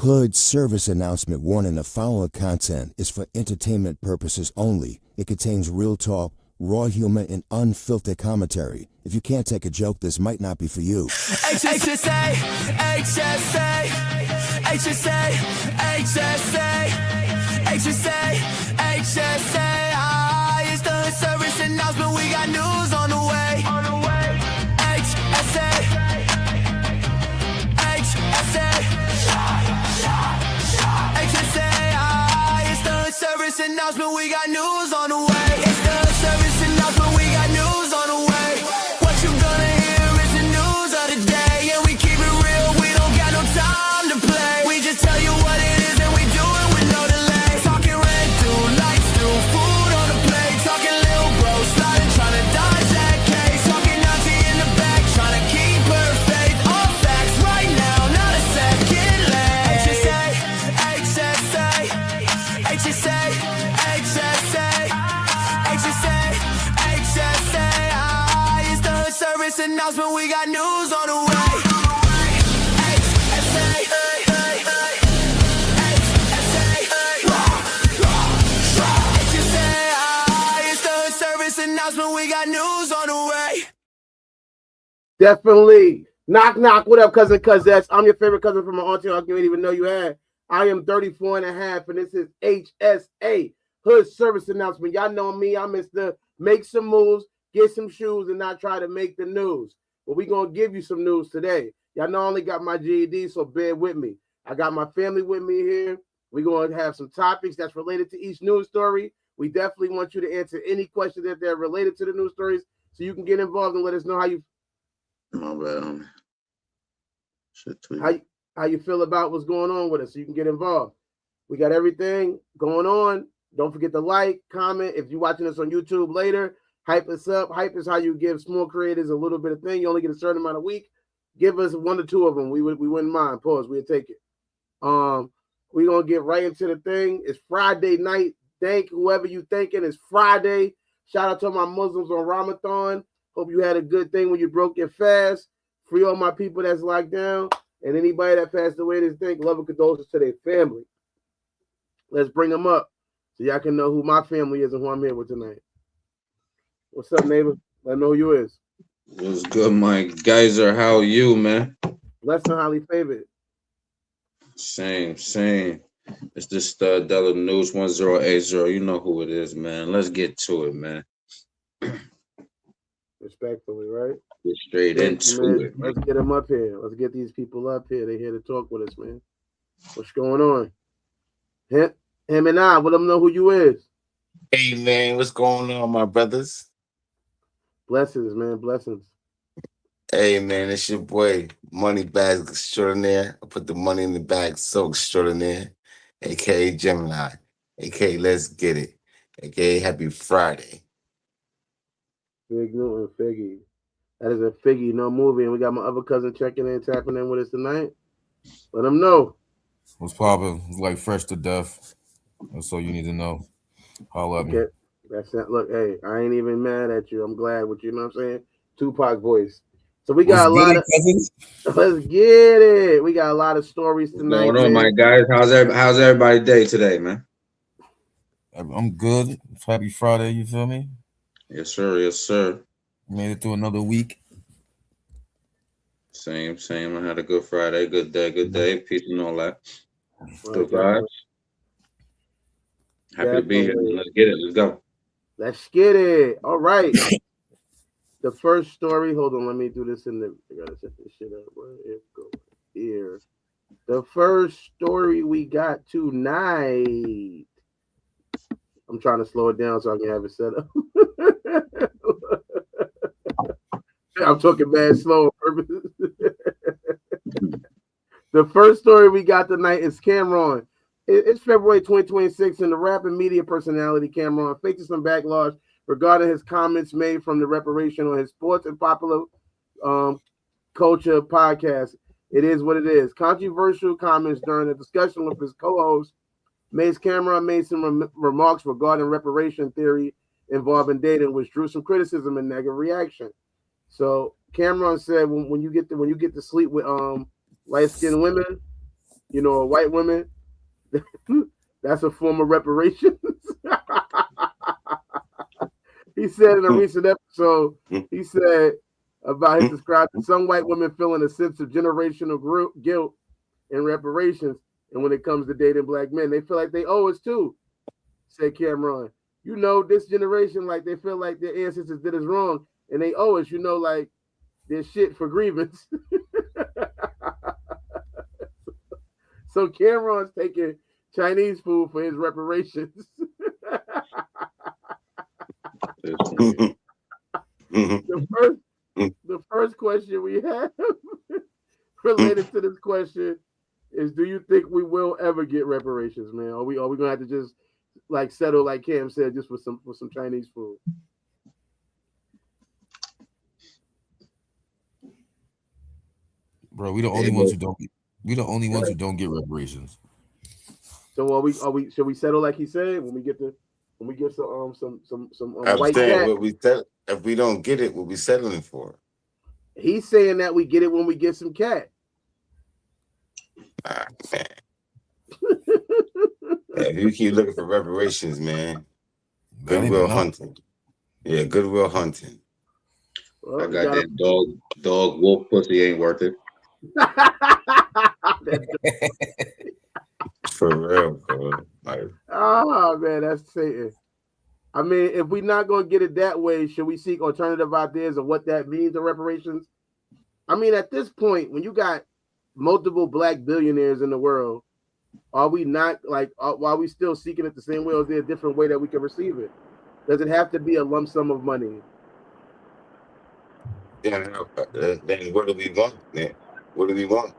Hood service announcement warning: the following content is for entertainment purposes only. It contains real talk, raw humor, and unfiltered commentary. If you can't take a joke, this might not be for you. HSA, HSA, HSA, HSA, HSA, HSA. It's the Hood service announcement. We got news on the way. HSA, HSA, HSA. It's the Hood service announcement. We got news on the way. It's the Hood service announcement. We got news on the way. What you gonna hear is the news of the day, and we keep it real. We don't got no time to play. We just tell you what it is, and we do it with no delay. Talking red through lights through food on the plate. Talking little bro sliding, trying to dodge that case. Talking Nazi in the back, trying to keep her faith. All facts right now, not a second late. HSA, HSA, HSA, HSA, HSA, HSA. It's the Hood service announcement. We got news on the way. HSA, it's the Hood service announcement. We got news on the way. Definitely. Knock, knock. What up, cousin Cuzette? I'm your favorite cousin from my auntie. I didn't even know you had. I am 34 and a half, and this is HSA, Hood service announcement. Y'all know me. I'm Mr. Make some moves, get some shoes, and not try to make the news. But we're going to give you some news today. Y'all know I only got my GED, so bear with me. I got my family with me here. We're going to have some topics that's related to each news story. We definitely want you to answer any questions that they're related to the news stories, so you can get involved and let us know how you how you feel about what's going on with us, so you can get involved. We got everything going on. Don't forget to like, comment. If you're watching us on YouTube later, hype us up. Hype is how you give small creators a little bit of thing. You only get a certain amount a week. Give us 1 or 2 of them. We wouldn't mind. Pause. We'll take it. We're gonna get right into the thing. It's Friday night. Thank whoever you thinking. It's Friday. Shout out to my Muslims on Ramadan. Hope you had a good thing when you broke your fast. Free all my people that's locked down. And anybody that passed away this thing, love and condolences to their family. Let's bring them up so y'all can know who my family is and who I'm here with tonight. What's up, neighbor? Let me know who you is. What's good, Mike Geyser? How are you, man? Blessed and highly favored. Same. It's the Stud Della News 1080. You know who it is, man. Let's get to it, man. Respectfully, right? Get straight into it, man. Let's get them up here. Let's get these people up here. They're here to talk with us, man. What's going on? Him and I, let them know who you is. Hey, man, what's going on, my brothers? Blessings, man. Blessings. Hey, man, it's your boy, Money Bags Extraordinaire. I put the money in the bag so extraordinaire, a.k.a. Gemini, a.k.a. Let's Get It, a.k.a. Happy Friday. Big Newton, Figgy. That is a Figgy, no movie. And we got my other cousin checking in, tapping in with us tonight. Let them know. What's poppin'? It's like fresh to death. That's all you need to know. Holla at me. Okay. That's it. Look, hey, I ain't even mad at you. I'm glad with you, know what I'm saying? Tupac voice. So we got What's a lot good, of cousins? let's get it. We got a lot of stories tonight. What's going on, man. my guys? How's everybody's day today, man? I'm good. It's Happy Friday, you feel me? Yes, sir. Made it through another week. Same. I had a good Friday, good day, peace and all that. Good Right, vibes. Happy to be here. Definitely. Let's get it. Let's go. Let's get it. All right. The first story. Hold on. Let me do this in the. I gotta set this shit up. Where it go? Here. The first story we got tonight. I'm trying to slow it down so I can have it set up. I'm talking bad slow on purpose. The first story we got tonight is Cameron. It's February 2026, and the rap and media personality Cameron faces some backlash regarding his comments made from the reparation on his sports and popular culture podcast. It is what it is. Controversial comments during a discussion with his co-host Cameron made some remarks regarding reparation theory involving dating, which drew some criticism and negative reaction. So Cameron said, when you get to sleep with light-skinned women, you know, or white women, that's a form of reparations. He said in a recent episode, he said about his describing some white women feeling a sense of generational guilt and reparations. And when it comes to dating black men, they feel like they owe us too, said Cameron. You know, this generation, like they feel like their ancestors did us wrong and they owe us, you know, like their shit for grievance. So Cameron's taking Chinese food for his reparations. The first question we have related to this question is: do you think we will ever get reparations, man? Are we gonna have to just like settle, like Cam said, just with some Chinese food? Bro, we the only ones who don't. We the only ones who don't get reparations. So are we? Should we settle like he said when we get some I'm white saying cat? what we if we don't get it, what we settling for? He's saying that we get it when we get some cat. Ah, man. If you keep looking for reparations, man, Goodwill Hunting. Yeah, Goodwill Hunting. Well, I got that dog wolf pussy ain't worth it. For real, bro. Like, oh man, that's Satan. I mean, if we're not gonna get it that way, should we seek alternative ideas of what that means to reparations? I mean, at this point, when you got multiple black billionaires in the world, are we not like? Are we still seeking it the same way, or is there a different way that we can receive it? Does it have to be a lump sum of money? then what do we want? Then what do we want?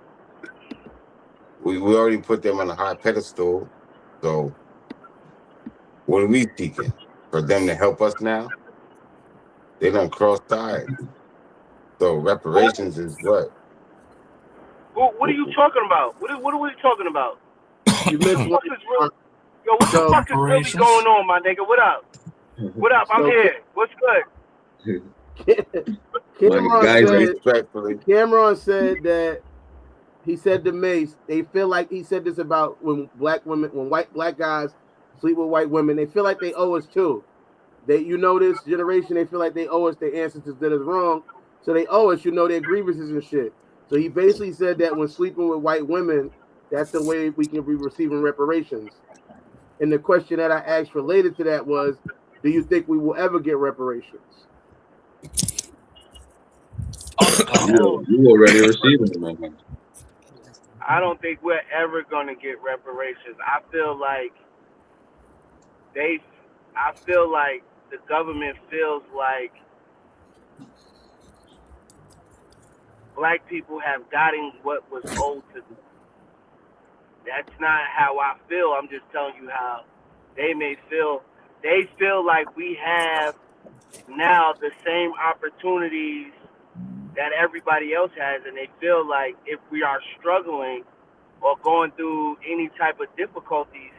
We already put them on a high pedestal, so what are we seeking? For them to help us now? They done cross sides. So reparations is what? What are you talking about? What are we talking about? You missed one. Yo, what the fuck is really going on, my nigga? What up? What up? I'm here. What's good? Cameron said that he said to Mace, they feel like he said this about when black guys sleep with white women, they feel like they owe us too. You know, this generation, they feel like they owe us, their ancestors did us wrong, so they owe us, you know, their grievances and shit. So he basically said that when sleeping with white women, that's the way we can be receiving reparations. And the question that I asked related to that was, do you think we will ever get reparations? You already receiving them, man. I don't think we're ever gonna get reparations. I feel like the government feels like black people have gotten what was owed to them. That's not how I feel. I'm just telling you how they may feel. They feel like we have now the same opportunities that everybody else has, and they feel like if we are struggling or going through any type of difficulties,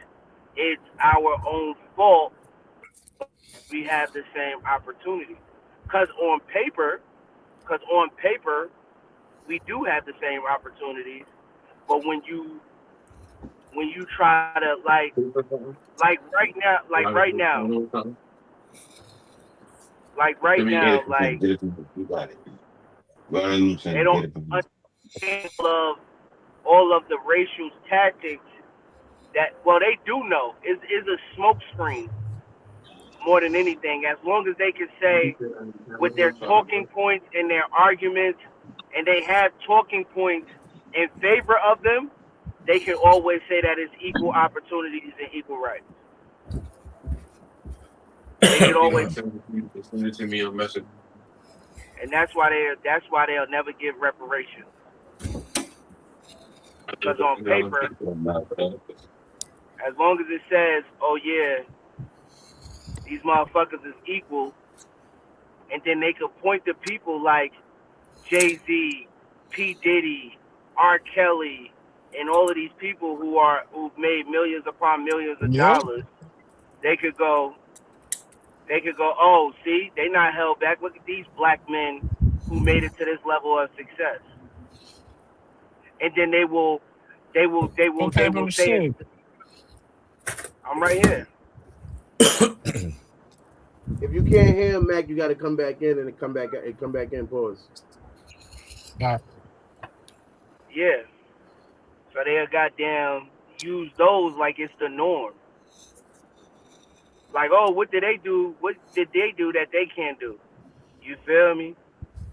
it's our own fault. We have the same opportunity. Because on paper, we do have the same opportunities, but when you try to like right now, they don't understand all of the racial tactics that, well, they do know is a smokescreen more than anything. As long as they can say with their talking points and their arguments, and they have talking points in favor of them, they can always say that it's equal opportunities and equal rights. They can always send it to me a message. And that's why they'll never give reparations. Because on paper, as long as it says, oh yeah, these motherfuckers is equal, and then they could point to people like Jay-Z, P. Diddy, R. Kelly, and all of these people who've made millions upon millions of dollars, they could go, oh, see, they not held back. Look at these black men who made it to this level of success. And then they will they will What paper say, shit? I'm right here. If you can't hear him, Mac, you got to come back in and come back in. Pause. Nah. Yeah. So they'll goddamn use those like it's the norm. Like, oh, what did they do? What did they do that they can't do? You feel me?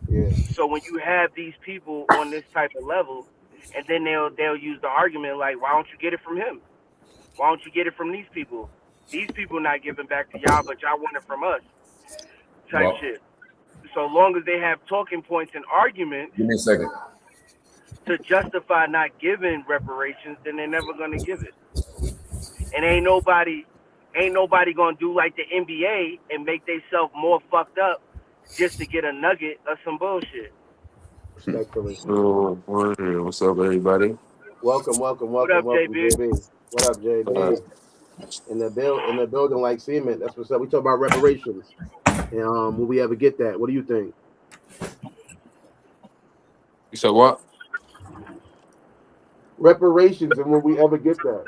Yeah. So when you have these people on this type of level, and then they'll use the argument like, why don't you get it from him? Why don't you get it from these people? These people not giving back to y'all, but y'all want it from us. Type Well, shit. So long as they have talking points and arguments give me a second. to justify not giving reparations, then they're never gonna give it. And ain't nobody gonna do like the NBA and make themselves more fucked up just to get a nugget of some bullshit. Respectfully. What's up, everybody? Welcome, up, JB? JB. What up, JB? In the building like cement. That's what's up. We talk about reparations. And will we ever get that? What do you think? You said what? Reparations, and will we ever get that?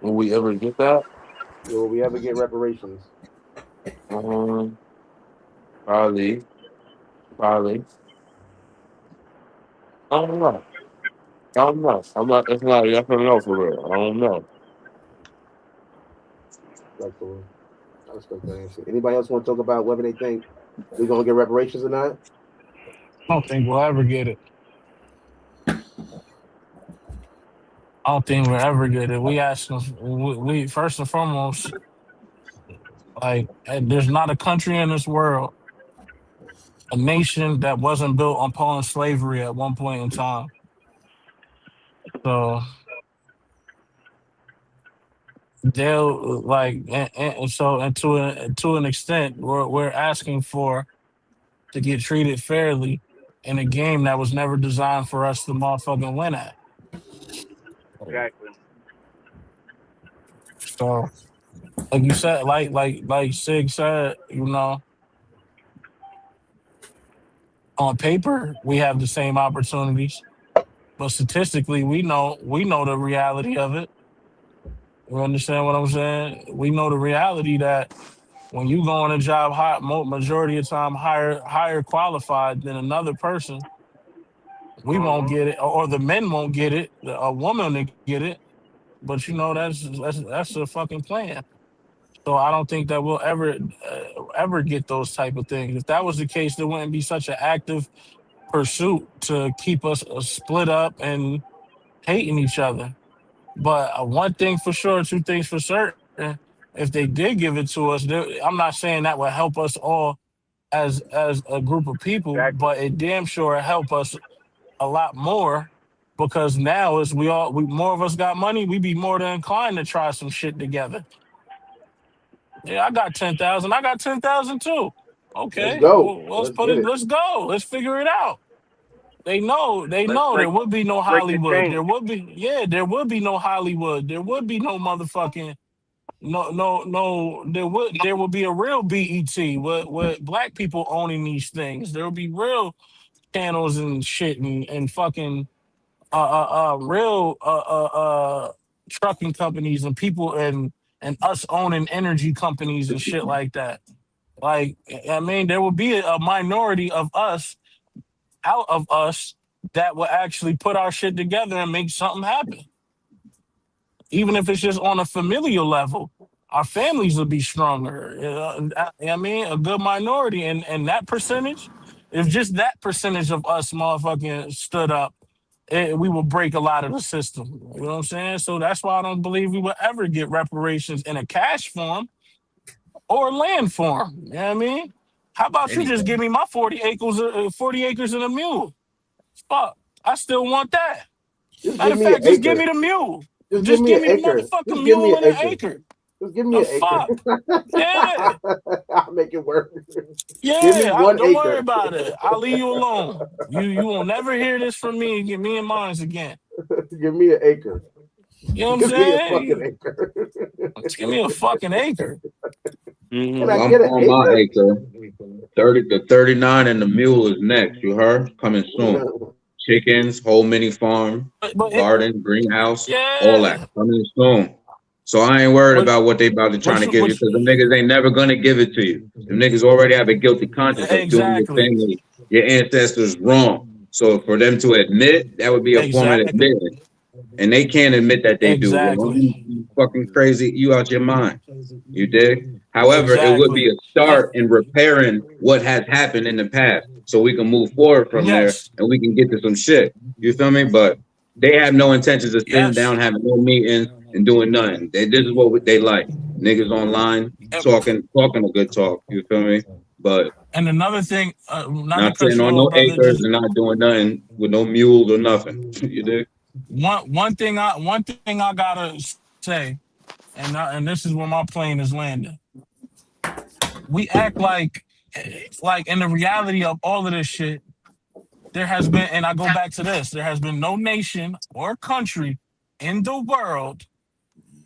Will we ever get that? Yeah, will we ever get reparations? Probably. I don't know. I'm not. It's not a yes or no for real. I don't know. Respectfully. I respect that answer. Anybody else want to talk about whether they think we're gonna get reparations or not? I don't think we'll ever get it. I don't think we'll ever get it. We asking, we first and foremost, like, there's not a country in this world, a nation that wasn't built on Paul and slavery at one point in time. So they'll like, and to an extent, we're asking for to get treated fairly in a game that was never designed for us to motherfucking win at. Exactly. So, like you said, like Sig said, you know, on paper we have the same opportunities, but statistically we know the reality of it. You understand what I'm saying? We know the reality that when you go on a job hot, majority of the time higher qualified than another person, we won't get it, or the men won't get it. A woman will get it, but you know that's a fucking plan. So I don't think that we'll ever get those type of things. If that was the case, there wouldn't be such an active pursuit to keep us split up and hating each other. But one thing for sure, two things for certain. If they did give it to us, I'm not saying that would help us all as a group of people, Exactly. but it damn sure help us a lot more, because now as we more of us got money, we be more than inclined to try some shit together. Yeah, I got 10,000. I got 10,000 too. Okay, Let's go. well, let's put get it. Let's go. Let's figure it out. They know break- there would be no break the Hollywood. chain. There would be no Hollywood. There would be no motherfucking no. There would be a real BET with black people owning these things. There would be real channels and shit and fucking real trucking companies and people and us owning energy companies and shit like that. Like, I mean, there will be a minority of us out of us that will actually put our shit together and make something happen. Even if it's just on a familial level, our families will be stronger. I mean, a good minority, and that percentage, if just that percentage of us motherfucking stood up, we will break a lot of the system. You know what I'm saying? So that's why I don't believe we will ever get reparations in a cash form or land form. You know what I mean? How about you just give me my 40 acres and a mule? Fuck, I still want that. Matter of fact, just give me the mule. Just give me the motherfucking mule and an acre. Just give me an acre. Fuck. Yeah. I'll make it work. Yeah, Give me 1 don't acre. worry about it. I'll leave you alone. You will never hear this from me and mine again. Give me an acre. You know what I'm Give me a saying? fucking acre. Just give me a fucking acre. Can I I'm get an on my acre. 30 to 39 and the mule is next. You heard? Coming soon. chickens, whole mini farm, but garden, greenhouse, all that yeah, coming soon. So I ain't worried but about what they about to trying to give you what because the niggas ain't never gonna give it to you. The niggas already have a guilty conscience of doing your exactly, family, your ancestors wrong. So for them to admit, that would be a form of exactly, admitting. And they can't admit that they do. Yo, exactly, you fucking crazy. You out your mind. You dig? However, it would be exactly. a start in repairing what has happened in the past so we can move forward from there Yes, and we can get to some shit. You feel me? But they have no intentions of sitting yes. down, having no meetings, and doing nothing. This is what they like. Niggas online And, talking a good talk. You feel me? But and another thing, not to not cut sitting you on off, no brother, acres just and not doing nothing with no mules or nothing. You dig? one thing I gotta say, and this is where my plane is landing. We act like in the reality of all of this shit, there has been, and I go back to this, there has been no nation or country in the world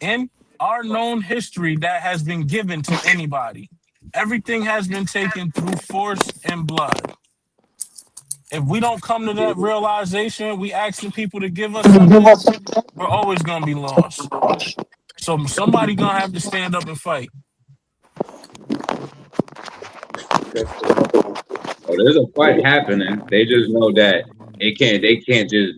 in our known history that has been given to anybody. Everything has been taken through force and blood. If we don't come to that realization, we asking people to give us something, we're always gonna be lost. So somebody gonna have to stand up and fight. Oh, there's a fight happening. They just know that they can't just,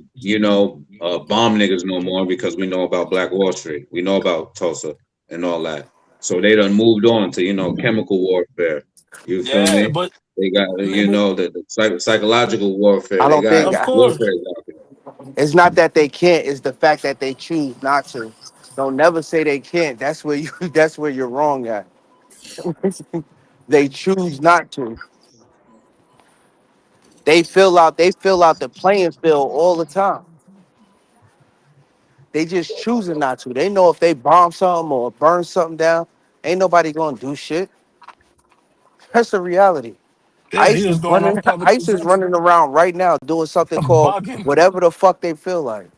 bomb niggas no more because we know about Black Wall Street. We know about Tulsa and all that. So they done moved on to, chemical warfare. You feel Yeah, me? but, They got, but the psychological warfare. I They don't got think of course, warfare out there. it's not that they can't, it's the fact that they choose not to. Don't never say they can't. That's where you that's where you're wrong at. They choose not to. They fill out the playing field all the time. They just choosing not to. They know if they bomb something or burn something down, ain't nobody gonna do shit. That's the reality. yeah, he was going on public ICE is running around right now doing something called bugging. whatever the fuck they feel like.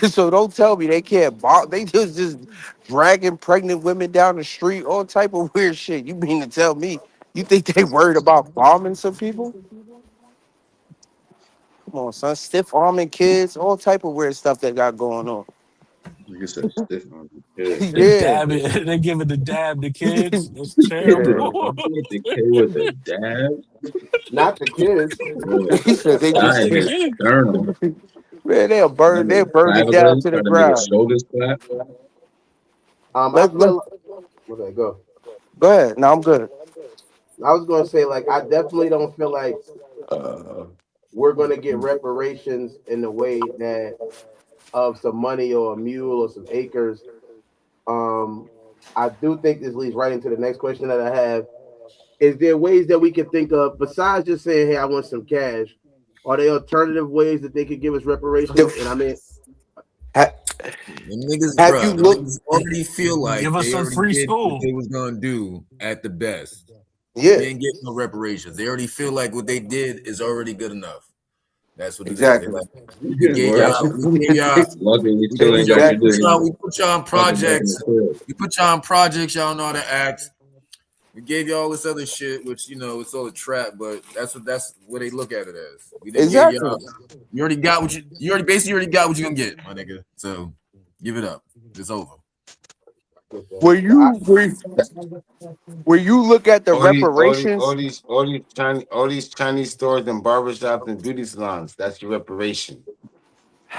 So don't tell me they can't bomb. They just dragging pregnant women down the street, all type of weird shit. You mean to tell me you think they worried about bombing some people? Come on, son. Stiff arming kids, all type of weird stuff that got going on. Like I said, stiff on the They Yeah. dab it. They give it the dab to kids. It's Yeah. terrible. With the kid with the dab. Not the kids. He said they just Dying his sternum. man, they'll burn it down Clavicle, to the trying to make his ground. shoulders clap. I Let feel. Okay, go. go ahead. No, I'm good. I was gonna say like I definitely don't feel like Uh, we're gonna get reparations in the way that of some money or a mule or some acres. I do think this leads right into the next question that I have. Is there ways that we can think of besides just saying, "Hey, I want some cash"? Are there alternative ways that they could give us reparations? And I mean, ha- The niggas, have bro, you the looked? niggas already feel like Give us they some already free did what school. they was gonna do at the best. Yeah, They ain't getting no reparations. They already feel like what they did is already good enough. That's what it is. They exactly. like You we getting gave worse. y'all, we gave y'all, Lucky you we still gave ain't y'all, got your Exactly. we put y'all on fucking back in projects. the field. We put y'all on projects. Y'all know how to act. We gave you all this other shit, which it's all a trap, but that's what they look at it as. We didn't give Exactly. y'all. You already got what you already basically already got what you gonna get, my nigga. So give it up. It's over. When you look at the reparations, All these Chinese stores and barbershops and beauty salons, that's your reparation.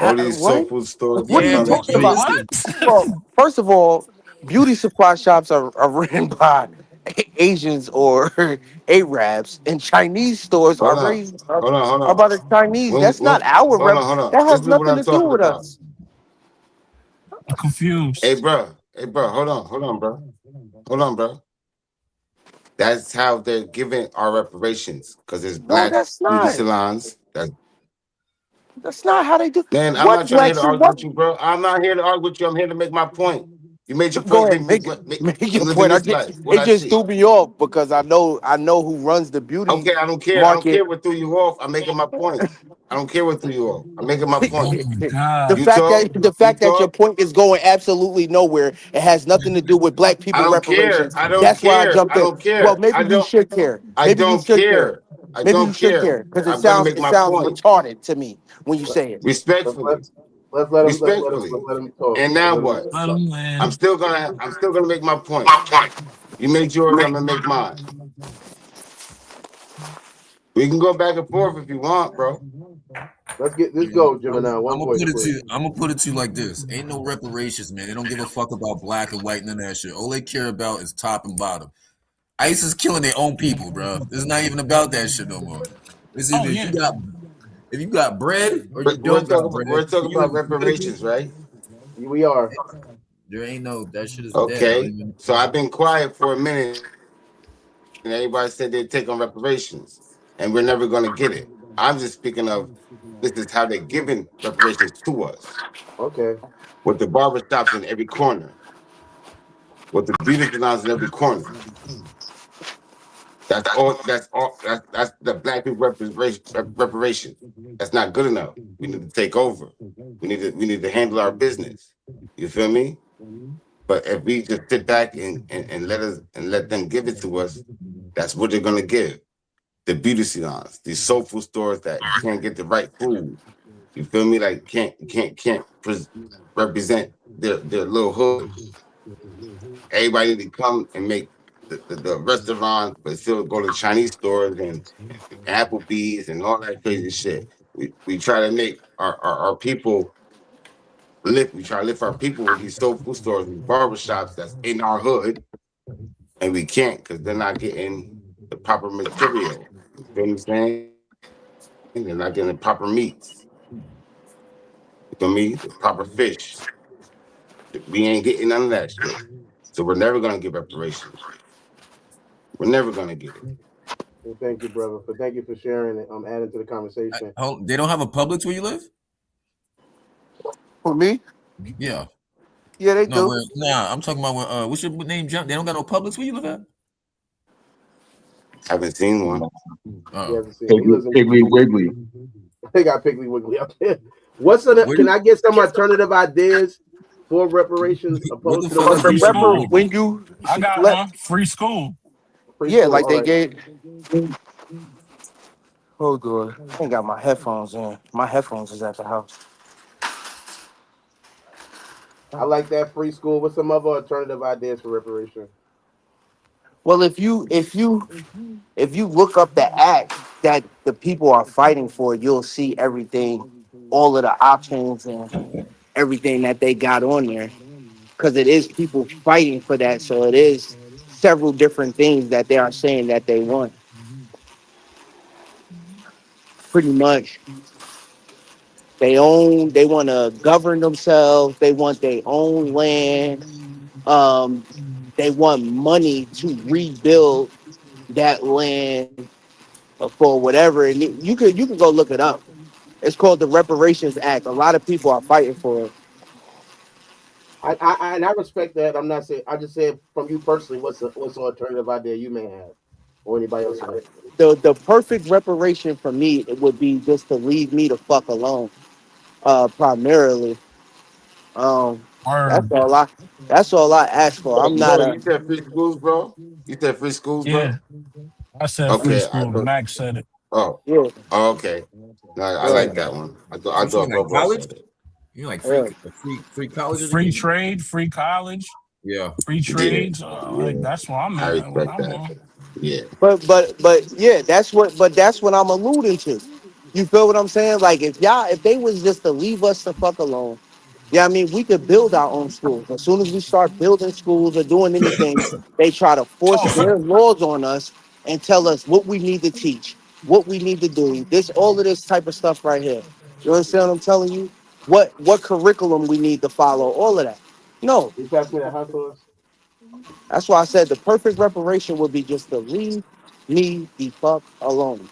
All these soul what? food stores, What are that's Yeah, all you but talking but about? listen, What? Well, first of all, beauty supply shops are ran by Asians or Arabs, and Chinese stores Hold on, hold on, hold are on. by the Chinese. That's not When, our yeah. rep. Yeah. That has This is what nothing I'm to do Yeah. with with us. us. I'm confused. Hey, bro, hold on, bro. That's how they're giving our reparations because there's Yeah. black beauty salons. That's not how they do. Yeah. Man, I'm not trying to argue with you, bro. I'm not here to argue with you. I'm here to make my point. You made your Go point. ahead, make your Yeah. point. Living this life. What It I just see. threw me off because I know who runs the beauty Okay, I don't care. I don't market. care what threw you off. I'm making my point. I don't care what threw you off. I'm making my Oh point. my The God. fact that your point is going absolutely nowhere, it has nothing to do with black I people don't care. reparations. I don't That's why I care. jumped I in. don't care. Well, maybe you should care. I Maybe you don't should care. care. I Maybe you don't should care. care because I'm gonna make it my sounds point retarded to me when you say it. respectfully. Let's let him Respectfully. talk. And now Let him what? Let them land. I'm still gonna make my point. You make yours, I'm gonna make mine. We can go back and forth if you want, bro. Let's go, Gemini. One I'm gonna voice, put it please. to you. I'm gonna put it to you like this: ain't no reparations, man. They don't give a fuck about black and white, none of that shit. All they care about is top and bottom. ICE is killing their own people, bro. It's not even about that shit no more. It's Oh either yeah. if you got bread or you But we're don't got talking bread. we're talking You about either reparations, right? We are. there ain't no that shit is dead. I don't Okay. even, So I've been quiet for a minute and everybody said they'd take on reparations, and we're never gonna get it. I'm just speaking of this is how they're giving reparations to us. Okay. With the barber shops in every corner, with the beauty salons in every corner. That's all. That's the black people reparation. That's not good enough. We need to take over. We need to handle our business. You feel me? But if we just sit back and let them give it to us, that's what they're gonna give. The beauty salons, these soul food stores that can't get the right food. You feel me? Like can't represent their little hood. Everybody need to come and make the restaurant, but still go to Chinese stores and Applebee's and all that crazy shit. We try to make our people lift. We try to lift our people with these soul food stores and barbershops that's in our hood, and we can't because they're not getting the proper material. You feel what I'm saying? They're not getting the proper meats. You feel me? The proper fish. We ain't getting none of that shit. So we're never gonna get reparations. We're never gonna get it. Well, thank you, brother. Thank you for sharing it. I'm adding to the conversation. they don't have a Publix where you live? For me? Yeah. Yeah, they No, do. I'm talking about where, what's your name? They don't got no Publix where you live at? Haven't seen one. He hasn't seen it. He lives in Piggly Wiggly. They got Piggly Wiggly up there. Can I get some alternative ideas for reparations opposed to the ones Free you just school. gave? When you I got let, one. Free school. Free yeah, school, like all they right. gave. Hold on, I ain't got my headphones in. My headphones is at the house. I like that free school. What's some other alternative ideas for reparation? Well, if you look up the act that the people are fighting for, you'll see everything, all of the options and everything that they got on there. Because it is people fighting for that, so it is several different things that they are saying that they want. Pretty much, they want to govern themselves. They want their own land. Um, they want money to rebuild that land for whatever. And you can go look it up. It's called the Reparations Act. A lot of people are fighting for it. And I respect that. I'm not saying. I just said from you personally, what's the alternative idea you may have, or anybody else have? The perfect reparation for me it would be just to leave me the fuck alone. Primarily, um, that's Word. all I that's all I ask for. I'm not Bro, a you said free schools, bro? You said free schools, bro? Yeah. I said free Okay, I school. thought. Max said it. Oh, yeah, okay. No, I You like saying that one. I you saying thought like both of us college? said it. You like yeah. free college Free education? trade, free college, Yeah. free Yeah, trades. yeah. Like that's what I'm I at. What respect I'm that. on. Yeah. But yeah, that's what I'm alluding to. You feel what I'm saying? Like if they was just to leave us the fuck alone, yeah, I mean we could build our own schools. As soon as we start building schools or doing anything, they try to force Tulsa. their laws on us and tell us what we need to teach, what we need to do. All of this type of stuff right here. You understand what I'm telling you? What curriculum we need to follow, all of that. No, You pass me that hot sauce, that's why I said the perfect reparation would be just to leave me the fuck alone.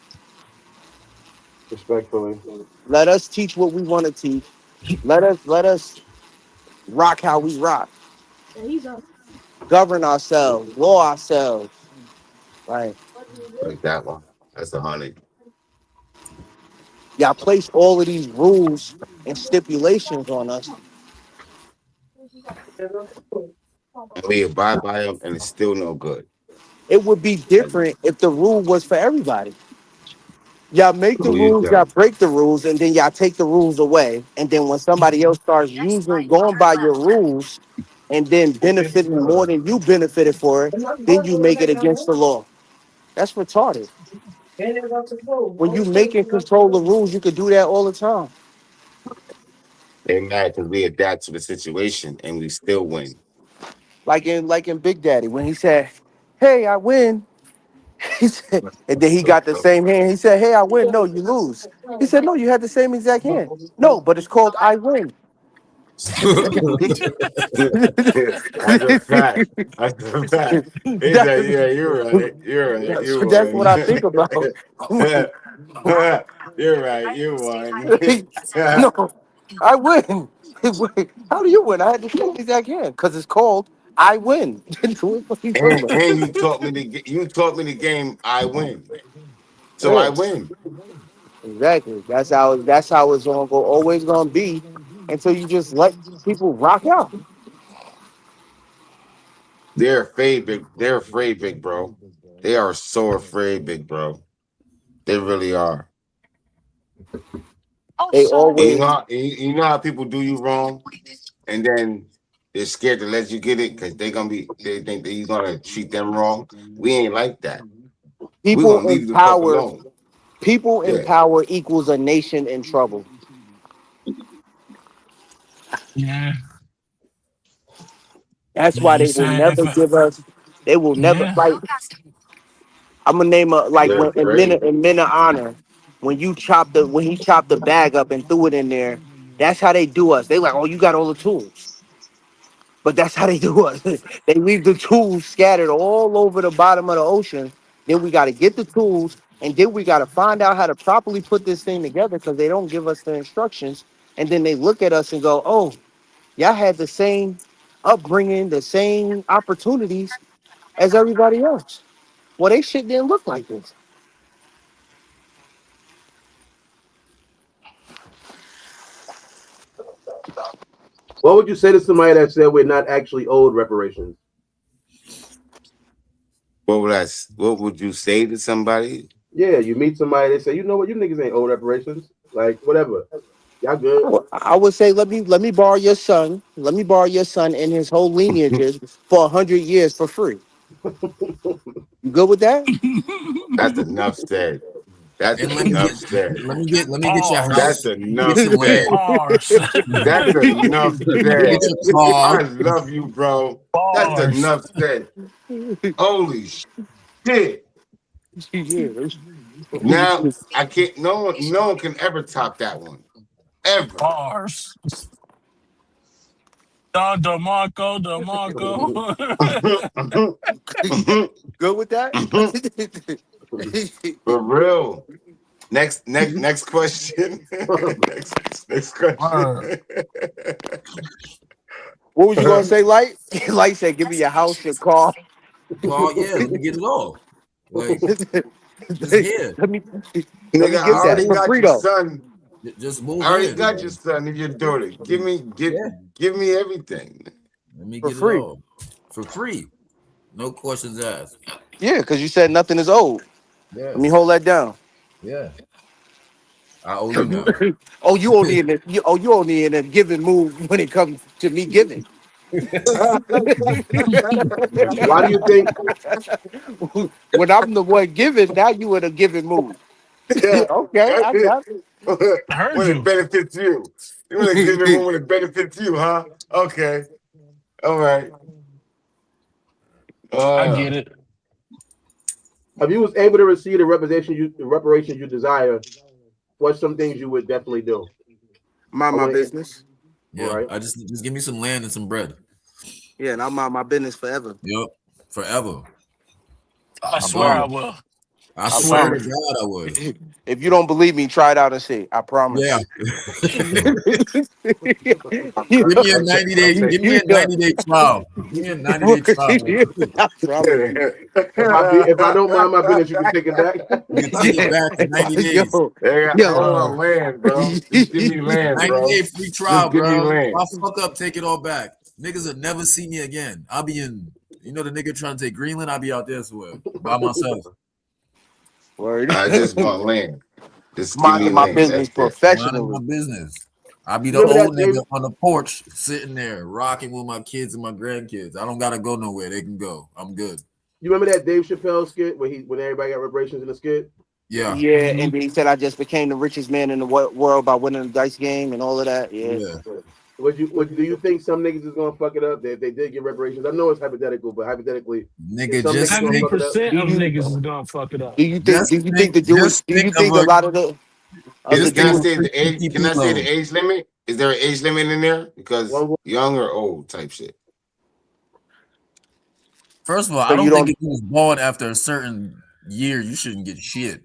respectfully. Let us teach what we want to teach. Let us rock how we rock. Govern ourselves, law ourselves. Right. Like that one. That's 100. Y'all place all of these rules and stipulations on us. And we abide by them and it's still no good. It would be different if the rule was for everybody. Y'all make the Who you rules, y'all telling? break the rules, and then y'all take the rules away. And then when somebody else starts going by your rules, and then benefiting more than you benefited for it, then you make it against the law. That's retarded. When you make and control the rules, you could do that all the time. They mad because we adapt to the situation and we still win. Like in Big Daddy, when he said, "Hey, I win," he said, and then he got the same hand. He said, "Hey, I win." No, you lose. He said, "No, you had the same exact hand." No, but it's called I win. That's a fact. That's a fact. He said, That's, "Yeah, you're right. You're right. You that's what I won. think about. You're right. You won." No, I win. How do you win? I had the same exact hand because it's called I win. What are you talking about? And you taught me the game. I win, so I Yeah, win. exactly. That's how it's always gonna be until you just let people rock out. They're afraid, big. They're afraid, big bro. They are so afraid, big bro. They really are. They And always you know how people do you wrong, and then they're scared to let you get it because they think that you're gonna treat them wrong. We ain't like that. We're people gonna leave in you the fuck power. alone. People in Yeah. power equals a nation in trouble. Yeah. That's Yeah, why you they will said if never it, give us. They will never yeah. like. I'm gonna name a like They're when afraid. in men of honor, when he chopped the bag up and threw it in there. That's how they do us. They like, oh, you got all the tools, but that's how they do us. They leave the tools scattered all over the bottom of the ocean. Then we got to get the tools, and then we got to find out how to properly put this thing together because they don't give us the instructions. And then they look at us and go, oh, y'all had the same upbringing, the same opportunities as everybody else. Well, they shit didn't look like this. What would you say to somebody that said we're not actually owed reparations? What would you say to somebody? Yeah, you meet somebody, they say, you know what, you niggas ain't owed reparations. Like, whatever. Y'all good. I would say let me borrow your son. Let me borrow your son and his whole lineages for 100 years for free. You good with that? That's enough said. That's And enough said. let me get your That's Pause. house. Let me get enough some land. said. Pause. That's enough Let me get said. your car. I love you, bro. That's Pause. enough said. Holy shit. Yeah. Now I can't. No one can ever top that one. Ever. Pause. Don DeMarco, DeMarco. Good with that? For real. Next question. next question. Word. What was you gonna say, Light? Light said, "Give me your house, your car." Well, yeah, let me get it all. Like, just here. let me Nigga, I get that already for got free your though. son. Just I move already in. got your son and your daughter. Give me everything. Let me For get it free. all. For free. No questions asked. Yeah, because you said nothing is old. Yeah. Let me hold that down. Yeah. I owe you now. Oh, you only in the giving mood when it comes to me giving. Why do you think When I'm the one giving, now you in a giving mood. Yeah. Okay, I got it. I heard When it you. benefits you. You want to give him when it benefits you, huh? Okay. All right. I get it. if you was able to receive the reparations you desire, what's some things you would definitely do? Mind I my want to. business. Yeah. Right. I just give me some land and some bread. Yeah, and I'll mind my business forever. Yep. Forever. I I swear I promise. will. I I swear to promise. God I would. If you don't believe me, try it out and see. I promise. Yeah. You Give know, me a 90 day. Give me a you know. 90-day trial. Give me a 90-day trial. I promise you. If I don't mind my business, you can take it back. You can take it back in 90 days. Yo, I want land, bro. Just give me land, bro. 90-day free trial, Just give me bro. land. If I fuck up, take it all back. Niggas will never see me again. I'll be in, the nigga trying to take Greenland. I'll be out there somewhere by myself. Word. I just want land. Just give me minding a my name. business That's it. Minding my professionally. business. I'll be You the remember old that Dave? nigga on the porch sitting there rocking with my kids and my grandkids. I don't gotta go nowhere. They can go. I'm good. You remember that Dave Chappelle skit when everybody got reparations in the skit? Yeah. Yeah, and he said I just became the richest man in the world by winning the dice game and all of that. Yeah. Yeah. Do you think some niggas is gonna fuck it up? If they did get reparations, I know it's hypothetical, but hypothetically, Nigga, some just niggas gonna fuck it up. 70% Do of you niggas is gonna fuck it up. do you think just think the Jewish just do you think think of a lot of the just Can I think of say the 50 age? Can I say the kilos. age limit? Is there an age limit in there? Because One- young or old type shit. First of all, so I you don't think don't if you was born after a certain year, you shouldn't get shit.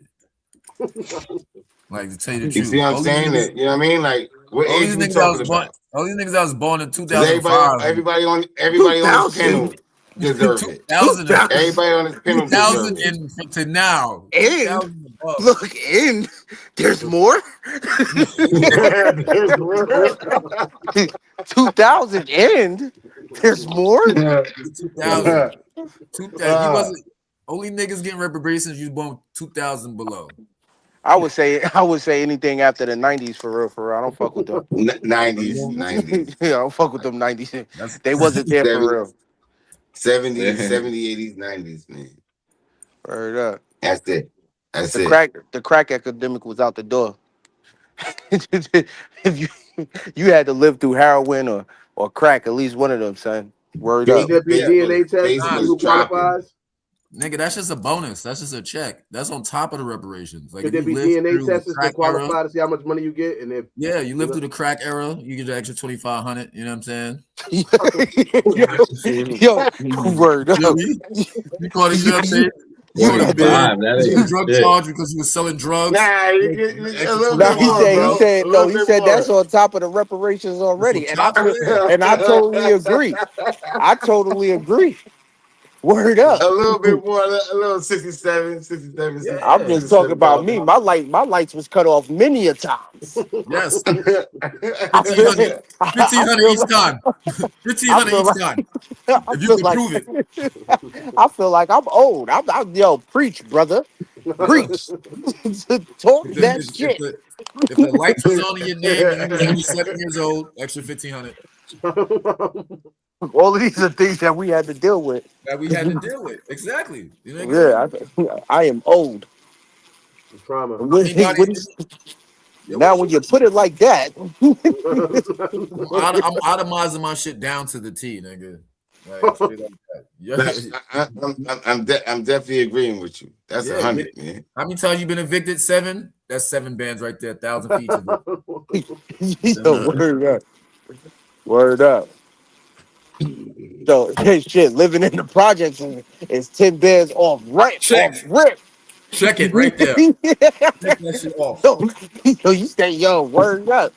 Like to tell you the You see truth. what I'm saying? That, you know what I mean? Like, what All age these we niggas that was talking born, about? all these niggas that was born in 'Cause 2005, everybody on this 2000 panel deserve it. 2000, 2000 Everybody on this panel deserve 2000 it. and to now, and 2000 above. look and there's more. There's more. 2000 and there's more. 2000. You wasn't only niggas getting reparations. You was born 2000 below. I would say anything after the 90s for real. I don't fuck with them. 90s. Yeah, I don't fuck with them 90s. That's They wasn't there for real. 70s, 80s, 90s, man. Word up. That's it. That's The it. crack epidemic was out the door. If you had to live through heroin or crack, at least one of them, son. Word Should up. there be DNA test to Base see was who dropping. qualifies? nigga. That's just a bonus. That's just a check. That's on top of the reparations. Like Should if there you be live DNA through the tests to crack qualify era, to see how much money you get? And if yeah, you live through the crack era, you get the extra 2,500. You know what I'm saying? Yo, word You know up. what I mean? You call it, you know what I'm saying? You You had big, Five, that you get a ain't drug shit. charge because you was selling drugs. Nah, you get a little No, bit more, bro. A little he bit said that's more. on top of the reparations already, That's on top of it. and I totally agree. I totally agree. Word up. A little bit more, a little 67, Yeah. I'm just talking about me. My lights was cut off many a times. Yes. I feel, 1,500 I each time. 1,500 feel each like time. I If you feel can like prove it. I feel like I'm old. Yo, preach, brother. Preach. Talk If that the, shit. if the lights was on in your name and you was only 7 years old, extra 1,500 All of these are things that we had to deal with. that we had to deal with. Exactly. You know, Yeah, I am old. Trauma. anybody, Now, when you put it like that, I'm itemizing my shit down to the T, nigga. Like straight like that. Yeah. I'm definitely agreeing with you. That's Yeah, 100, man. How many times you been evicted? 7? That's 7 bands right there. 1,000 feet. yo, word up. Word up. So, shit, living in the projects is 10 bands off rip. Check. Off rip. Check it right there. Take that shit off. Yo, you say, yo, word up.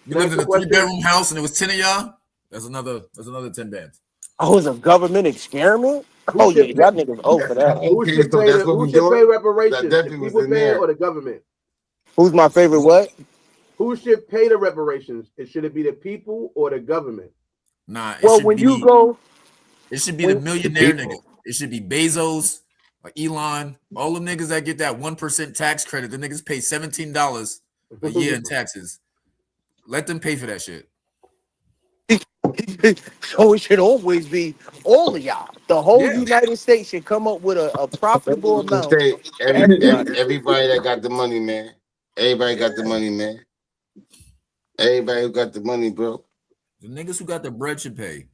You lived in a 3-bedroom house and it was 10 of y'all. That's another 10 bands. Oh, it's a government experiment? Oh, yeah, y'all niggas old for that. Who Okay, should so pay, that's what who we should doing? pay reparations? That The definitely was people in pay there. or the government? Who's my favorite what? Who should pay the reparations? Should it be the people or the government? Nah, it Well, should when be, you go, it should be the millionaire people. nigga. It should be Bezos, like Elon, all the niggas that get that 1% tax credit. The niggas pay $17 a year in taxes. Let them pay for that shit. so it should always be all of y'all. The whole Yeah. United States should come up with a profitable amount. Say Everybody. everybody that got the money, man. Everybody got the money, man. Everybody who got the money, bro. The niggas who got the bread should pay.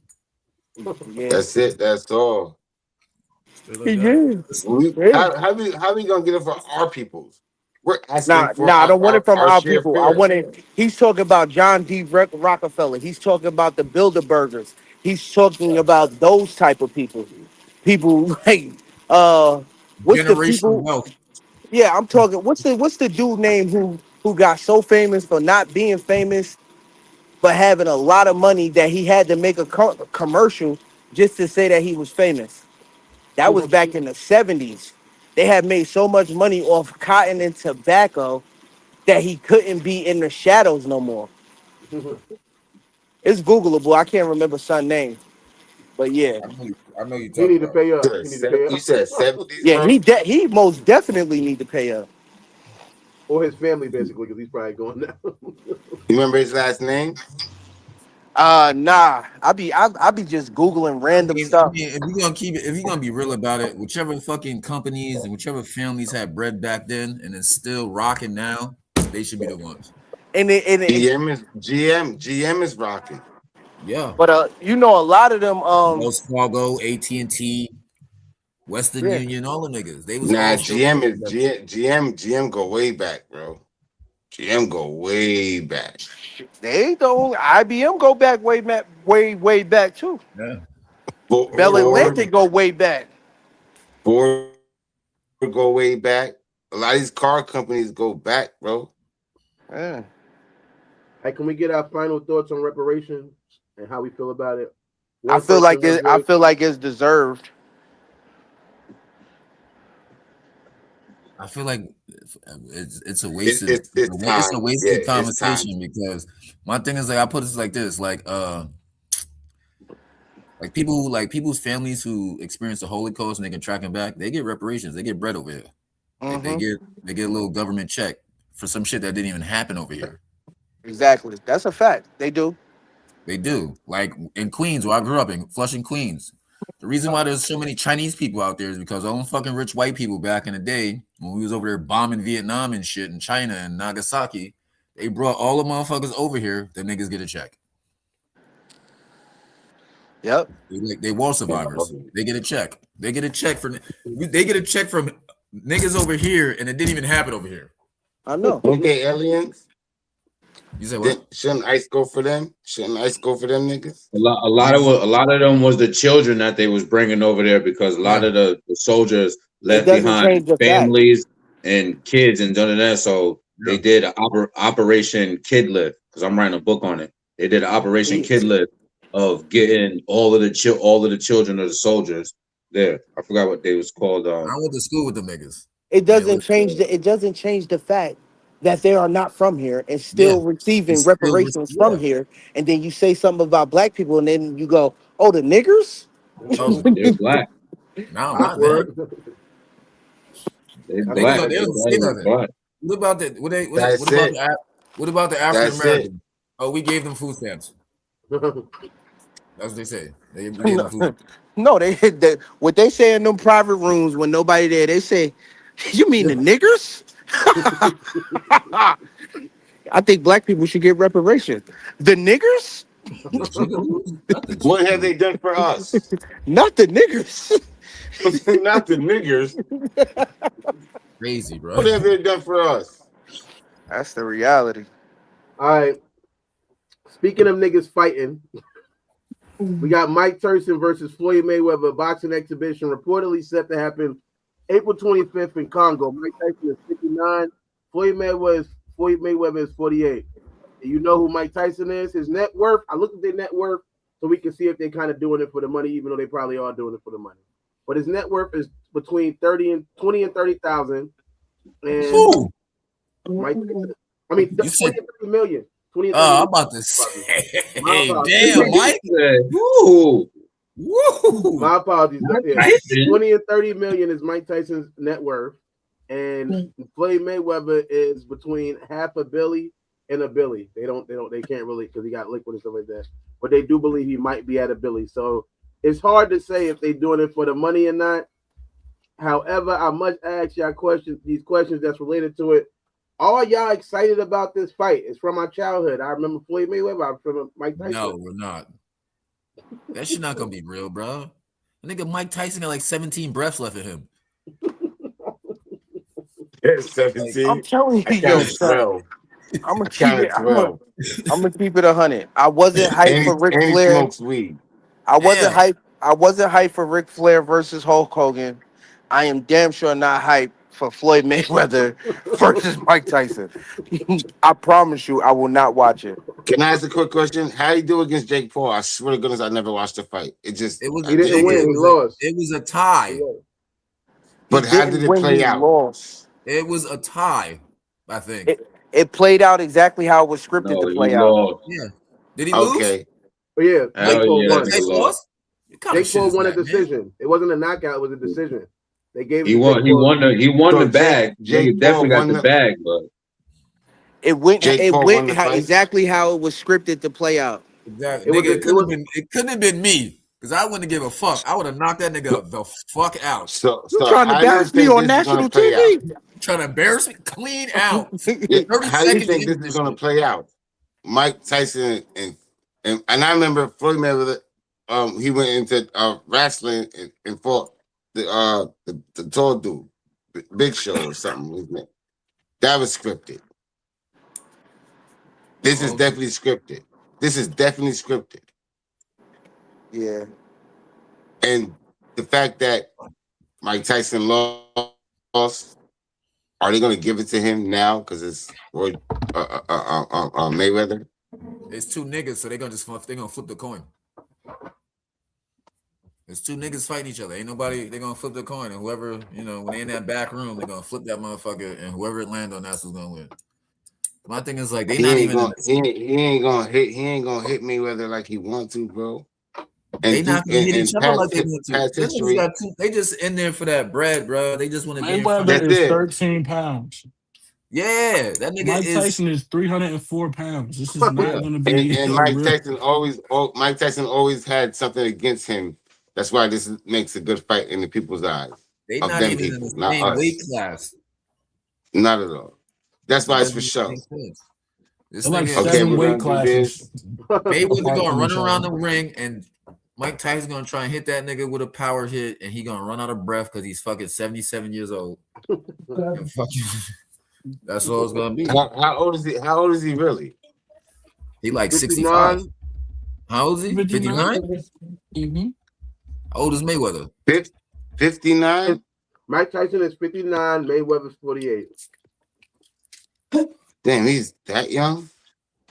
Yeah. That's it. That's all. Straight like that. How we gonna get it for our peoples? We're asking for I don't want it from our share people. fair. I want it. He's talking about John D. Rockefeller. He's talking about the Bilderbergers. He's talking about those type of people. People like what's the Generational people? wealth. Yeah, I'm talking. What's the dude name who got so famous for not being famous, but having a lot of money that he had to make a commercial just to say that he was famous. That was back in the 70s. They had made so much money off cotton and tobacco that he couldn't be in the shadows no more. It's Googleable. I can't remember son name, but yeah, I know you You talking need to about. pay up. You need to pay You up. said 70s, yeah, bro? he most definitely need to pay up. or his family, basically, because he's probably going now. You remember his last name? Nah. I be just Googling random stuff. if you're gonna keep it, if you're gonna be real about it, whichever fucking companies and whichever families had bread back then and is still rocking now, they should be the ones. And GM is rocking. Yeah. But you know, a lot of them Wells Fargo, AT&T, Western Union, all the niggas. They was all GM go way back, bro. GM go way back. They don't. IBM go back way back too. Yeah. Bell Atlantic go way back. Ford go way back. A lot of these car companies go back, bro. Yeah. Hey, can we get our final thoughts on reparations and how we feel about it? I feel like it's deserved. I feel like it's a wasted it's a wasted conversation because my thing is like I put it like this, like people's families who experience the Holocaust and they can track them back, they get reparations, they get bread over here. They get a little government check for some shit that didn't even happen over here. Exactly. That's a fact. They do. They do. Like in Queens, where I grew up in Flushing, Queens. The reason why there's so many Chinese people out there is because all them fucking rich white people back in the day, when we was over there bombing Vietnam and shit in China and Nagasaki, they brought all the motherfuckers over here. The niggas get a check. Yep. They war survivors. They get a check. They get a check from niggas over here, and it didn't even happen over here. I know. Okay, aliens. You said what? Shouldn't ICE go for them? Shouldn't ICE go for them niggas? A lot of them was the children that they was bringing over there because a lot of the soldiers left behind families and kids and done that. So they did an Operation Kid Lift because I'm writing a book on it. They did an Operation Kid Lift of getting all of the children of the soldiers there. I forgot what they was called. I went to school with them niggas. It doesn't change the fact that they are not from here and still receiving reparations from here. And then you say something about black people, and then you go, "Oh, the niggers? Oh, they're black." No, not that. They're black. They don't say nothing. What about that? What about the African Americans? Oh, we gave them food stamps. That's what they say. They gave them food. No, they what they say in them private rooms when nobody there. They say, "You mean the niggers?" I think black people should get reparations. The niggers? What have they done for us? Not the niggers. Not the niggers. Crazy, bro. What have they done for us? That's the reality. All right. Speaking of niggas fighting, we got Mike Tyson versus Floyd Mayweather boxing exhibition reportedly set to happen April 25th in Congo. Mike Tyson is 59. Floyd Mayweather is 48. And you know who Mike Tyson is? His net worth. I looked at their net worth so we can see if they're kind of doing it for the money, even though they probably are doing it for the money. But his net worth is between 20 and 30,000. And Mike Tyson, 20 and 30 million. 20 and 30 I'm about to say, hey, damn, Mike. Woo. My apologies. 20 and 30 million is Mike Tyson's net worth, and Floyd Mayweather is between half a billy and a billy. They can't really because he got liquid and stuff like that. But they do believe he might be at a billy. So it's hard to say if they're doing it for the money or not. However, I must ask y'all these questions that's related to it. Are y'all excited about this fight? It's from my childhood. I remember Floyd Mayweather. I remember Mike Tyson. No, we're not. That shit not gonna be real, bro. I think Mike Tyson got like 17 breaths left in him. 17. I'm telling you, yo, son, I'm gonna keep it 100. I wasn't hyped for Ric Flair. Smokes weed. I wasn't hyped for Ric Flair versus Hulk Hogan. I am damn sure not hyped for Floyd Mayweather versus Mike Tyson. I promise you, I will not watch it. Can I ask a quick question? How you do against Jake Paul? I swear to goodness, I never watched the fight. He didn't win. He lost. It was a tie. But how did it play out? Lost. It was a tie, I think. It played out exactly how it was scripted to play out. Yeah. Did he lose? Okay. But yeah, Jake Paul won. Jake Paul won a decision. It wasn't a knockout. It was a decision. They gave he won the bag. Jake definitely got the bag, but It went Jake Paul won the fight? exactly how it was scripted to play out. Exactly. It couldn't have been me. Because I wouldn't give a fuck. I would have knocked that nigga the fuck out. So trying to embarrass me on national TV? Trying to embarrass me? Clean out. Yeah, how do you think this is going to play out? Mike Tyson and I remember Floyd Mayweather. He went into wrestling and fought the tall dude, Big Show or something. Wasn't it? That was scripted. This is definitely scripted. Yeah. And the fact that Mike Tyson lost, are they going to give it to him now because it's Mayweather? It's two niggas, so they're gonna flip the coin. It's two niggas fighting each other. Ain't nobody. They're gonna flip the coin, and whoever when they in that back room, they're gonna flip that motherfucker, and whoever it land on, that's who's gonna win. My thing is like he ain't gonna hit Mayweather like he want to, bro. And they not gonna hit each other like they want to. They just in there for that bread, bro. They just want to get. Mayweather is 13 pounds. Yeah, that nigga Mike Tyson is 304 pounds. This is not going to be. And Mike Tyson always had something against him. That's why this makes a good fight in the people's eyes. They not even in the same weight class. Not at all. That's why it's for show. This like nigga, 7 weight classes. Mayweather gonna run around the ring, and Mike Tyson gonna try and hit that nigga with a power hit, and he gonna run out of breath because he's fucking 77 years old. And fucking. That's all it's gonna be. How old is he? How old is he really? He like 65. How old is he? 59? Mm-hmm. How old is Mayweather? 59. Mike Tyson is 59. Mayweather's 48. Damn, he's that young.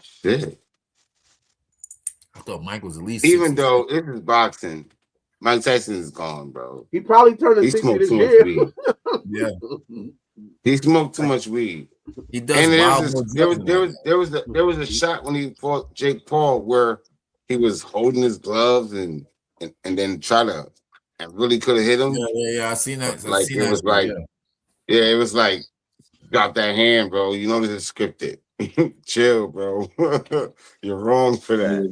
Shit. I thought Mike was at least. Even though this is boxing, Mike Tyson is gone, bro. He probably turned 60 this year. Yeah. He smoked too much weed. He does. And there was a shot when he fought Jake Paul where he was holding his gloves and then try to and really could have hit him. Yeah. I seen that. It was like drop that hand, bro. You know this is scripted. Chill, bro. You're wrong for that.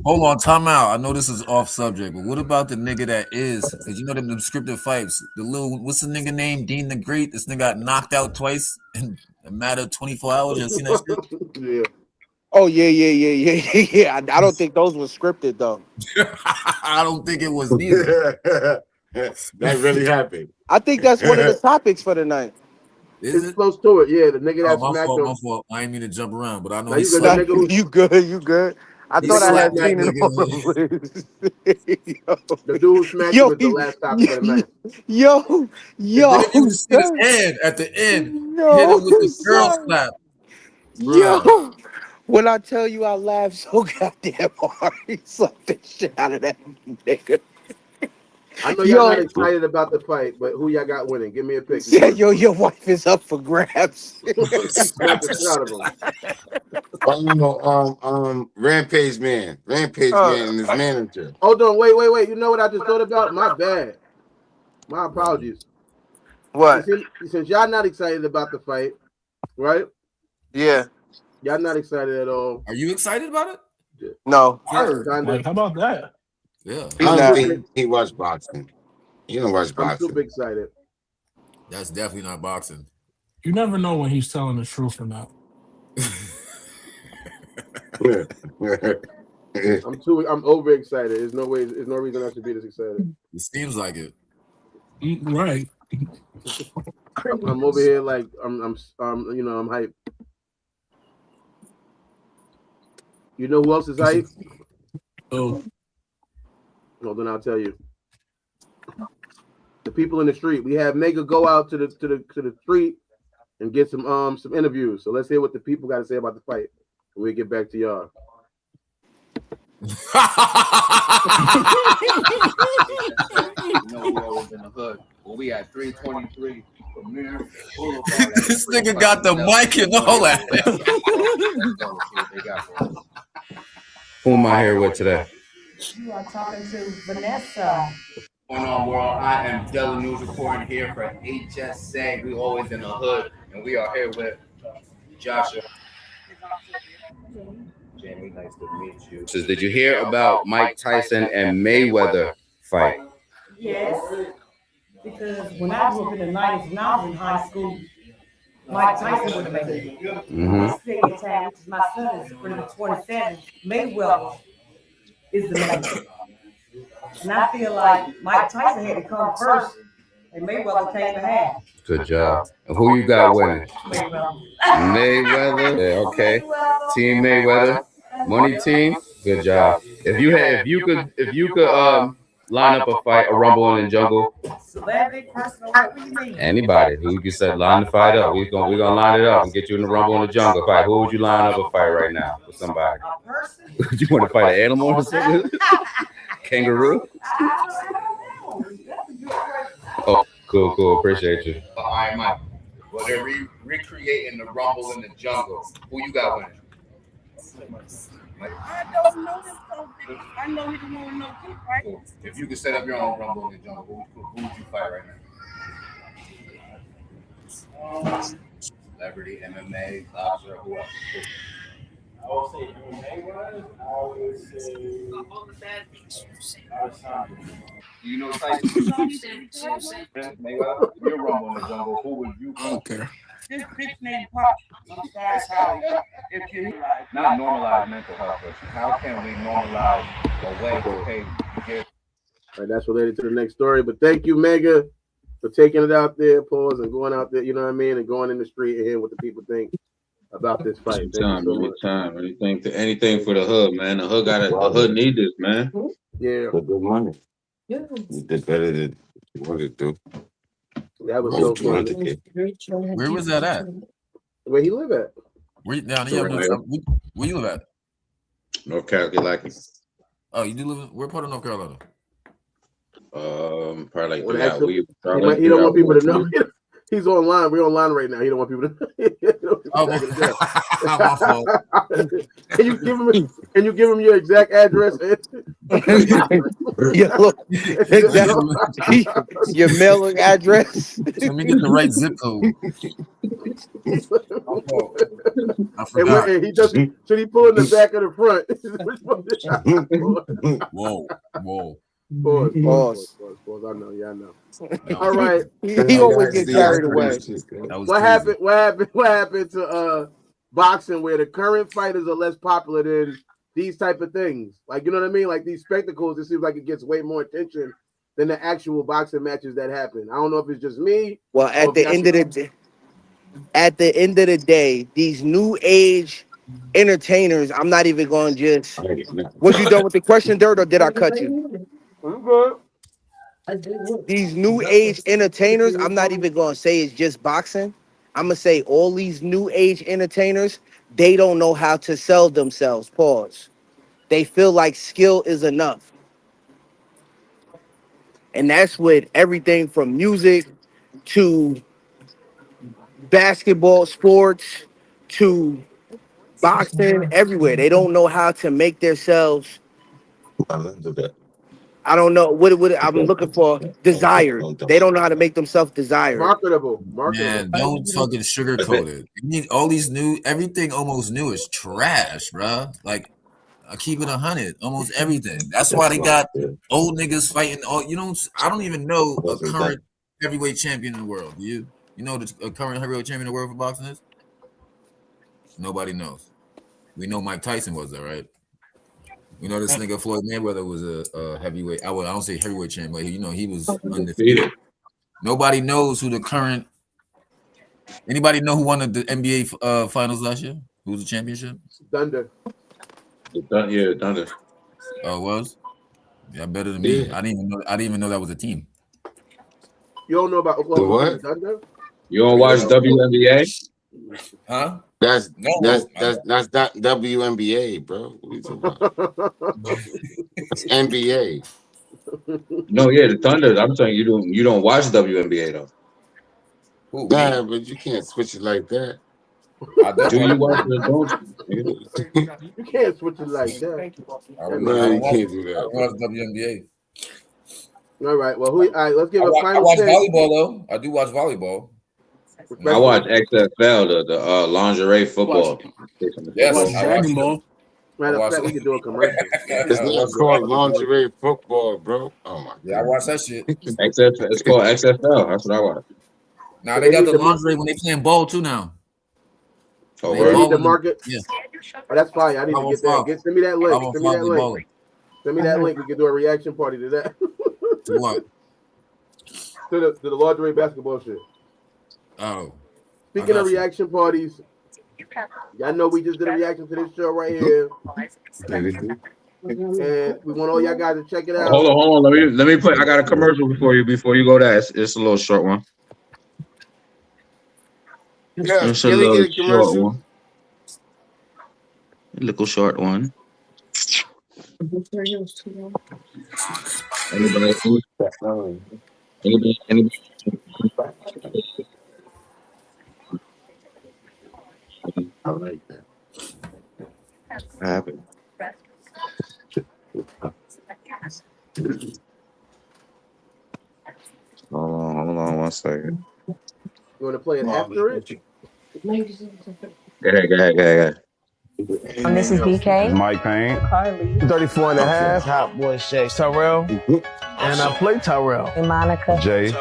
Hold on, time out. I know this is off subject, but what about the nigga that is? Because you know them scripted fights. What's the nigga name? Dean the Great. This nigga got knocked out twice in a matter of 24 hours. You seen that shit? Yeah. Oh yeah. I don't think those were scripted though. I don't think it was neither. That really happened. I think that's one of the topics for the night. It's close to it, yeah. The nigga that my smacked him. My fault. I ain't mean to jump around, but I know he's You good. I thought I had seen it on the list. The dude who smacked him was the last topic of the night. Yo. His head at the end. Hit him with the girl slap. Yo. When I tell you I laughed so goddamn hard, he slapped the shit out of that nigga. I know y'all not excited about the fight, but who y'all got winning? Give me a pick. Yeah, your wife is up for grabs. Rampage Man and his manager. Hold on, wait. You know what I just thought about? My bad. My apologies. What? Since y'all not excited about the fight, right? Yeah. Y'all not excited at all. Are you excited about it? No. Like, how about that? Yeah. I don't think he watched boxing. You don't watch boxing. I'm super excited. That's definitely not boxing. You never know when he's telling the truth or not. I'm overexcited. There's no reason I should be this excited. It seems like it. Right. I'm over here like I'm hyped. You know who else is hyped? Oh. Well, then I'll tell you. The people in the street. We have Mega go out to the street and get some interviews. So let's hear what the people got to say about the fight. And we'll get back to y'all. You know, we always in the hood. Well, we at 323 Premier Boulevard. This nigga got the mic and all that. Who am I here with today? You are talking to Vanessa. Going on, world? I am Della News reporting here for HSA. We always in the hood, and we are here with Joshua. Jamie, nice to meet you. So did you hear about Mike Tyson and Mayweather fight? Yes, because when I grew up in the 90s, when I was in high school, Mike Tyson would have made it. Mm-hmm. Speaking time, which is my son is number 27, Mayweather is the man. And I feel like Mike Tyson had to come first, and Mayweather came behind. Good job. And who you got winning? Mayweather. Mayweather. Yeah, okay. Team Mayweather. Money team. Good job. If you could line up a fight, a Rumble in the Jungle. Celebrity, personal, what do you mean? Anybody who you said line the fight up. We're gonna line it up and get you in the Rumble in the Jungle fight. Who would you line up a fight right now with somebody? A person? You want to fight an animal or something? Kangaroo? Oh, cool. Appreciate you. All right, Mike. Well, they're recreating the Rumble in the Jungle. Who you got winning? I don't know this something. I know he don't want to know too, right? Cool. If you could set up your own Rumble in the Jungle, who would you fight right now? Celebrity, MMA, boxer, who else? I would say Mayweather. I would say Do you know Tyson? Mayweather, your Rumble in the Jungle, who would you fight? Okay. This bitch named Pop. That's how if you Not normalize mental health, but how can we normalize a way to pay to get? All right, that's related to the next story. But thank you, Mega, for taking it out there, pause, and going out there, you know what I mean, and going in the street and hearing what the people think about this fight. Anything for the hood, man. The hood need this, man. Yeah. For good money. You did better than you wanted to do. That was so fun. Where was that at? Where he live at? Where you live at? North Carolina. Oh, you do live in where part of North Carolina? Probably like Well, 3 actually, hours. he don't want people to know. He's online. We're online right now. He don't want people to. Oh, my fault. Can you give him your exact address? Your mailing address. Let me get the right zip code. I forgot. And he just should he pull in the back of the front? Whoa. Pause. I know. Yeah, I know. All right. He always gets carried away. What happened to boxing where the current fighters are less popular than these type of things? Like, you know what I mean? Like these spectacles, it seems like it gets way more attention than the actual boxing matches that happen. I don't know if it's just me. Well, at the end of the day, these new age entertainers, I'm not even going to just. Was you done with the question, Dirt, or did I cut you? These new age entertainers, I'm not even going to say it's just boxing. I'm going to say all these new age entertainers, they don't know how to sell themselves. Pause. They feel like skill is enough. And that's with everything from music to basketball, sports to boxing, everywhere. They don't know how to make themselves. I don't know what I'm looking for. Desired. They don't know how to make themselves desired. Marketable. Man, don't fucking sugarcoat it. You need all these everything almost new is trash, bro. Like, I keep it 100. Almost everything. That's why they got old niggas fighting. I don't even know a current heavyweight champion in the world. Do you? You know what a current heavyweight champion in the world for boxing is? Nobody knows. We know Mike Tyson was there, right? We know this nigga Floyd Mayweather was a heavyweight. I don't say heavyweight champion, but he was undefeated. Nobody knows who the current. Anybody know who won the NBA finals last year? Who was the championship? Thunder. Yeah, Thunder. Oh, it was? Yeah, better than me. I didn't even know that was a team. You don't know about Oklahoma Thunder? You don't watch WNBA? Huh? That's not WNBA, bro. What are you talking about? It's NBA. No, yeah, the Thunder. I'm saying you don't watch WNBA though. Nah, but you can't switch it like that. Do you watch it? You can't switch it like that. No, you can't do that. I watch WNBA. All right. Well, all right. Let's give a final. I watch volleyball though. I do watch volleyball. I watch XFL, the lingerie football. Yes, Watch I Dragon watched Ball. Matter of fact, we could do a commercial. It's not called lingerie football, bro. Oh my Yeah, I watched that shit. XFL, it's called XFL. That's what I watch. Now they got the lingerie when they playing ball too now. Oh, They need to market. Yeah. Oh, that's fine. I need to get that. Send me that link. Send me that link. Send me that link. We can do a reaction party to that. To what? To the lingerie basketball shit. Oh. Speaking of reaction parties, y'all know we just did a reaction to this show right here. And we want all y'all guys to check it out. Hold on. Let me play. I got a commercial before you go there. It's a little short one. Yeah, it's a little short one. A little short one. Anybody? I like that. What happened? Hold on 1 second. You want to play it after it? Go ahead. This is DK. Mike Payne. Carly. 34 and a half. Hot boy Shay. Tyrell. And I play Tyrell. And Monica. Jay.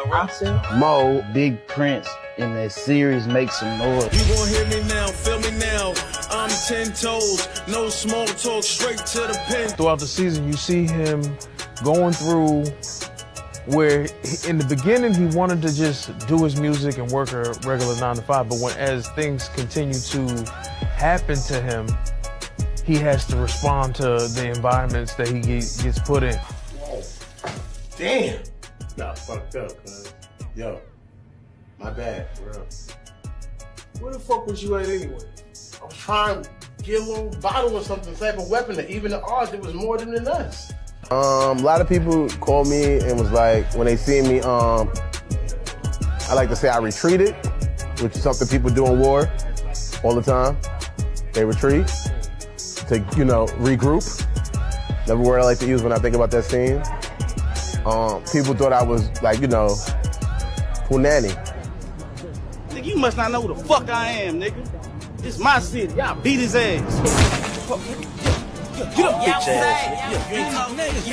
Mo. Big Prince in that series Make Some Noise. You gon' hear me now, feel me now. I'm 10 toes, no small talk, straight to the pin. Throughout the season, you see him going through where in the beginning he wanted to just do his music and work a regular 9 to 5, but as things continue to happen to him, he has to respond to the environments that he gets put in. Damn. Nah, fucked up, cuz. Yo, my bad, bro. Where the fuck was you at anyway? I was trying to get a little bottle or something, type of weapon that even the odds it was more than us. A lot of people called me and was like, when they see me, I like to say I retreated, which is something people do in war all the time. They retreat to, regroup. Another word I like to use when I think about that scene. People thought I was like, punani. Nigga, you must not know who the fuck I am, nigga. This my city. Y'all beat his ass. Get up, bitch ass. You ain't talking niggas.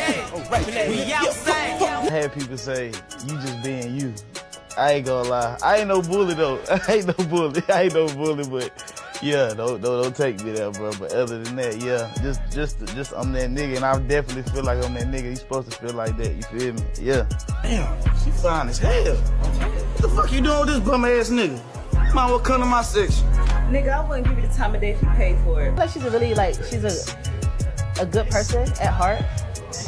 We outside. I had people say, you just being you. I ain't gonna lie. I ain't no bully though. I ain't no bully, but yeah, don't take me there, bro. But other than that, yeah, just I'm that nigga, and I definitely feel like I'm that nigga. You supposed to feel like that. You feel me? Yeah. Damn, she fine as hell. What the fuck you doing with this bum ass nigga? Might well come to my section. Nigga, I wouldn't give you the time of day if you paid for it. Like she's a good person at heart.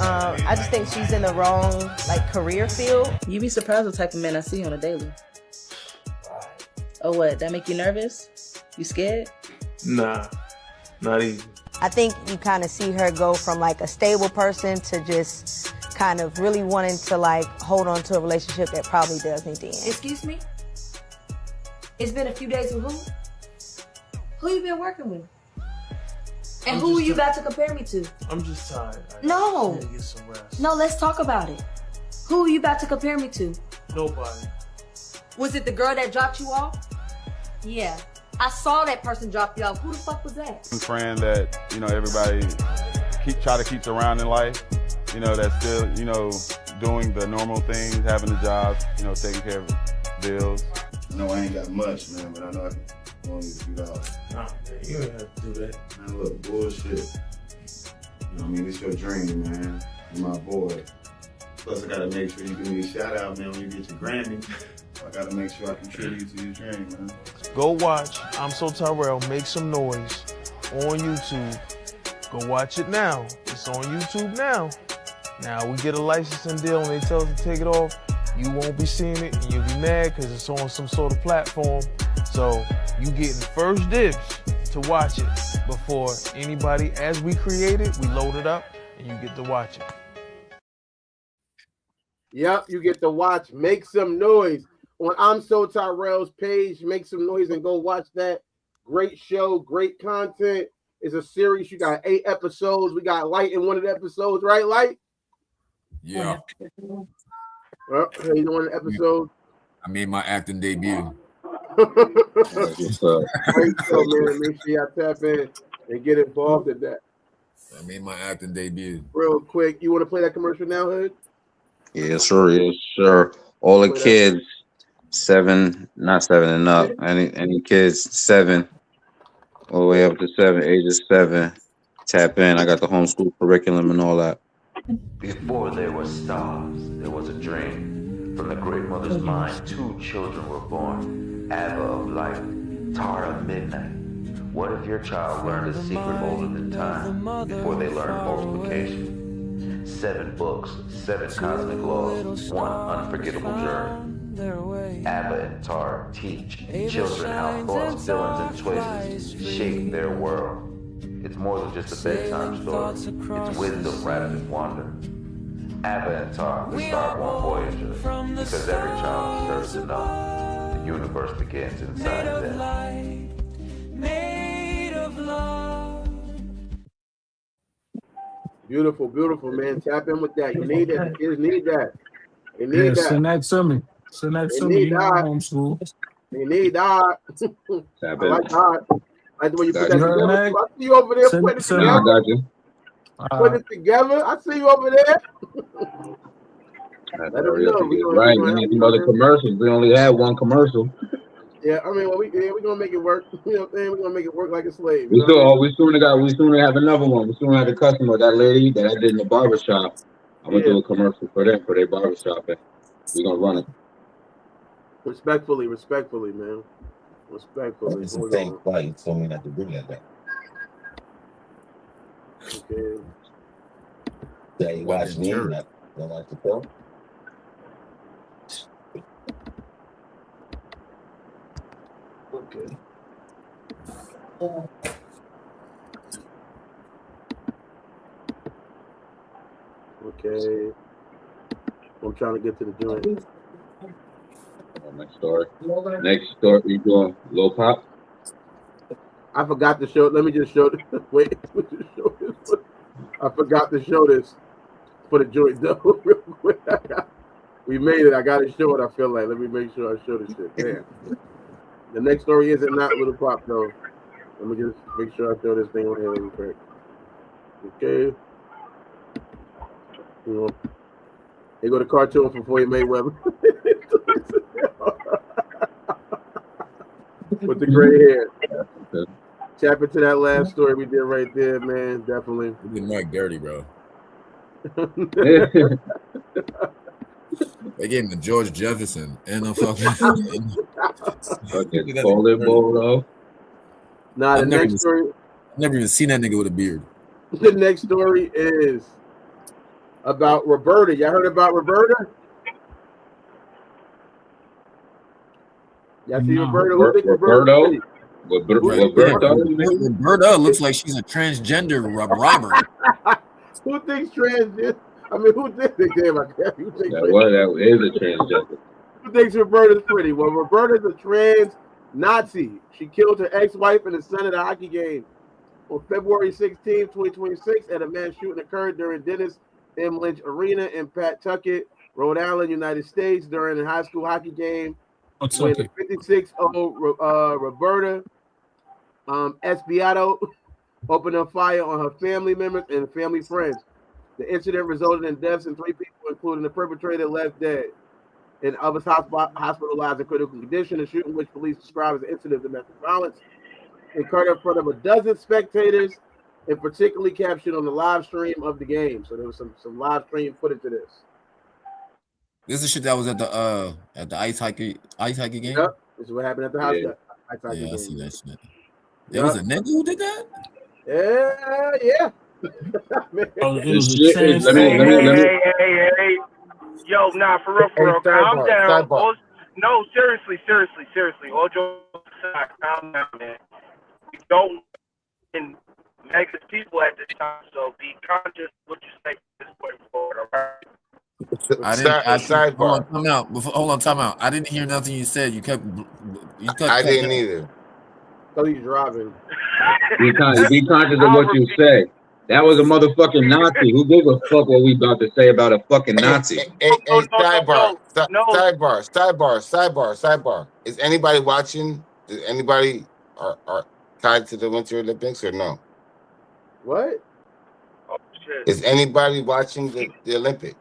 I just think she's in the wrong career field. You'd be surprised what type of men I see on a daily. Oh, what? That make you nervous? You scared? Nah, not even. I think you kind of see her go from a stable person to just kind of really wanting to hold on to a relationship that probably does need to end. Excuse me? It's been a few days with who? Who you been working with? And who you about to compare me to? I'm just tired. No. I need to get some rest. No, let's talk about it. Who are you about to compare me to? Nobody. Was it the girl that dropped you off? Yeah. I saw that person drop you off. Who the fuck was that? Friend that, everybody try to keep around in life, that's still, doing the normal things, having a job, taking care of bills. No, I ain't got much, man, but I know I can only get $2. Nah, man, you ain't have to do that. Man, look, bullshit. It's your dream, man. You're my boy. Plus, I gotta make sure you give me a shout out, man, when you get your Grammy. I gotta make sure I contribute to your dream, man. Go watch I'm So Tyrell, Make Some Noise on YouTube. Go watch it now. It's on YouTube now. Now we get a licensing deal and they tell us to take it off. You won't be seeing it and you'll be mad because it's on some sort of platform. So you getting first dibs to watch it before anybody. As we create it, we load it up and you get to watch it. Yep, you get to watch Make Some Noise on I'm So Tyrell's page. Make some noise and go watch that. Great show, great content. It's a series. You got 8 episodes. We got Light in one of the episodes, right, Light? Yeah. Well, you doing an episode? I made my acting debut. What's up? Great show, man. Make sure y'all tap in and get involved in that. I made my acting debut. Real quick, you want to play that commercial now, Hood? Yes, sir. Yes, sir. All the kids, not 7 and up. Any kids 7, all the way up to 7, ages 7. Tap in. I got the homeschool curriculum and all that. Before there were stars, there was a dream. From the great mother's mind, 2 children were born. Abba of light, Tara of midnight. What if your child learned a secret older than time before they learned multiplication? 7 books, 7 cosmic laws, 1 unforgettable journey. Abba and Tara teach children how thoughts, feelings, and choices shape their world. It's more than just a bedtime story. It's wisdom wrapped in wonder. Abba and Tara, the Starborn Voyager, because every child deserves to know the universe begins inside them. Made of love. Beautiful, beautiful, man. Tap in with that. You need that. Kids need that. They need Yeah, that. send that to me. Send that They to me. need You know, that. homeschool. They need that. I like that. I like the way you put that You heard, together. Meg? I see you over there Send- putting it send- together. I got you. Putting it together. I see you over there. That's Let them right. know. We gonna- Right. we We gonna need have some other you. commercials. We only had one commercial. Yeah, I mean, well, we're gonna make it work. You know what I'm saying? We're gonna make it work like a slave. We You know what I mean? we soon have another one. We soon have a customer, that lady that I did in the barbershop. I'm gonna do a commercial for them for their barbershop. And we're gonna run it. Respectfully, man. Respectfully. It's the Hold same on. flight. You told me not to do that. Okay. Yeah, you watch me. Not don't like the film. Okay. Okay. I'm trying to get to the joint. Next story. Next story. You doing Lil Pop? I forgot to show. Let me just show this. Wait. Let me just show this. I forgot to show this for the joint though. Real quick. We made it. I got to show it. I feel like. Let me make sure I show this shit. Damn. The next story isn't not Little Pop though. Let me just make sure I show this thing on here real quick. Okay. You know, they go to cartoon from Floyd Mayweather with the gray hair. Tap into that last story we did right there, man. Definitely. We did Mike dirty, bro. They gave him the George Jefferson and a fucking toilet bowl though. Nah, the I've never next even- story. Never even seen that nigga with a beard. The next story is about Roberta. Y'all heard about Roberta? Y'all see Roberta? Who think Roberta? Roberta looks like she's a transgender robber. Who thinks transgender? I mean, who thinks damn? Who thinks That is a transgender. Who thinks Roberta's pretty? Well, Roberta's a trans Nazi. She killed her ex-wife and the son at a hockey game on February 16, 2026, at a mass shooting occurred during Dennis M. Lynch Arena in Pawtucket, Rhode Island, United States, during a high school hockey game. When the 56-year-old Roberta Espiato opened up fire on her family members and family friends. The incident resulted in deaths in 3 people, including the perpetrator, left dead, and others hospitalized in critical condition. The shooting, which police describe as an incident of domestic violence, occurred in front of a dozen spectators, and particularly captured on the live stream of the game. So there was some live stream footage of this. This is shit that was at the ice hockey game. Yep, this is what happened at the house. Yeah. I Yeah, I see that shit. There was a nigga who did that. Yeah. Oh, it was This a shit is- trans. Hey. Yo, nah, for real. Calm down. sidebar. No, seriously. All jokes aside, calm down, man. We don't in negative people at this time, so be conscious of what you say from this point forward, all right? Sidebar. Hold on, time out. I didn't hear nothing you said. You cut. I didn't either. So he's driving. Be conscious of what you say. That was a motherfucking Nazi. Who gives a fuck what we about to say about a fucking Nazi? Sidebar. Is anybody watching? Is anybody are tied to the Winter Olympics or no? What? Oh shit. Is anybody watching the Olympics?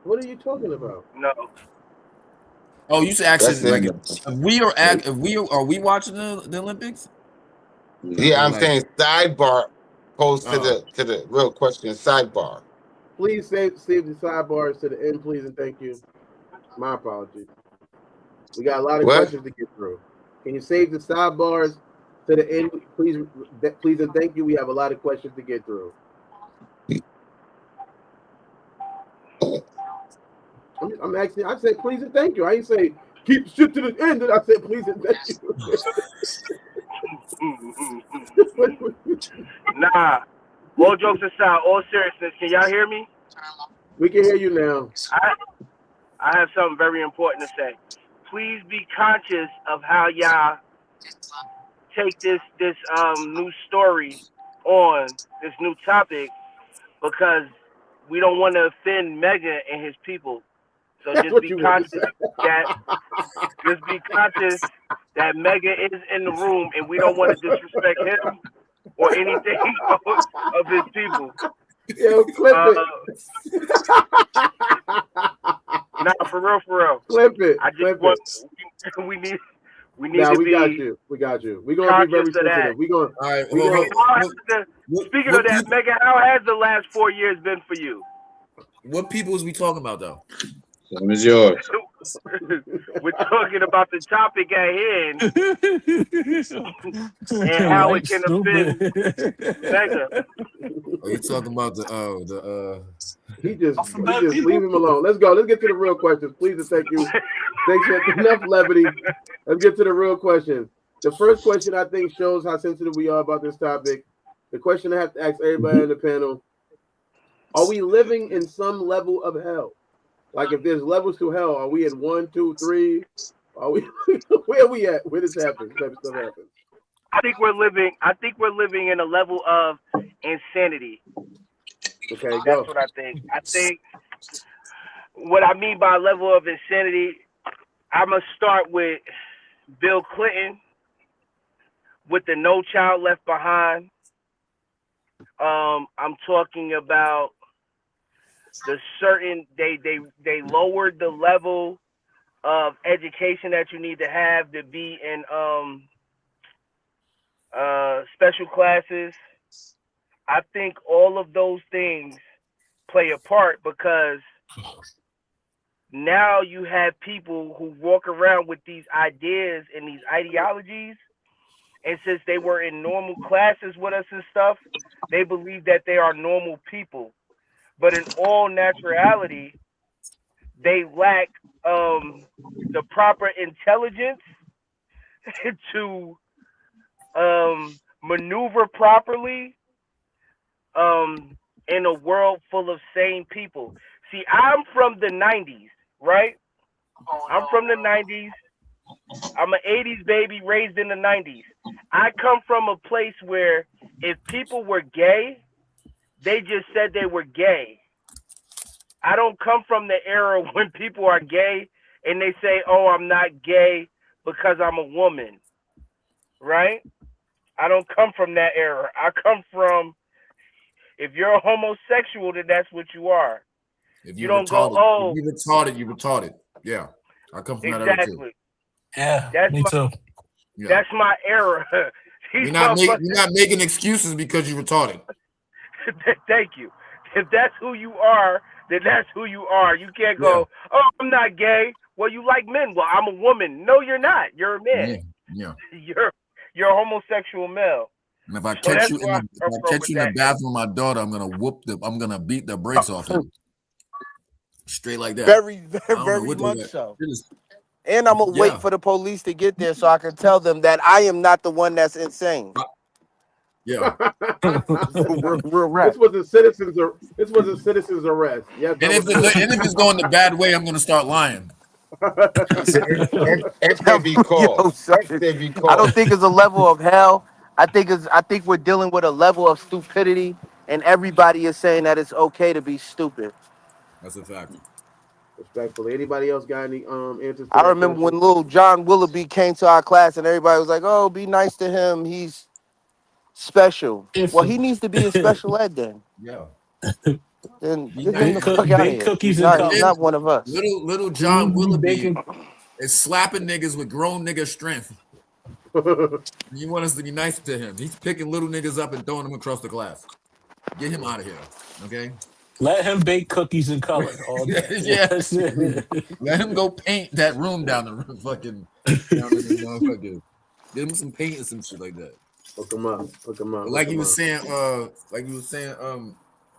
What are you talking about? No. Oh, you should actually That's like it. are we watching the Olympics? Yeah, I'm Like- saying sidebar. Post to the real question. Sidebar. Please save the sidebars to the end, please, and thank you. My apologies. We got a lot of What? questions to get through. Can you save the sidebars to the end, please? Please and thank you. We have a lot of questions to get through. I'm actually. I said please and thank you. I ain't say keep the shit to the end. And I said please and thank you. Nah. All jokes aside, all seriousness, can y'all hear me? We can hear you now. I have something very important to say. Please be conscious of how y'all take this new story on, this new topic, because we don't want to offend Mega and his people. So That's just what be you conscious that Mega is in the room and we don't want to disrespect him or anything of his people. Yo, clip it. Nah, for real. Clip it. I just Clip want it. we need Nah, to we be got you. We got you. We're gonna be very conscious of that. sensitive. We're gonna. All right. We gonna Speaking of that, Mega, how has the last 4 years been for you? What people is we talking about though? Same as yours. We're talking about the topic at hand and how it can offend Mega. Are you talking about the He just leave him alone. Let's go. Let's get to the real questions, please and thank you. Thanks. Enough levity. Let's get to the real questions. The first question I think shows how sensitive we are about this topic. The question I have to ask everybody on the panel: are we living in some level of hell? Like, if there's levels to hell, are we in 1, 2, 3? Are we? Where are we at? Where this happens? Type of stuff happens. I think we're living in a level of insanity. Okay, That's go. what I think. I think what I mean by level of insanity, I'm gonna start with Bill Clinton with the No Child Left Behind. I'm talking about they lowered the level of education that you need to have to be in special classes. I think all of those things play a part because now you have people who walk around with these ideas and these ideologies, and since they were in normal classes with us and stuff, they believe that they are normal people. But in all naturality, they lack the proper intelligence to maneuver properly in a world full of sane people. See, I'm from the 90s, right? I'm from the 90s. I'm an 80s baby raised in the 90s. I come from a place where if people were gay, they just said they were gay. I don't come from the era when people are gay and they say, oh, I'm not gay because I'm a woman, right? I don't come from that era. I come from, if you're a homosexual, then that's what you are. if You don't go, retarded, oh, if you retarded. Yeah. I come from that era too. exactly. Yeah, That's me my, too. Yeah. that's my era. You're not making excuses because you're retarded. Thank you. If that's who you are, then that's who you are. You can't go, oh, I'm not gay. Well, you like men. Well, I'm a woman. No, you're not. You're a man. Yeah. You're a homosexual male. And if I So catch that's you where I in come from with the that. bathroom with my daughter, I'm gonna beat the brakes off him. Straight like that. Very, I don't know very what much that- so. it is- And I'm gonna wait Yeah. for the police to get there so I can tell them that I am not the one that's insane. Yeah. Real rap. This was a citizen's arrest. Yes. And if it's going the bad way, I'm gonna start lying. If they be called. Yo, son, If they be I don't called. think it's a level of hell. I think we're dealing with a level of stupidity and everybody is saying that it's okay to be stupid. That's a fact. Respectfully. Anybody else got any answers to I that remember when question? little John Willoughby came to our class and everybody was like, "Oh, be nice to him. He's special." Well, he needs to be in special ed then. Yeah. Then Be get him the nice. fuck out of Bake here. cookies He's and not color. one of us. Little He John needs to be Willoughby baking. is slapping niggas with grown nigga strength. You want us to be nice to him. He's picking little niggas up and throwing them across the class. Get him out of here. Okay? Let him bake cookies and color all day. Yeah. That's it. Let him go paint that room down the fucking down in the motherfucker. Give him some paint and some shit like that. Hook him up. Hook him up. But like you was saying,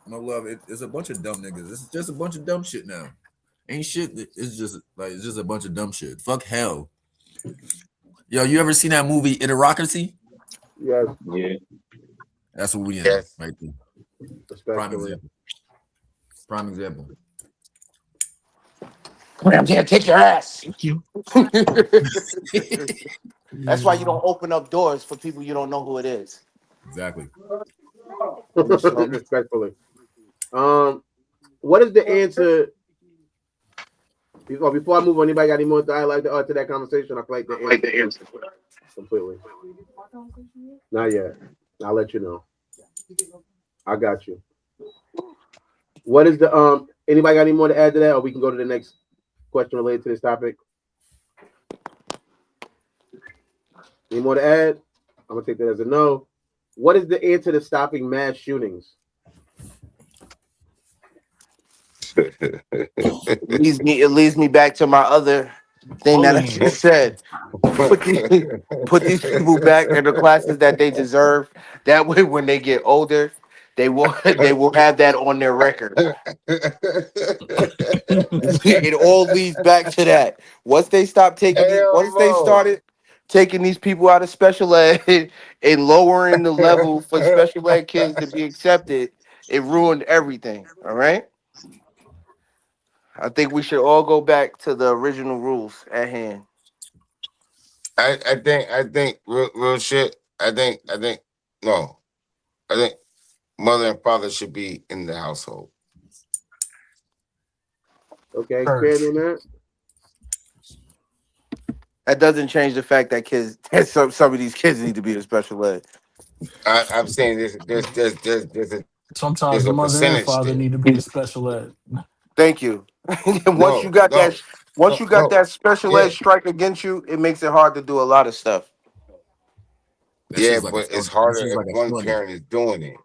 my love, it's a bunch of dumb niggas. It's just a bunch of dumb shit now. Ain't shit. It's just a bunch of dumb shit. Fuck hell. Yo, you ever seen that movie Idiocracy? Yes. Yeah. That's what we in right there. Prime example. Prime example. Graham, yeah, take your ass. Thank you. That's why you don't open up doors for people you don't know who it is. Exactly. Respectfully. What is the answer? Before I move on, anybody got any more to like to add to that conversation? I like the answer completely. Not yet. I'll let you know. I got you. What is the anybody got any more to add to that, or we can go to the next question related to this topic? Any more to add? I'm gonna take that as a no. What is the answer to stopping mass shootings? It leads me back to my other thing that I just said. Put these people back in the classes that they deserve. That way, when they get older, they will have that on their record. It all leads back to that. Once they stop taking, they started taking these people out of special ed and lowering the level for special ed kids to be accepted, it ruined everything. All right. I think we should all go back to the original rules at hand. I think real shit. I think mother and father should be in the household. Okay, expand on that. That doesn't change the fact that some of these kids need to be in special ed. I'm saying there's Sometimes the mother and father need to be in special ed. Thank you. Once you got that special ed strike against you, it makes it hard to do a lot of stuff. Yeah, but it's harder if one parent is doing it.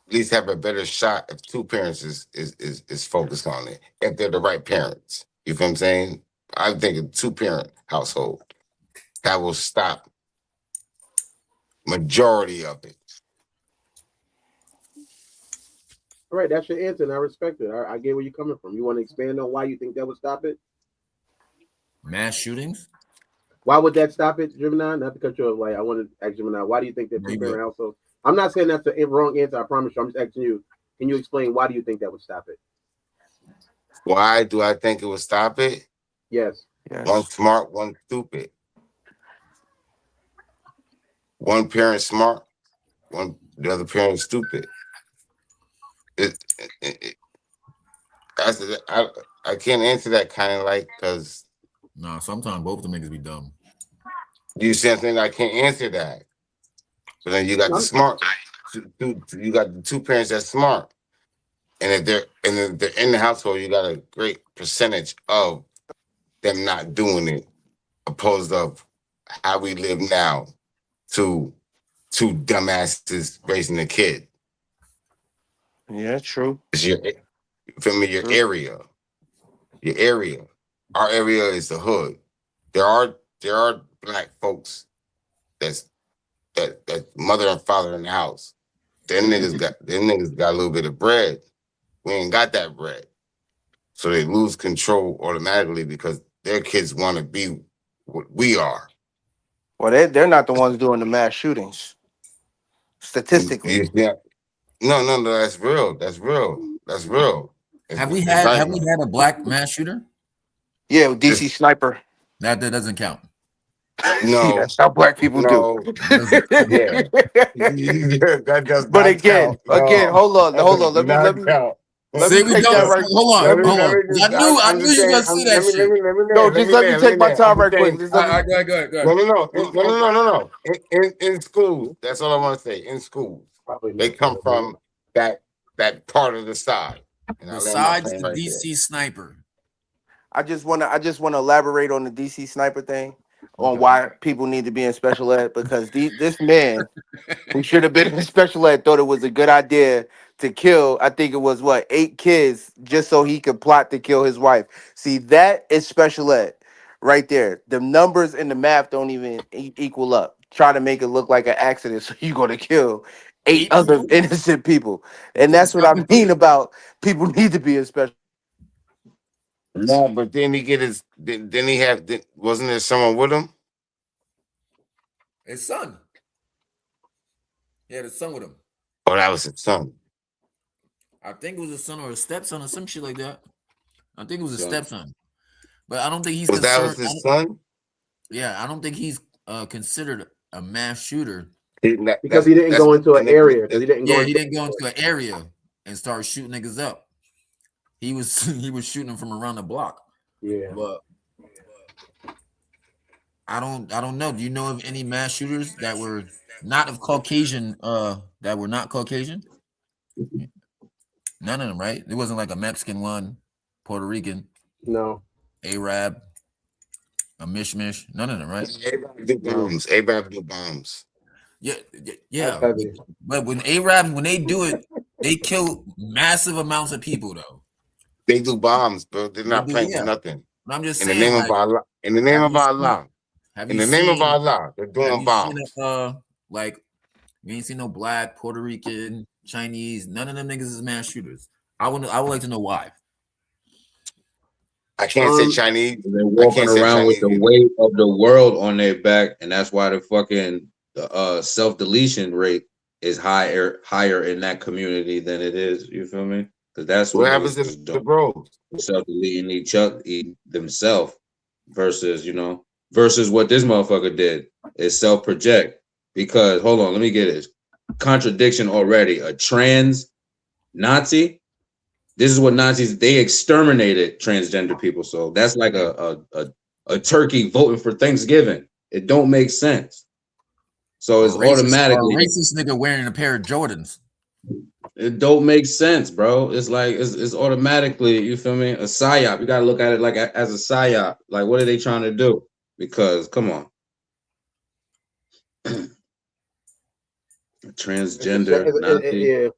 At least have a better shot if two parents is focused on it. If they're the right parents. You feel what I'm saying? I think a 2-parent household that will stop majority of it. All right, that's your answer, and I respect it. I get where you're coming from. You want to expand on why you think that would stop it? Mass shootings? Why would that stop it, Gemini? Not to cut you off. Like, I want to ask Gemini, why do you think that 2-parent household? I'm not saying that's the wrong answer. I promise you. I'm just asking you. Can you explain why do you think that would stop it? Why do I think it would stop it? Yes. One smart, one stupid. One parent smart, the other parent stupid. I can't answer that kind of like because. Nah, sometimes both of them niggas be dumb. You see what I'm saying? I can't answer that. But then you got the smart, you got the 2 parents that's smart. And if they're in the household, you got a great percentage of them not doing it, opposed of how we live now to 2 dumbasses raising a kid. Yeah, true. It's your area. Your area. Our area is the hood. There are black folks that mother and father in the house. Them niggas got a little bit of bread. We ain't got that bread. So they lose control automatically because their kids want to be what we are. Well, they're not the ones doing the mass shootings. Statistically. Yeah. No, that's real. That's real. Have we had a black mass shooter? Yeah, DC Sniper. That doesn't count. No, That's how black people no, do. yeah, that does But not again, count. No, hold on, that hold does on. Let me not count. Say we take that don't. right. Hold on, Let me hold on. just, I I'm knew just you were saying. gonna say that shit. No, just let me take my time right quick. Saying, Just All let me. right, go ahead. no. In schools, that's all I want to say. In schools, they come from that part of the side. And I land my Besides plane the right there. DC sniper. I just wanna elaborate on the DC sniper thing, on why people need to be in special ed, because this man who should have been in special ed thought it was a good idea to kill, I think it was 8 kids just so he could plot to kill his wife. See, that is special ed right there. The numbers and the math don't even equal up. Try to make it look like an accident so you're gonna kill 8 other innocent people. And that's what I mean about people need to be in special. No, but then he get his. Then he have. Wasn't there someone with him? His son. He had a son with him. Oh, that was his son. I think it was a son or a stepson or some shit like that. I think it was a Son. stepson. But I don't think he's Was that was concerned. his son? Yeah, I don't think he's considered a mass shooter. Because he didn't go into an area. He didn't go Yeah, into he didn't go into an area and start shooting niggas up. He was shooting them from around the block. Yeah. But I don't know. Do you know of any mass shooters that were not of Caucasian that were not Caucasian? None of them, right? It wasn't like a Mexican one, Puerto Rican. No. Arab, a mishmish. None of them, right? Arab do bombs. Yeah. But when Arabs, when they do it, they kill massive amounts of people, though. They do bombs, bro. They're not playing for nothing. I'm just in saying, the name of Allah. In the name of Allah. In the name of Allah, they're doing bombs. Like, you ain't seen no black, Puerto Rican, Chinese. None of them niggas is mass shooters. I would like to know why. I can't say Chinese. They're walking around with the weight of the world on their back, and that's why the fucking self-deletion rate is higher in that community than it is. You feel me? Because that's what happens to the bros. Self-deleting each other, themselves, versus what this motherfucker did is self-project. Because hold on, let me get this contradiction already. A trans Nazi. This is what Nazis, they exterminated transgender people. So that's like a turkey voting for Thanksgiving. It don't make sense. So it's automatically a racist nigga wearing a pair of Jordans. It don't make sense, bro. It's like it's automatically, you feel me? A psyop. You gotta look at it like as a psyop. Like, what are they trying to do? Because come on. Transgender Nazi. Yeah,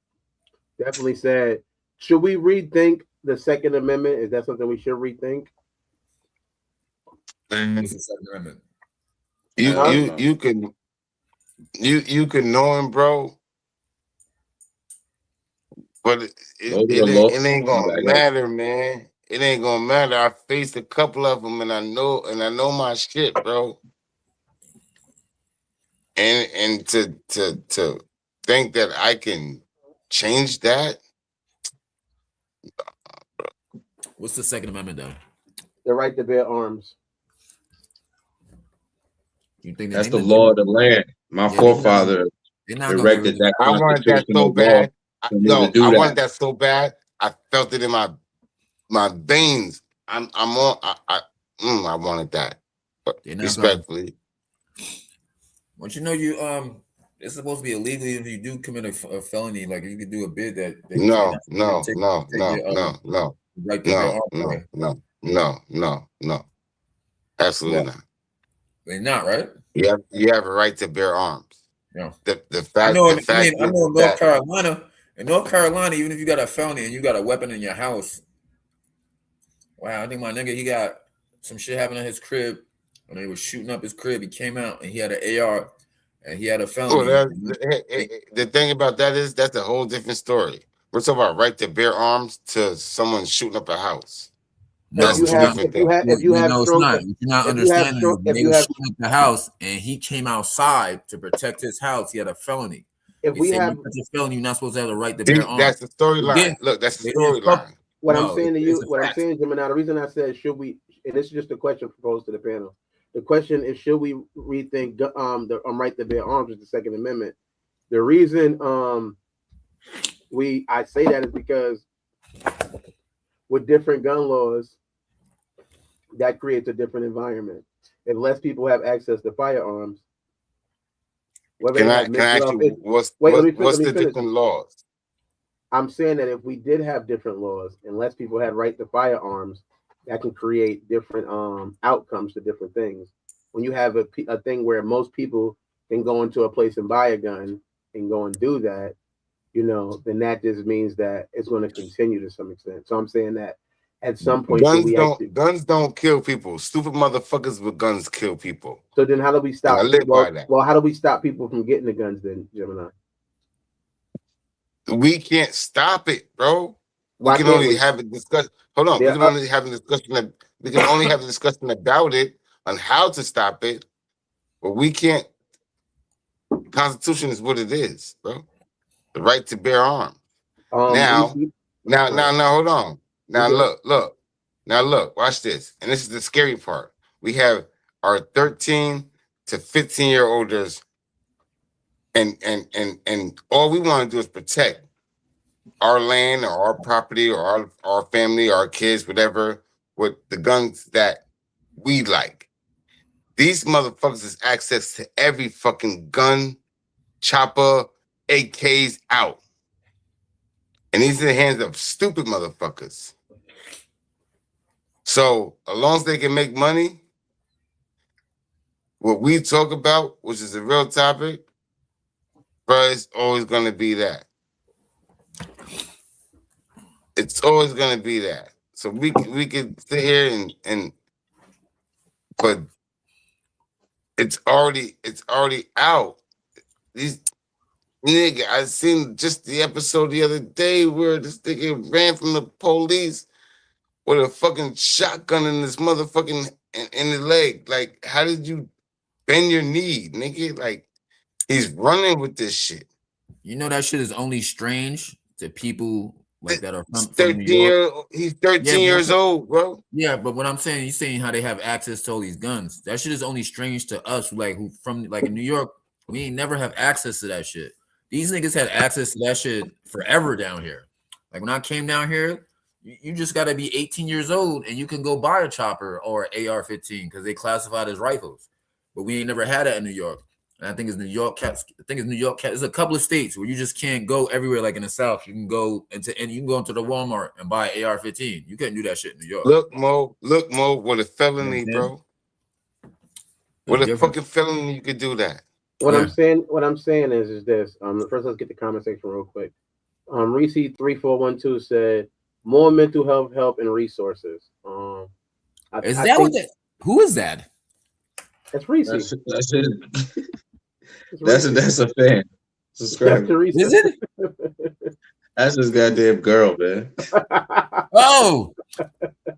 definitely sad. Should we rethink the Second Amendment? Is that something we should rethink? What's the Second Amendment? You can know him, bro, but it ain't gonna matter, man. It ain't gonna matter. I faced a couple of them, and I know my shit, bro. And to think that I can change that. What's the Second Amendment, though? The right to bear arms. You think that's the law of the land? My forefather erected that. I wanted that so bad. I wanted that so bad. I felt it in my veins. I wanted that. But respectfully. But it's supposed to be illegal if you do commit a felony. Like you could do a bid that. No. Absolutely not. They're not, right? You have a right to bear arms. Yeah. The fact. I know in North Carolina. In North Carolina, even if you got a felony and you got a weapon in your house, wow, I think my nigga, he got some shit happen at his crib when they was shooting up his crib. He came out and he had an AR and he had a felony. The thing about that is that's a whole different story. We're talking about right to bear arms to someone shooting up a house. That's two different things. You're not understanding. They were shooting up the house and he came outside to protect his house. He had a felony. If we have a felony, you're not supposed to have the right to bear arms. That's the storyline. Look, that's the storyline. What I'm saying to you, Gemini, the reason I said should we, and this is just a question proposed to the panel. The question is, should we rethink the right to bear arms with the Second Amendment? The reason I say that is because with different gun laws, that creates a different environment. If less people have access to firearms, whether Can they I have can I ask mental you health, what's the different laws? I'm saying that if we did have different laws and less people had right to firearms, that can create different outcomes to different things. When you have a thing where most people can go into a place and buy a gun and go and do that, you know, then that just means that it's going to continue to some extent. So I'm saying that at some point, Guns don't kill people. Stupid motherfuckers with guns kill people. So then, how do we stop? I live by that. Well, how do we stop people from getting the guns then, Gemini? We can't stop it, bro. We Why can can't only we? have a discussion. Hold on. We can only have a discussion. We can only have a discussion about it on how to stop it, but we can't. The Constitution is what it is, bro. The right to bear arms. Now, hold on. Now look. Now look. Watch this. And this is the scary part. We have our 13 to 15-year-olders, and all we want to do is protect our land or our property or our family, our kids, whatever, with the guns that we like. These motherfuckers has access to every fucking gun, chopper, AKs out. And these are the hands of stupid motherfuckers. So as long as they can make money, what we talk about, which is a real topic, bro, it's always gonna be that. It's always gonna be that. So we can sit here and but it's already out. These nigga, I seen just the episode the other day where this nigga ran from the police with a fucking shotgun in his motherfucking in the leg. Like, how did you bend your knee, nigga? Like, he's running with this shit. You know that shit is only strange to people like that are from 13 New York. He's 13 years old, bro. Yeah, but what I'm saying, he's saying how they have access to all these guns. That shit is only strange to us, who from in New York. We ain't never have access to that shit. These niggas had access to that shit forever down here. Like when I came down here, you just got to be 18 years old and you can go buy a chopper or AR-15 because they classified as rifles. But we ain't never had that in New York. And I think it's New York. There's a couple of states where you just can't go everywhere. Like in the South, you can go into the Walmart and buy an AR-15. You couldn't do that shit in New York. Look, Mo, what a felony, bro. What a fucking felony you could do that. What I'm saying is this. First, let's get the comment section real quick. Reese 3412 said more mental health help and resources. Who is that? That's Reese. That's a fan. Subscribe. Is it? That's his goddamn girl, man. Oh,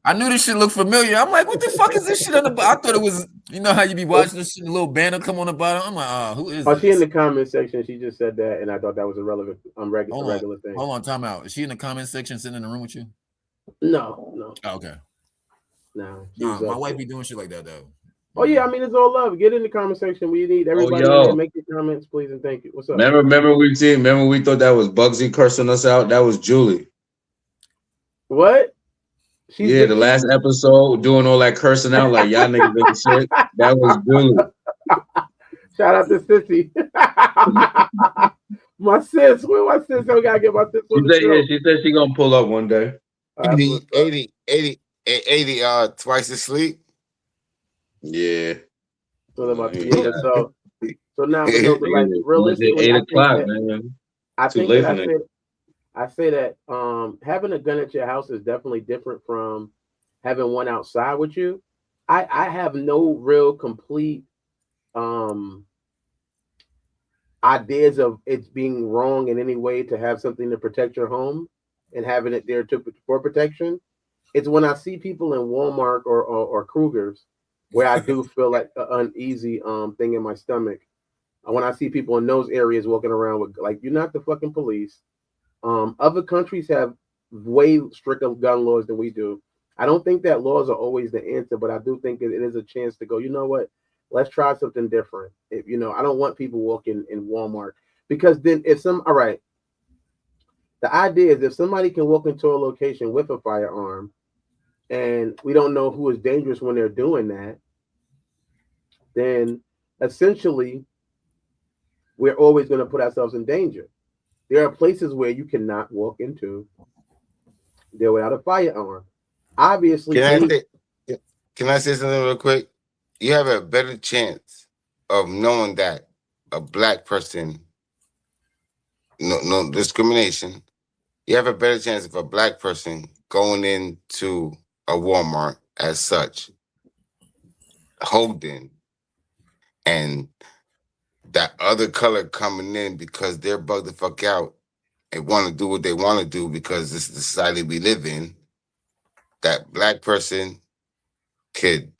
I knew this shit looked familiar. I'm like, what the fuck is this shit on the bottom? I thought it was, you know how you be watching this shit, a little banner come on the bottom. I'm like, who is this? She in the comment section. She just said that, and I thought that was a relevant, regular thing. Hold on, time out. Is she in the comment section sitting in the room with you? No. Oh, okay. No. My wife be doing shit like that though. Oh yeah, I mean it's all love. Get in the comment section. We need everybody to make your comments, please, and thank you. What's up? Remember we thought that was Bugsy cursing us out. That was Julie. What? The last episode doing all that cursing out like y'all niggas doing shit. That was Julie. Shout out to Sissy. My sis, where my sis? I gotta get my sis. She said she gonna pull up one day. 80 twice as sleep. Yeah. So now, realistically, 8 o'clock, man. I say that having a gun at your house is definitely different from having one outside with you. I have no real complete ideas of it being wrong in any way to have something to protect your home and having it there for protection. It's when I see people in Walmart or Kruger's where I do feel like an uneasy thing in my stomach. When I see people in those areas walking around with, like, you're not the fucking police. Other countries have way stricter gun laws than we do. I don't think that laws are always the answer, but I do think it is a chance to go, you know what? Let's try something different. If you know, I don't want people walking in Walmart because then if all right, the idea is if somebody can walk into a location with a firearm and we don't know who is dangerous when they're doing that, then essentially we're always going to put ourselves in danger. There are places where you cannot walk into there without a firearm. Obviously, can I say something real quick? You have a better chance of knowing that a black person, no discrimination. You have a better chance of a black person going into a Walmart as such, holding, and that other color coming in because they're bugged the fuck out and want to do what they want to do because this is the society we live in. That black person could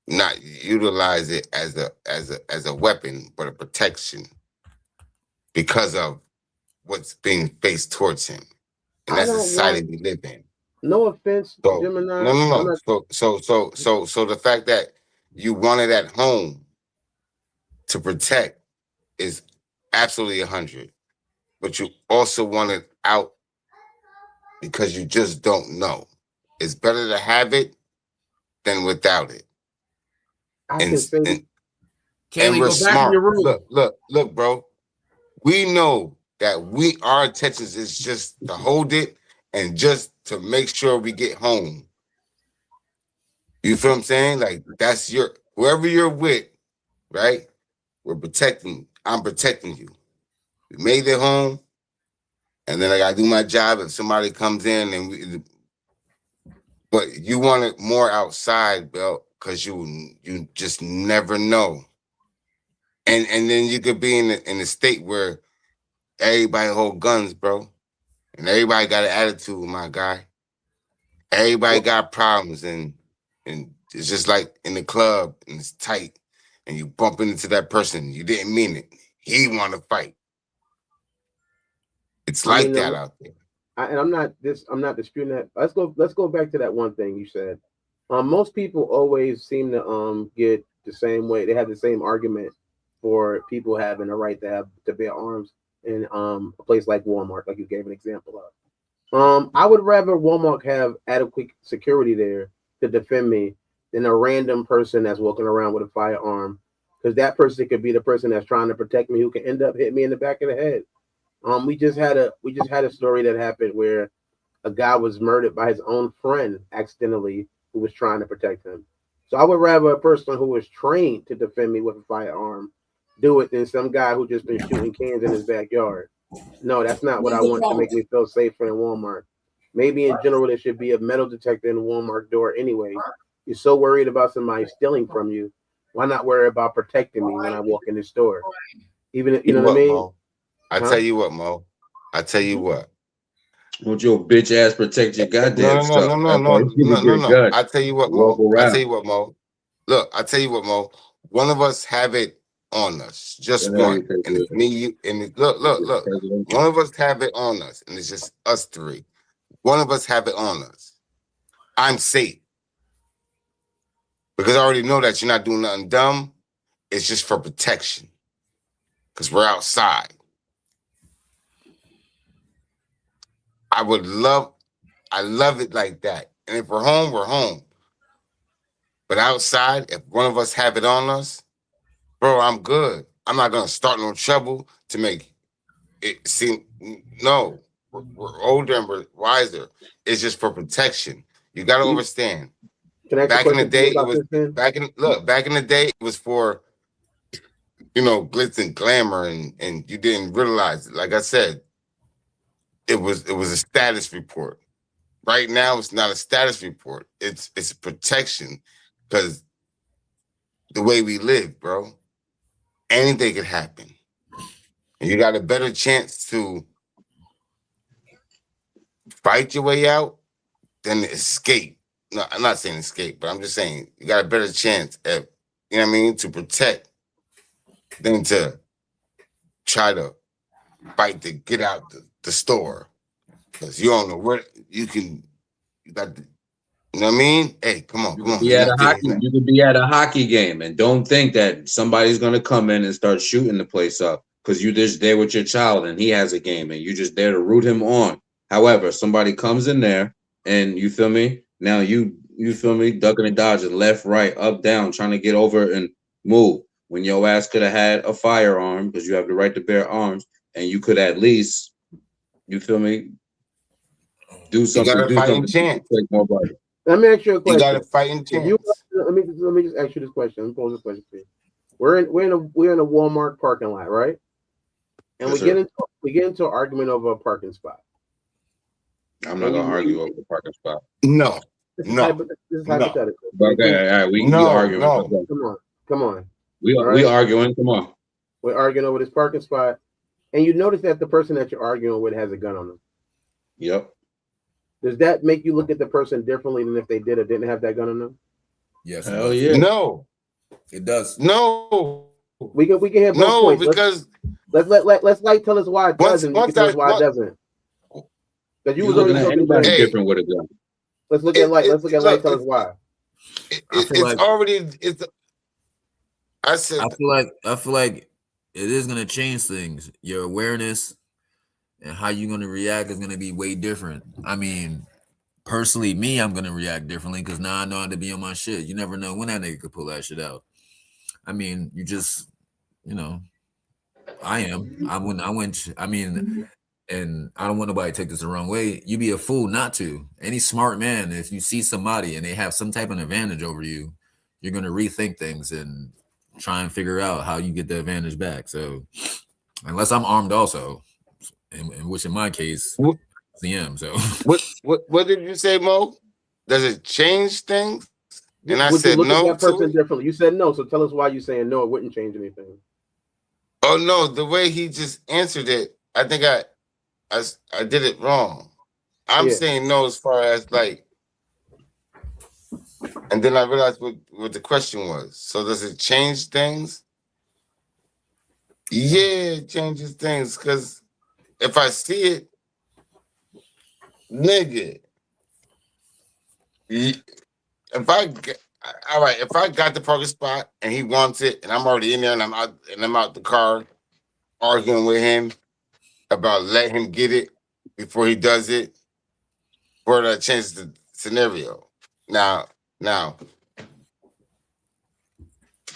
not utilize it as a weapon, but a protection because of what's being faced towards him, and that's the society we live in. No offense, so, Gemini. No. So the fact that you wanted at home to protect is absolutely 100, but you also want it out because you just don't know. It's better to have it than without it. And we're smart. Look, bro. We know that our intentions is just to hold it and just to make sure we get home. You feel what I'm saying? Like that's whoever you're with, right? I'm protecting you. We made it home, and then I gotta do my job if somebody comes in but you want it more outside, bro, because you just never know. And then you could be in a state where everybody hold guns, bro. And everybody got an attitude, my guy. Everybody got problems, and it's just like in the club, and it's tight, and you bump into that person. You didn't mean it. He want to fight. It's like that out there. I'm not disputing that. Let's go back to that one thing you said. Most people always seem to get the same way. They have the same argument for people having a right to bear arms in a place like Walmart, like you gave an example of. I would rather Walmart have adequate security there to defend me than a random person that's walking around with a firearm, because that person could be the person that's trying to protect me who can end up hitting me in the back of the head. We just had a story that happened where a guy was murdered by his own friend accidentally who was trying to protect him. So I would rather a person who was trained to defend me with a firearm do it than some guy who just been shooting cans in his backyard. No, that's not what I want to make me feel safer in Walmart. Maybe in general there should be a metal detector in the Walmart door anyway. You're so worried about somebody stealing from you. Why not worry about protecting me when I walk in the store? Even if, you know what I mean? Mo? I tell you what, Mo. I tell you what. Won't your bitch ass protect your goddamn stuff? No. I tell you what, Mo. Look, I tell you what, Mo. One of us have it on us, just one. And it's me, you, and look. One of us have it on us, and it's just us three. One of us have it on us. I'm safe because I already know that you're not doing nothing dumb. It's just for protection because we're outside. I love it like that. And if we're home, we're home. But outside, if one of us have it on us, bro, I'm good. I'm not gonna start no trouble to make it seem. No, we're older and we're wiser. It's just for protection. You gotta understand. Back in the day, it was for glitz and glamour, and you didn't realize it. Like I said, it was a status report. Right now, it's not a status report. It's a protection because the way we live, bro, anything could happen. And you got a better chance to fight your way out than to escape. No, I'm not saying escape, but I'm just saying you got a better chance at, to protect than to try to fight to get out the store. Because you don't know where you You got the, you know what I mean? Hey, come on, come on. You could be at a hockey game and don't think that somebody's gonna come in and start shooting the place up because you just there with your child and he has a game and you just there to root him on. However, somebody comes in there and you feel me? Now you feel me? Ducking and dodging left, right, up, down, trying to get over and move. When your ass could have had a firearm because you have the right to bear arms and you could at least, you feel me? Do something. You got a fighting chance. Let me ask you a question. You got a fighting chance. Let me just ask you this question. Let me pose this question to you. We're in a Walmart parking lot, right? And Yes, we get into an argument over a parking spot. I'm not gonna argue over the parking spot. No, This is hypothetical. Okay, all right, we can argue. Come on. We arguing. Come on. We're arguing over this parking spot, and you notice that the person that you're arguing with has a gun on them. Yep. Does that make you look at the person differently than if they did or didn't have that gun on them? Yes. Hell yeah. No. It does. No. We can have both no points. because let's like tell us why it doesn't. You can tell us why it doesn't. Because you was already talking about different with a gun. Let's look at light. Let's look at light. Tell us why. I feel like it is gonna change things. Your awareness and how you're gonna react is gonna be way different. I mean, personally, me, I'm gonna react differently because now I know how to be on my shit. You never know when that nigga could pull that shit out. I mean, you just, you know, I mean, and I don't want nobody to take this the wrong way. You'd be a fool not to. Any smart man, if you see somebody and they have some type of advantage over you, you're gonna rethink things and try and figure out how you get the advantage back. So, unless I'm armed, also, in which in my case, I am. So, what did you say, Mo? Does it change things? And I Would you said look at no. that person differently? You said no, so tell us why you're saying no. It wouldn't change anything. Oh no, the way he just answered it, I think I did it wrong. I'm saying no as far as like, and then I realized what the question was. So does it change things? Yeah, it changes things because if I see it, nigga, if I got the parking spot and he wants it and I'm already in there and I'm out the car arguing with him about letting him get it before he does it, or that changes the scenario. Now,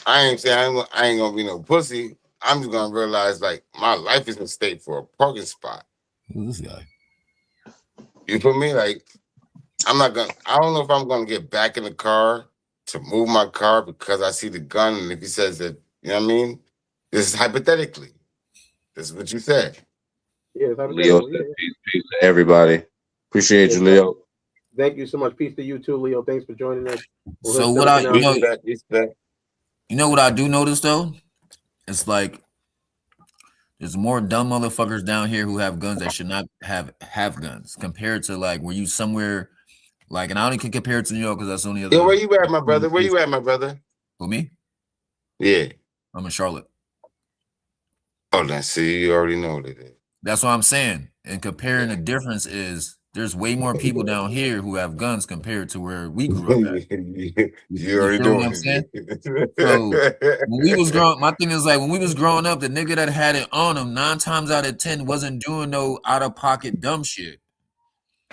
I ain't saying I ain't gonna be no pussy. I'm just gonna realize like my life is at stake for a parking spot. Who's this guy? You feel me? Like I don't know if I'm gonna get back in the car to move my car because I see the gun, and if he says that, you know what I mean? This is hypothetically. This is what you said. Yeah, Leo, peace to everybody. Appreciate you, Leo. Thank you so much. Peace to you too, Leo. Thanks for joining us. So what you know what I do notice though? It's like there's more dumb motherfuckers down here who have guns that should not have guns compared to like where you somewhere like, and I only can compare it to New York because that's the only other. Yo, where you at, my brother? Where you at, my brother? For me? Yeah. I'm in Charlotte. Oh, then see, you already know that. That's what I'm saying. And comparing the difference is there's way more people down here who have guns compared to where we grew up at. You already know what I'm saying? So when we was growing, my thing is like when we was growing up, the nigga that had it on him 9 times out of 10 wasn't doing no out of pocket dumb shit.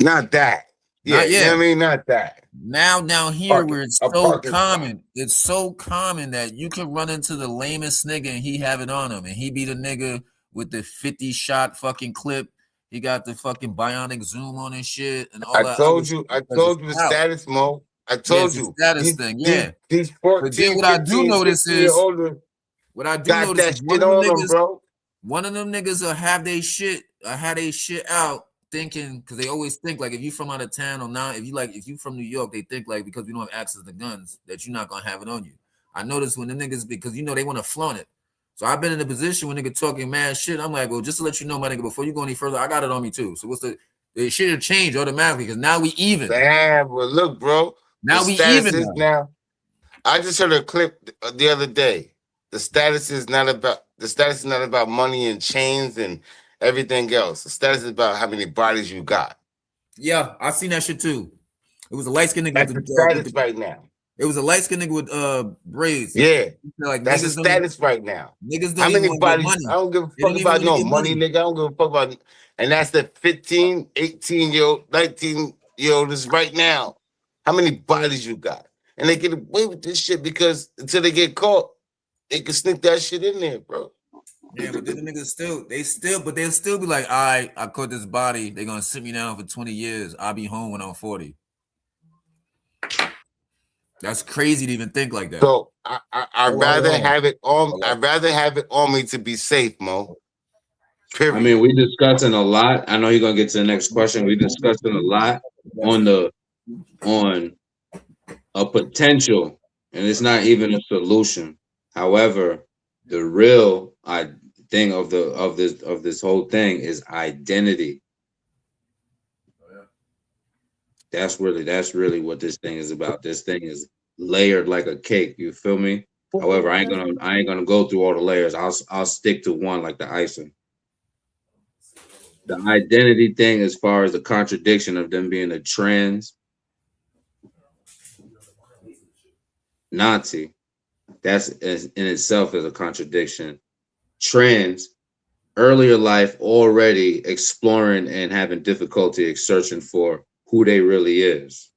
Not that. Yeah, you know what I mean? Not that. Now down here where it's so common, it's so common that you can run into the lamest nigga and he have it on him, and he be the nigga with the 50 shot fucking clip. He got the fucking bionic zoom on his shit and all that. I told you the status, Mo. I told you the status thing. Yeah. These 14, but then what I do notice is one of them niggas will have they shit, out thinking, because they always think like if you from out of town or not, if you from New York, they think like because we don't have access to guns that you're not gonna have it on you. I notice when the niggas, because you know they want to flaunt it. So I've been in a position when nigga talking mad shit. I'm like, well, just to let you know, my nigga, before you go any further, I got it on me too. So what's the shit will change automatically because now we even. Damn, well look, bro. Now we even now. I just heard a clip the other day. The status is not about money and chains and everything else. The status is about how many bodies you got. Yeah, I seen that shit too. It was a light skinned nigga That's with the the, status right now. It was a light skinned nigga with braids. Yeah, Like that's the niggas status right now. Niggas don't How even many want to get bodies? money. I don't give a They fuck don't even about want to no get money, nigga. I don't give a fuck about. And that's the 15, 18-year-old, 19-year-old is right now. How many bodies you got? And they get away with this shit because until they get caught, they can sneak that shit in there, bro. Yeah, but then the niggas but they'll still be like, all right, I caught this body. They're gonna sit me down for 20 years. I'll be home when I'm 40. That's crazy to even think like that. So I'd rather have it on. I'd rather have it on me to be safe, Mo. Period. I mean, we discussing a lot. I know you're gonna get to the next question. We discussing a lot on a potential, and it's not even a solution. However, the real thing of this whole thing is identity. That's really what this thing is about. This thing is layered like a cake. You feel me? However, I ain't gonna go through all the layers. I'll stick to one like the icing. The identity thing, as far as the contradiction of them being a trans Nazi, that's in itself is a contradiction. Trans, earlier life already exploring and having difficulty searching for who they really is.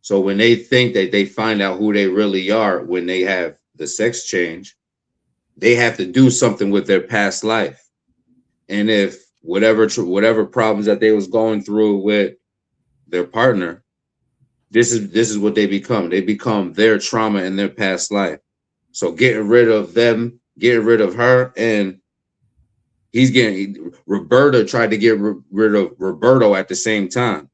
So when they think that they find out who they really are when they have the sex change, they have to do something with their past life. And if whatever problems that they was going through with their partner, this is what they become. They become their trauma in their past life. So getting rid of them, getting rid of her, and Roberta tried to get rid of Roberto at the same time.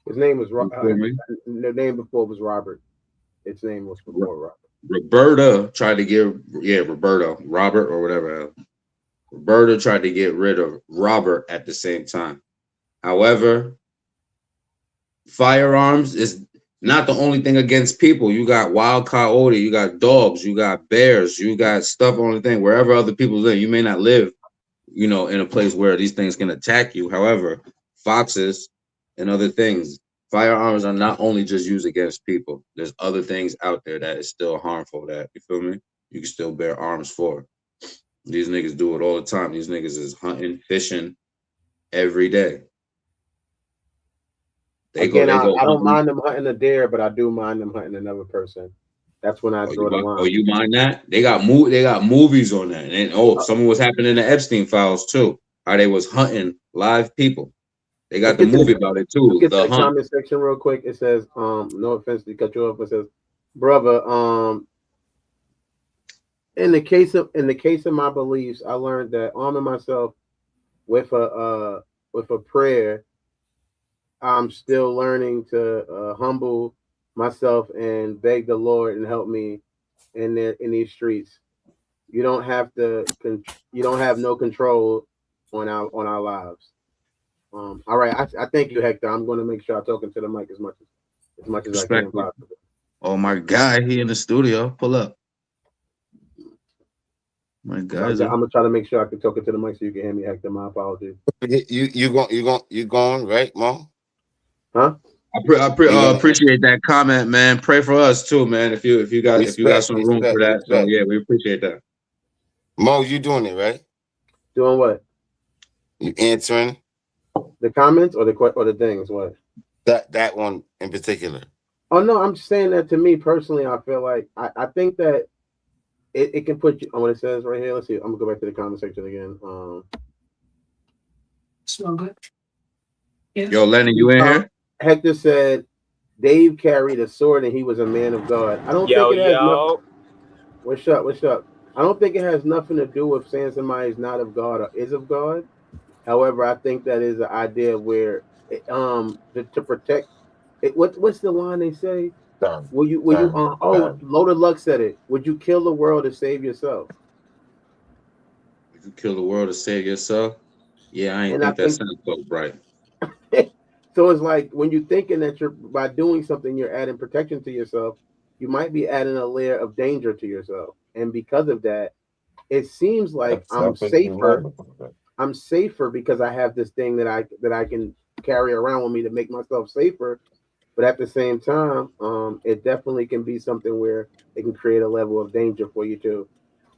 His name was the name before was Robert. Its name was before Robert. Roberta tried to get Robert or whatever. Roberta tried to get rid of Robert at the same time. However, firearms is not the only thing against people. You got wild coyote, you got dogs, you got bears, you got stuff on the thing. Wherever other people live, you may not live, in a place where these things can attack you. However, foxes and other things, firearms are not only just used against people. There's other things out there that is still harmful that, you feel me? You can still bear arms for. These niggas do it all the time. These niggas is hunting, fishing every day. I don't mind them hunting a deer, but I do mind them hunting another person. That's when I draw the line. Oh, you mind that? They got movies on that. And something was happening in the Epstein files too. How they was hunting live people. They got the movie about it too. Get the comment section real quick. It says, no offense to cut you off, but it says, brother, in the case of my beliefs, I learned that arming myself with a prayer, I'm still learning to humble myself and beg the Lord and help me in these streets. You don't have no control on our lives. All right, I thank you, Hector. I'm going to make sure I'm talking to the mic as much as I can possibly. Oh my God, he in the studio. Pull up. My God, I'm gonna try to make sure I can talk to the mic so you can hear me, Hector. My apologies. You going right, Mo? Huh? I appreciate that comment, man. Pray for us too, man. If you got some room for that, so yeah, we appreciate that. Mo, you doing it right? Doing what? You answering the comments or the things? What? That one in particular. Oh no, I'm just saying that to me personally. I feel like I think that it can put you on what it says right here. Let's see. I'm gonna go back to the comment section again. Smell good. Yo, Lenny, you in here? Hector said Dave carried a sword and he was a man of God. I don't think it has What's up? I don't think it has nothing to do with saying somebody is not of God or is of God. However, I think that is an idea where to protect it. What's the line they say? Loaded Luck said it. Would you kill the world to save yourself? Would you kill the world to save yourself? Yeah, I think that sounds so bright. So it's like when you're thinking that by doing something, you're adding protection to yourself, you might be adding a layer of danger to yourself. And because of that, it seems like I'm safer. I'm safer because I have this thing that I can carry around with me to make myself safer. But at the same time, it definitely can be something where it can create a level of danger for you too.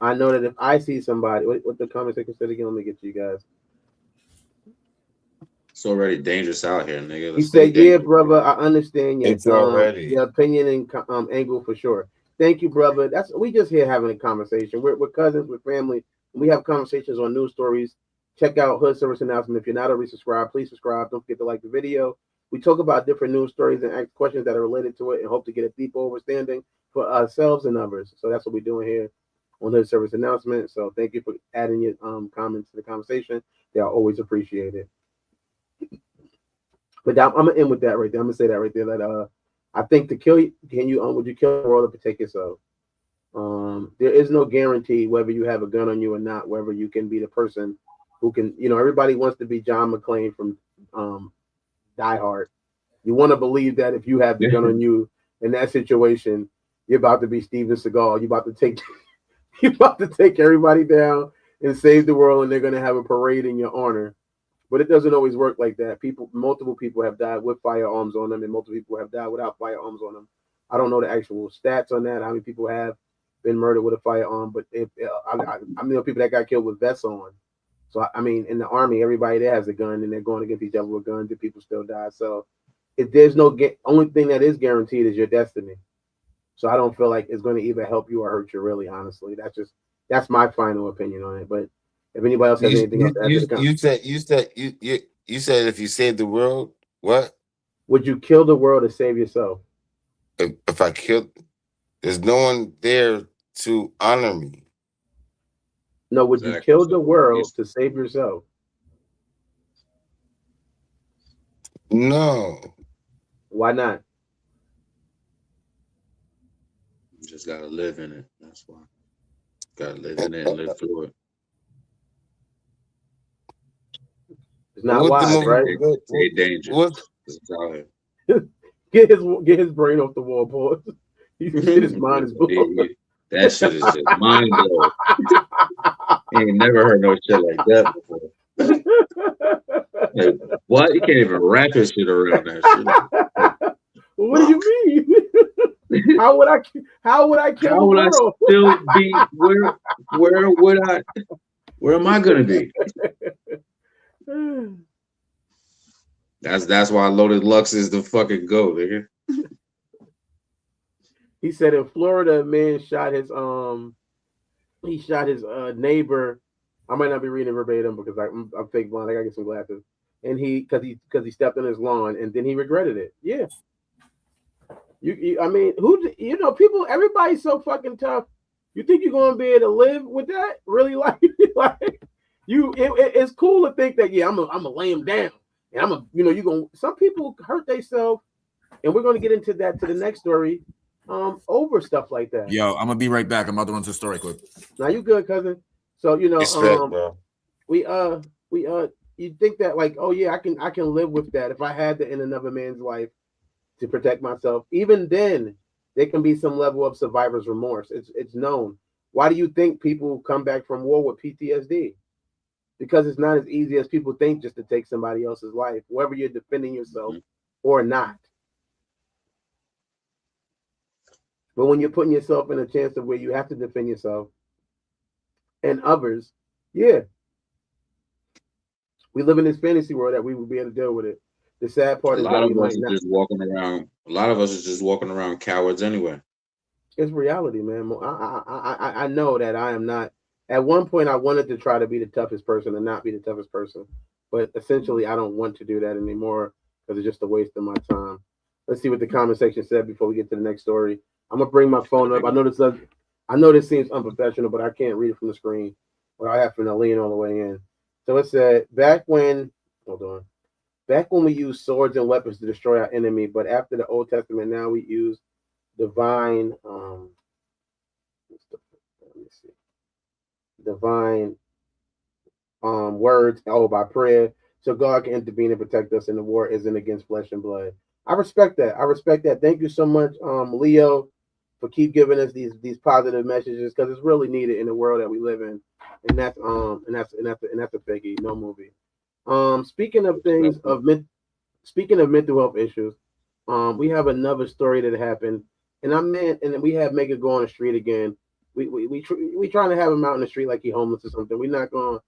I know that if I see somebody, what the comment section said again, let me get to you guys. It's already dangerous out here, nigga. He Let's stay said, "Yeah, dangerous. brother, I understand your It's already. your opinion and angle for sure. Thank you, brother. We just here having a conversation. We're cousins, we're family. We have conversations on news stories. Check out Hood Service Announcement. If you're not already subscribed, please subscribe. Don't forget to like the video. We talk about different news stories and ask questions that are related to it, and hope to get a deeper understanding for ourselves and others. So that's what we're doing here on Hood Service Announcement. So thank you for adding your comments to the conversation. They are always appreciated. But I'm gonna end with that right there. I'm gonna say that right there. That I think to kill you, would you kill the world or protect yourself? There is no guarantee whether you have a gun on you or not, whether you can be the person who can, everybody wants to be John McClane from Die Hard. You want to believe that if you have the gun on you in that situation, you're about to be Steven Seagal. You're about to take everybody down and save the world, and they're gonna have a parade in your honor. But it doesn't always work like that. Multiple people have died with firearms on them, and multiple people have died without firearms on them. I don't know the actual stats on that, how many people have been murdered with a firearm, but I know people that got killed with vests on. So, I mean, in the Army, everybody there has a gun, and they're going against each other with guns, and people still die. So, if there's only thing that is guaranteed is your destiny. So, I don't feel like it's going to either help you or hurt you, really, honestly. That's my final opinion on it. But if anybody else has anything else to add to the comment. You said if you save the world, what? Would you kill the world to save yourself? If I killed, there's no one there to honor me. No, would you kill the world to save yourself? No. Why not? You just gotta live in it. That's why. Gotta live in it and live through it. It's not wise, right? Stay dangerous. Get his brain off the wall, Paul. His mind is blown. That shit is just mind blowing. Ain't never heard no shit like that before. Like, what? You can't even wrap your shit around that shit. What do you mean? How would I kill How would I still be where am I gonna be? That's why Loaded Lux is the fucking go, nigga. He said in Florida, a man shot his neighbor. I might not be reading verbatim because I'm fake blind. I gotta get some glasses. And because he stepped on his lawn, and then he regretted it. Yeah. I mean, people, everybody's so fucking tough. You think you're gonna be able to live with that? Really? It's cool to think that I'm gonna lay him down, and some people hurt themselves, and we're gonna get into that to the next story, over stuff like that. Yo, I'm gonna be right back. I'm about to run to the story quick. Now you good, cousin? So you think that like, oh yeah, I can live with that if I had to end another man's life to protect myself. Even then, there can be some level of survivor's remorse. It's known. Why do you think people come back from war with PTSD? Because it's not as easy as people think just to take somebody else's life, whether you're defending yourself or not. But when you're putting yourself in a chance of where you have to defend yourself and others, yeah. We live in this fantasy world that we would be able to deal with it. The sad part is that we might not. A lot of us are just walking around cowards anyway. It's reality, man. I know that I am not. At one point, I wanted to try to be the toughest person and not be the toughest person. But essentially, I don't want to do that anymore because it's just a waste of my time. Let's see what the comment section said before we get to the next story. I'm going to bring my phone up. I know this seems unprofessional, but I can't read it from the screen. Or I have to lean all the way in. So it said, back when we used swords and weapons to destroy our enemy, but after the Old Testament, now we use divine words by prayer, so God can intervene and protect us, and the war isn't against flesh and blood. I respect that. Thank you so much, Leo, for keep giving us these positive messages, because it's really needed in the world that we live in. And that's a biggie, no movie. Speaking of mental health issues, We have another story that happened, and and we have Mega go on the street again. We trying to have him out in the street like he homeless or something. We're not gonna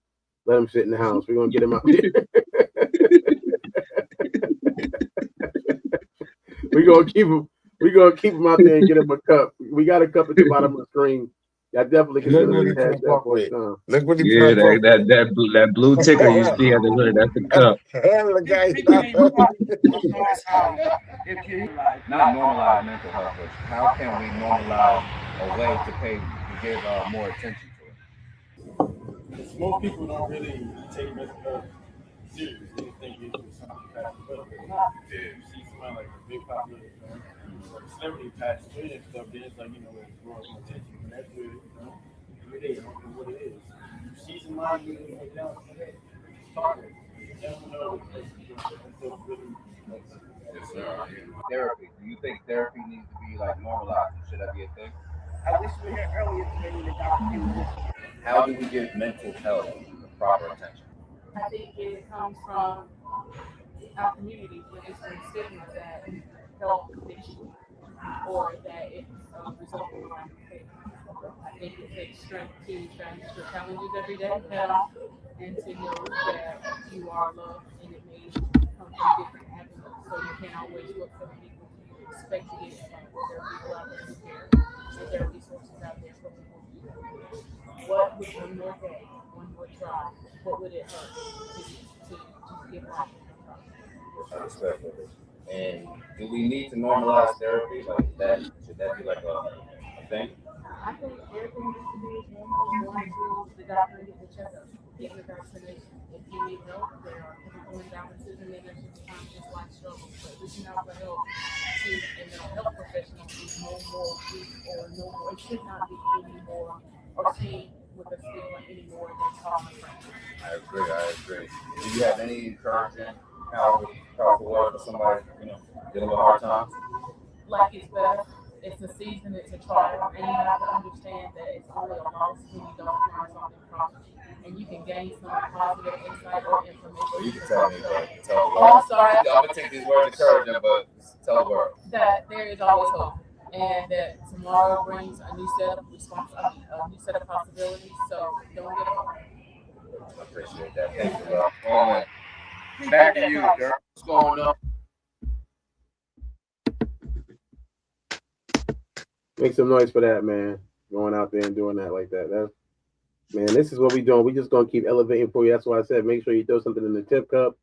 let him sit in the house. We're gonna get him out here. We're gonna keep him out there and get him a cup. We got a cup at the bottom of the screen. I definitely can Look what he put up with. Look what he Yeah, put up with. that blue ticker you see at the hood, that's the cup. Hell, guy, Not normalize mental health, but how can we normalize a way to give more attention to it? Most people don't really take mental health serious. They think it's something passed away. You see somebody like a big popular celebrity passed away and stuff, then it's like, it's growing some attention. And that's where, it is what it is. You see somebody get down to that, talk to them. You never know what that's really. Yes, sir. Therapy. Do you think therapy needs to be normalized? Should that be a thing? I wish we were here earlier today when the doctor came. How do we give mental health the proper attention? I think it comes from our community where there's been stigma that health condition or that it's a result of life. I think it takes strength to face your challenges every day and to know that you are loved and it may come from different avenues. So you can't always look for the people you expect to get from. There are people out there who care. So there are resources out there for people who care. What would one more day, one more try, what would it hurt to just give life? I respect it. And do we need to normalize therapy like that? Should that be like a thing? I think everything needs to be normal. Going to the doctor and get the checkup, get the vaccination. If you need help, there are physical imbalances and then there's sometimes just life struggles. But reaching out for help to a mental health professional is no more weak or no more. It should not be any more or seen with a stigma anymore than common friends. I agree. Do you have any encouragement, powerful word for somebody, dealing with hard times? Life is better. It's a season, it's a trial, and you have to understand that it's only a loss when you don't learn something from it. And you can gain some positive insight or information. Well, you can tell me, but tell the Oh, world. I'm sorry. I'm gonna take these words encouraging, but tell the world. That there is always hope, and that tomorrow brings a new set of possibilities. So don't get up. I appreciate that. Thank you, bro. Oh, back to you, girl. What's going on? Make some noise for that, man. Going out there and doing that like that. Man, this is what we doing. We just gonna keep elevating for you. That's why I said make sure you throw something in the tip cup.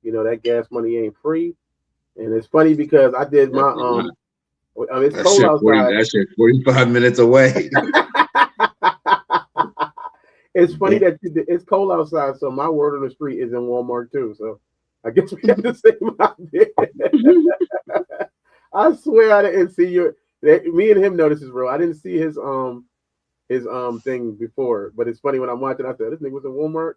That gas money ain't free. And it's funny because I did my it's cold outside. That shit 45 minutes away. It's funny that it's cold outside, so my word on the street is in Walmart too. So I guess we got the same idea. I swear I didn't see your. Me and him know this is real. I didn't see his thing before, but it's funny when I'm watching. I said this nigga was in Walmart.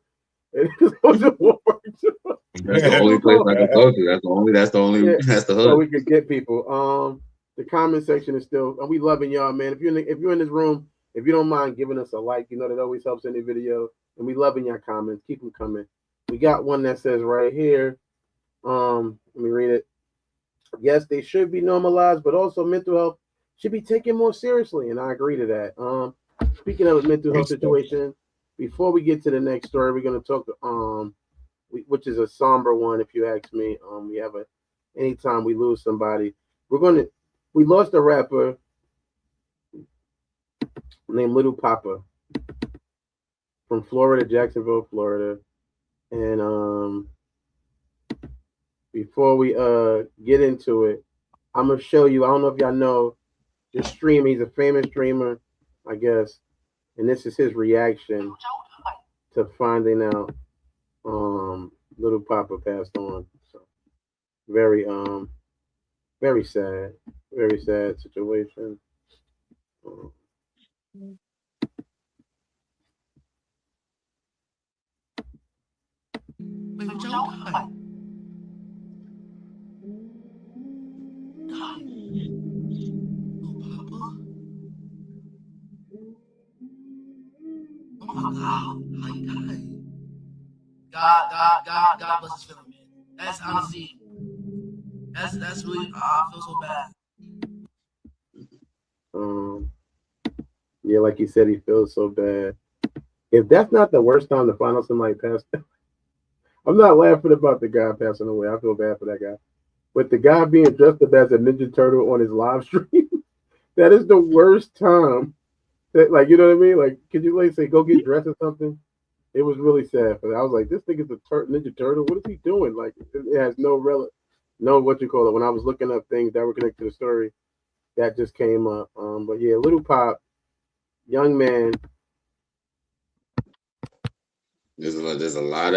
And it was in Walmart too. That's the only place I can go to. That's the hood. So we could get people. The comment section is still. And we loving y'all, man. If you're in this room, if you don't mind giving us a like, that always helps any video. And we loving your comments. Keep them coming. We got one that says right here. Let me read it. Yes, they should be normalized, but also mental health should be taken more seriously, and I agree to that. Speaking of a mental health situation, before we get to the next story, we're going to talk, which is a somber one, if you ask me. We have anytime we lose somebody, we lost a rapper named Little Papa from Florida, Jacksonville, Florida, and before we get into it, I'm gonna show you. I don't know if y'all know this streamer. He's a famous streamer, I guess, and this is his reaction to finding out Little Papa passed on. So very sad situation. Wait, Joe? Oh my God, how he died. God bless his family, man. That's honestly, That's really I feel so bad. Yeah, like you said, he feels so bad. If that's not the worst time to find out somebody passed, I'm not laughing about the guy passing away. I feel bad for that guy. But the guy being dressed up as a Ninja Turtle on his live stream, that is the worst time. That, like, you know what I mean? Like, could you like say go get dressed or something? It was really sad. But I was like, this nigga's a Ninja Turtle. What is he doing? Like, it has no what you call it. When I was looking up things that were connected to the story, that just came up. But yeah, Little Pop, young man. There's a lot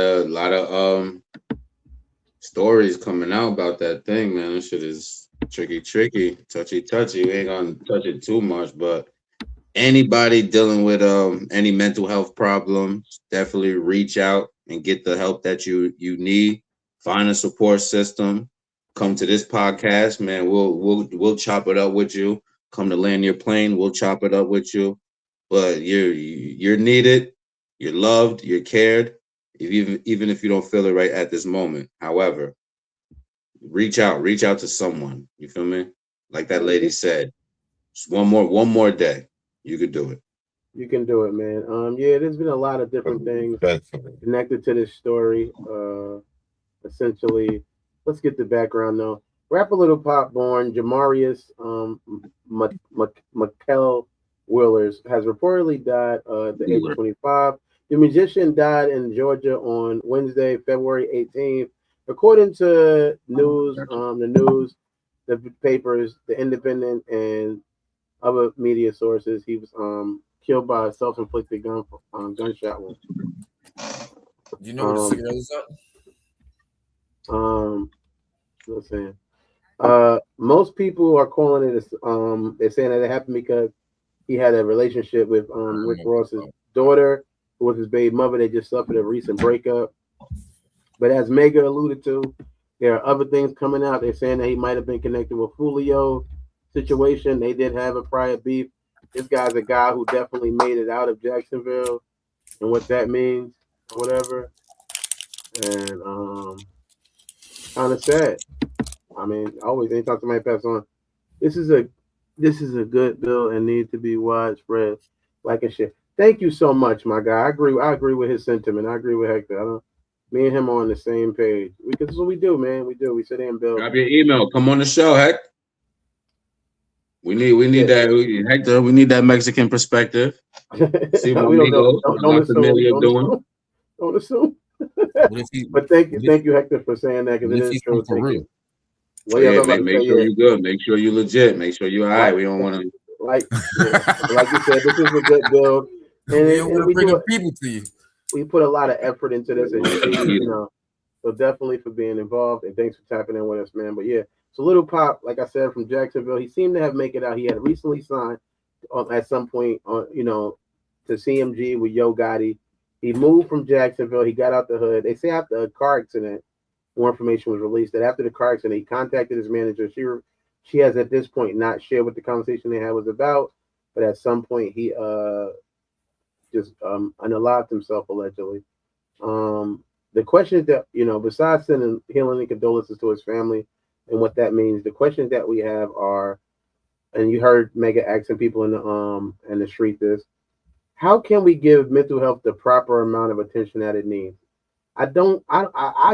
of stories coming out about that thing, man. That shit is tricky, touchy. We ain't gonna touch it too much, but anybody dealing with any mental health problems, definitely reach out and get the help that you need. Find a support system. Come to this podcast, man. We'll chop it up with you. Come to land your plane, we'll chop it up with you. But you're needed, you're loved, you're cared, even if you don't feel it right at this moment. However, reach out to someone. You feel me? Like that lady said, just one more day. You could do it. You can do it, man. Yeah, there's been a lot of different things connected to this story. Essentially, let's get the background though. Rapper Little Pop born Jamarius McKell Willers has reportedly died at the age of 25. The musician died in Georgia on Wednesday, February 18th. According to the papers, The Independent, and other media sources, he was killed by a self-inflicted gunshot wound. You know what the cigarette is up? Listen. Most people are calling it. They're saying that it happened because he had a relationship with Rick Ross's daughter, who was his baby mother. They just suffered a recent breakup. But as Mega alluded to, there are other things coming out. They're saying that he might have been connected with Julio situation. They did have a prior beef. This guy's a guy who definitely made it out of Jacksonville and what that means, or whatever. And kind of sad. I mean, always anytime somebody passes on, this is a good bill and needs to be widespread, like and shit. Thank you so much, my guy. I agree with his sentiment. I agree with Hector. Me and him are on the same page. This is what we do, man. We sit there and build. Grab your email. Come on the show, Heck. We need that, Hector. We need that Mexican perspective. See what don't assume. Don't assume. But thank you, Hector, for saying that. Because it is true. Thank you. Well, yeah, make sure you're good. Make sure you're legit. Make sure you're all right. We don't want to. Like you said, this is a good build. And we bring people to you. We put a lot of effort into this, and so definitely for being involved, and thanks for tapping in with us, man. But yeah, so Little Pop, like I said, from Jacksonville, he seemed to have make it out. He had recently signed at some point, to CMG with Yo Gotti. He moved from Jacksonville. He got out the hood. They say after a car accident, more information was released that after the car accident, he contacted his manager. She has at this point not shared what the conversation they had was about, but at some point he just unalived himself allegedly. The questions that besides sending healing and condolences to his family and what that means, the questions that we have are, and you heard Mega asking people in the street this: how can we give mental health the proper amount of attention that it needs? I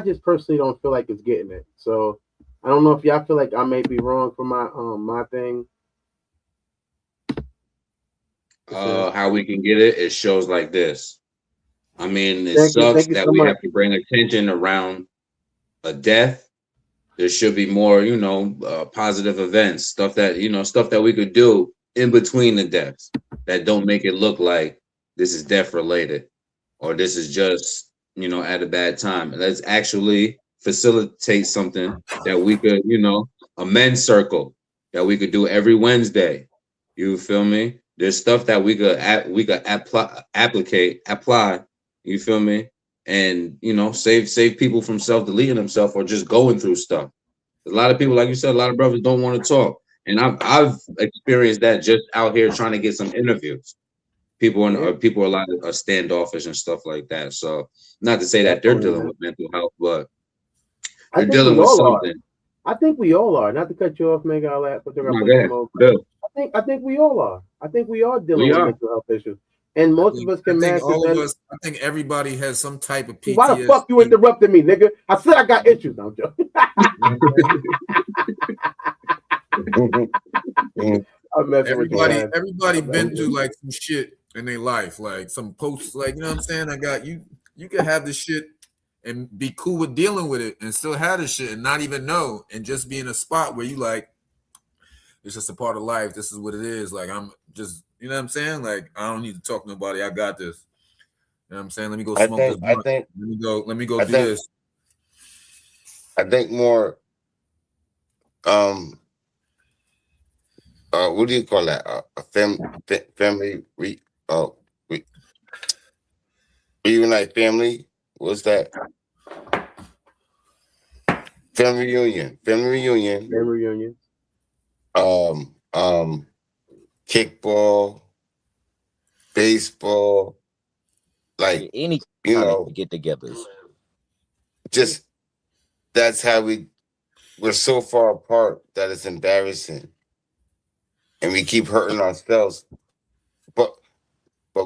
just personally don't feel like it's getting it. So I don't know if y'all feel like I may be wrong for my thing. How we can get it shows like this. I mean, it sucks that we have to bring attention around a death. There should be more, positive events, stuff that we could do in between the deaths that don't make it look like this is death related or this is just, at a bad time. Let's actually facilitate something that we could, a men's circle that we could do every Wednesday. You feel me? There's stuff that we could apply. You feel me? And save people from self-deleting themselves or just going through stuff. A lot of people, like you said, a lot of brothers don't want to talk, and I've experienced that just out here trying to get some interviews. People are a lot of standoffish and stuff like that. So not to say that they're dealing with mental health, but they're dealing with something. I think we all are. Not to cut you off, make all that, but No, go ahead. Bill. I think we all are. I think we are dealing We with are. mental health issues, and most of us can I think master all of them. us. I think everybody has some type of PTSD. Why the fuck you interrupted me, nigga? I said I got issues. I'm joking. I'm messing with you, man. Everybody been through like some shit in their life, like some posts, like you know what I'm saying. I got you. You can have this shit and be cool with dealing with it, and still have this shit and not even know, and just be in a spot where you like, it's just a part of life. This is what it is. Like I'm just, you know what I'm saying. Like I don't need to talk to nobody. I got this. You know what I'm saying. Let me go smoke this blunt. Let me go do this. I think more. What do you call that? A family reunite family. What's that? Family reunion. Kickball, baseball, like any you kind know, of get-togethers. just that's how we're so far apart that it's embarrassing, and we keep hurting ourselves, but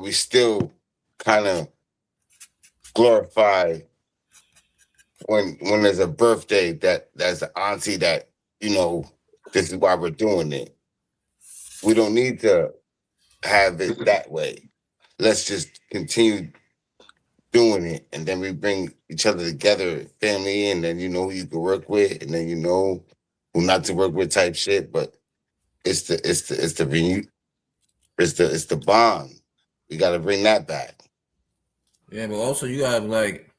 we still kind of glorify when there's a birthday that's an auntie that this is why we're doing it. We don't need to have it that way. Let's just continue doing it, and then we bring each other together, family, and then you know who you can work with, and then you know who not to work with type shit. But it's the bond. We got to bring that back. Yeah, but also you got like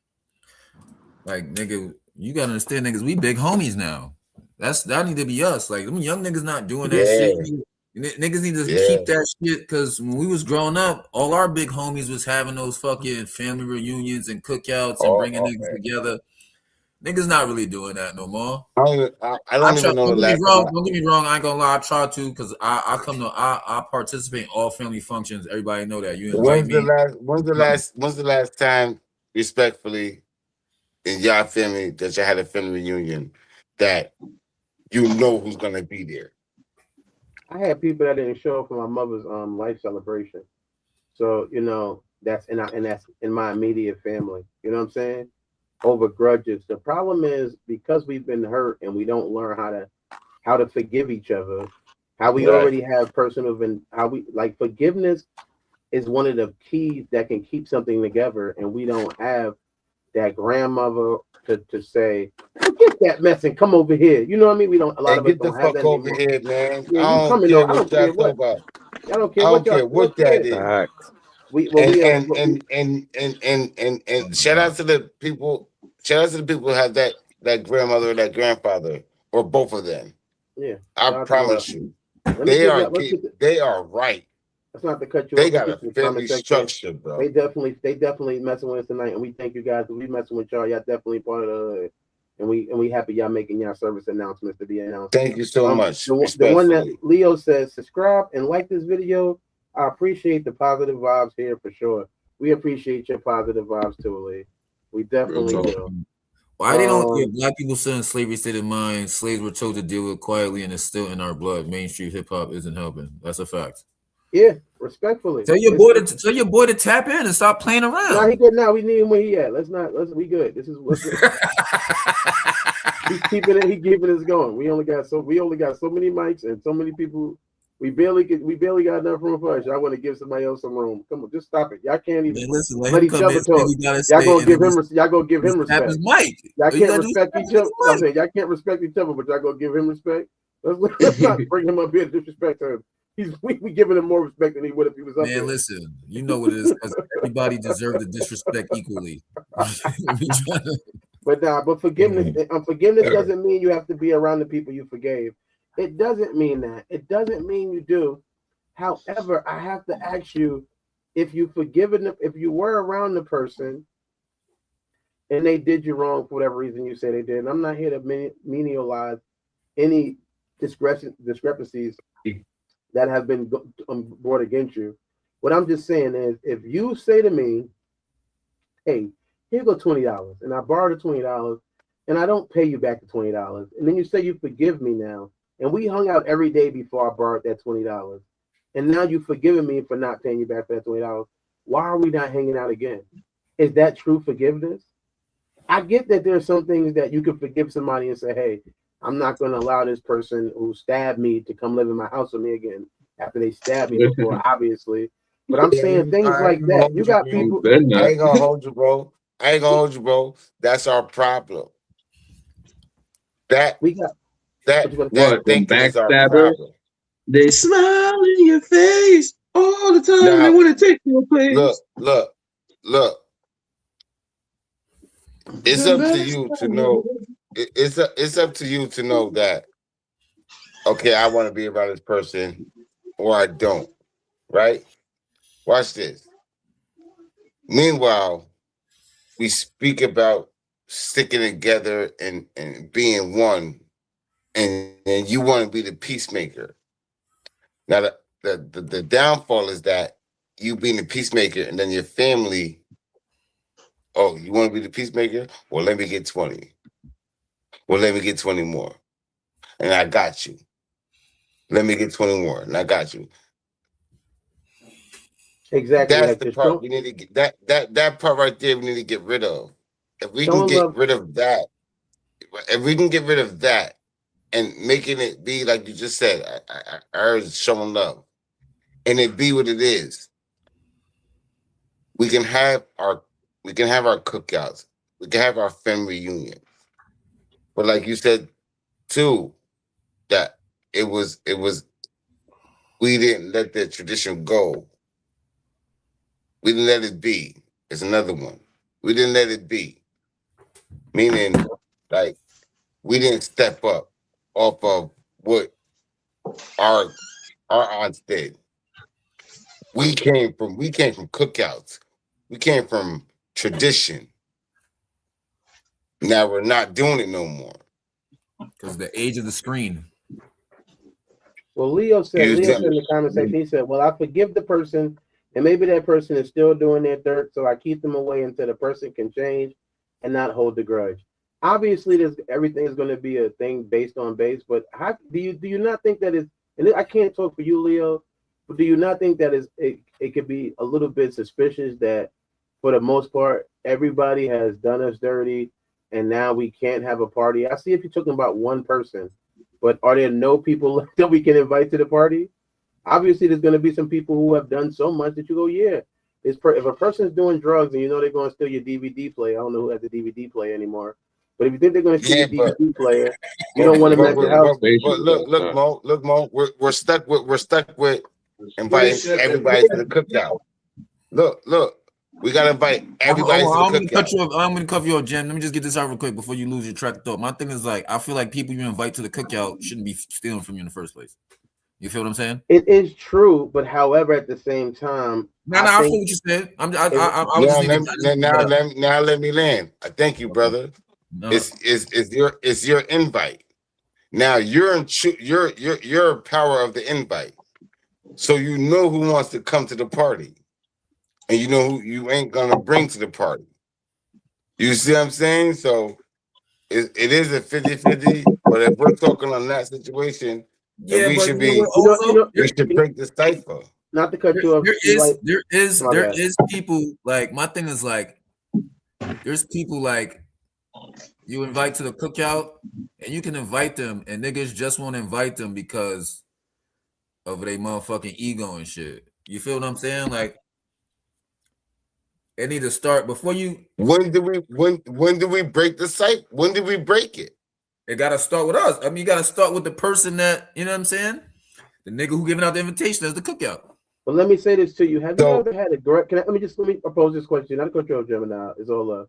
nigga, you gotta understand, niggas, we big homies now. That need to be us. Like them young niggas not doing that shit. Niggas need to keep that shit, because when we was growing up, all our big homies was having those fucking family reunions and cookouts and bringing niggas together. Niggas not really doing that no more. I don't even know the last time. Don't get me wrong. I ain't gonna lie. I try to, because I participate in all family functions. Everybody know that. You invite me. When's the last time, respectfully, in your family that you had a family reunion that you know who's gonna be there? I had people that didn't show up for my mother's life celebration, so that's in my immediate family. You know what I'm saying? Over grudges. The problem is because we've been hurt and we don't learn how to forgive each other. How we already have forgiveness is one of the keys that can keep something together, and we don't have that grandmother to say, forget that mess and come over here. You know what I mean? We don't. A lot of us don't have that over anymore. here, man. Yeah, I don't care what y'all talk about. I don't care what that is. And shout out to the people. Shout out to the people who have that grandmother or that grandfather or both of them. Yeah, I promise you, they are right. That's not to cut you off. They got a family structure, bro. They definitely messing with us tonight, and we thank you guys. We messing with y'all. Y'all definitely part of the hood, and we happy y'all making y'all service announcements to be announced. Thank you so much. The one that Leo says, subscribe and like this video. I appreciate the positive vibes here for sure. We appreciate your positive vibes too, Lee. We definitely do. Why they don't? Black people still in slavery state of mind. Slaves were told to deal with quietly, and it's still in our blood. Mainstream hip hop isn't helping. That's a fact. Yeah, respectfully. Tell your boy to tap in and stop playing around. No, he good now. We need him where he at. We good. This is what's he's keeping it. He keeping us going. We only got so many mics and so many people. We barely got enough room for us. Y'all want to give somebody else some room? Come on, just stop it. Y'all can't even let each other talk. Y'all gonna give him respect. Y'all can't respect each other. I'm saying y'all can't respect each other, but y'all gonna give him respect. Let's not bring him up here to disrespect him. We giving him more respect than he would if he was up there. Listen, you know what it is, because everybody deserves the disrespect equally. But forgiveness doesn't mean you have to be around the people you forgave. It doesn't mean that. It doesn't mean you do. However, I have to ask you, if you were around the person and they did you wrong for whatever reason you say they did, and I'm not here to menialize any discrepancies that have been brought against you. What I'm just saying is, if you say to me, hey, here go $20, and I borrowed the $20, and I don't pay you back the $20, and then you say you forgive me now, and we hung out every day before I borrowed that $20, and now you've forgiven me for not paying you back for that $20, why are we not hanging out again? Is that true forgiveness? I get that there's some things that you can forgive somebody and say, hey, I'm not going to allow this person who stabbed me to come live in my house with me again after they stabbed me before, obviously. But I'm saying things like that. You got people. I ain't gonna hold you, bro. I ain't gonna hold you, bro. That's our problem. That we got what thinking is our backstabber? problem. They smile in your face all the time. Now, They want to take your place. Look. It's up to you to know. It's up to you to know that. Okay, I want to be around this person, or I don't. Right? Watch this. Meanwhile, we speak about sticking together and being one, and you want to be the peacemaker. Now, the downfall is that you being the peacemaker, and then your family. Oh, you want to be the peacemaker? Well, let me get 20. Well, let me get 20 more, and I got you. Let me get 20 more, and I got you. Exactly. That's like the this. part we need to get. That part right there, we need to get rid of. If we can Don't get love- rid of that, if we can get rid of that, and making it be like you just said, I heard showing love, and it be what it is. We can have our cookouts. We can have our family reunion. But like you said too, that it was we didn't let the tradition go. We didn't let it be. It's another one. We didn't let it be. Meaning, like, we didn't step up off of what our aunts did. We came from cookouts. We came from tradition. Now we're not doing it no more. Because the age of the screen. Well, Leo said in the comment section, he said, well, I forgive the person, and maybe that person is still doing their dirt, so I keep them away until the person can change and not hold the grudge. Obviously, everything is going to be a thing based on base, but how do you not think that is, and I can't talk for you, Leo, but do you not think that it could be a little bit suspicious that for the most part, everybody has done us dirty, and now we can't have a party? I see if you're talking about one person, but are there no people that we can invite to the party? Obviously, there's going to be some people who have done so much that you go, yeah. If a person's doing drugs and you know they're going to steal your DVD player, I don't know who has the DVD player anymore, but if you think they're going to steal your DVD player, you don't want them at your house. But look, Mo, we're stuck with inviting everybody to the cookout. Look, we gotta invite everybody to the cookout. I'm gonna cut you off, Jim. Let me just get this out real quick before you lose your track of thought. My thing is like, I feel like people you invite to the cookout shouldn't be stealing from you in the first place. You feel what I'm saying? It is true, but however, at the same time, I feel what you said. Now let me land. I thank you, brother. No. It's your invite. Now you're power of the invite, so you know who wants to come to the party, and you know who you ain't gonna bring to the party. You see what I'm saying? So it is a 50-50, but if we're talking on that situation, yeah, we but should we should break the cipher. Not to cut you off. There is people like, my thing is like, there's people like you invite to the cookout and you can invite them and niggas just won't invite them because of their motherfucking ego and shit. You feel what I'm saying? Like, it need to start before you. When do we break the site? When did we break it? It gotta start with us. I mean, you gotta start with the person that, you know what I'm saying? The nigga who giving out the invitation as the cookout. But let me say this to you: have you ever had a grudge? Let me propose this question. Not to control Gemini. It's all love.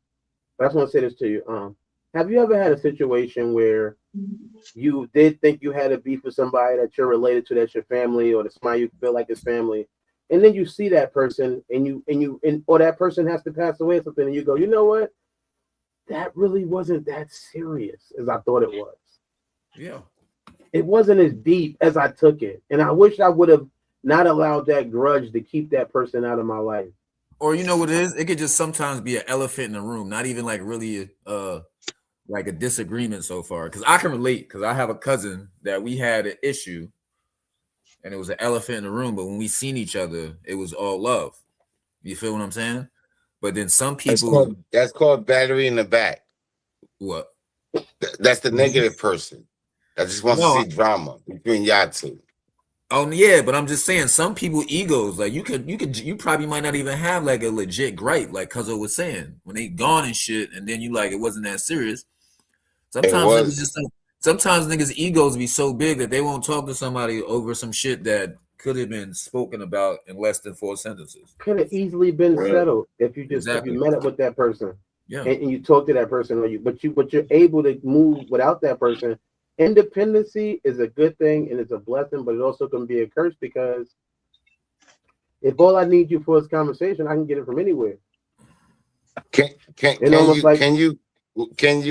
But I just want to say this to you. Have you ever had a situation where you did think you had a beef with somebody that you're related to, that's your family, or somebody you feel like is family, and then you see that person, or that person has to pass away or something, and you go, you know what? That really wasn't that serious as I thought it was. Yeah. It wasn't as deep as I took it. And I wish I would have not allowed that grudge to keep that person out of my life. Or you know what it is? It could just sometimes be an elephant in the room, not even like really what like a disagreement so far, because I can relate, because I have a cousin that we had an issue and it was an elephant in the room, but when we seen each other, it was all love. You feel what I'm saying? But then some people that's called battery in the back. What? That's the negative person that just wants to see drama between y'all two. Oh yeah, but I'm just saying some people egos, like you probably might not even have like a legit gripe, like Cuzzo was saying, when they gone and shit, and then you like it wasn't that serious. Sometimes niggas egos be so big that they won't talk to somebody over some shit that could have been spoken about in less than 4 sentences. Could have easily been settled if you just if you met up with that person, and you talk to that person, or but you're able to move without that person. Independency is a good thing and it's a blessing, but it also can be a curse, because if all I need you for is conversation, I can get it from anywhere. Can you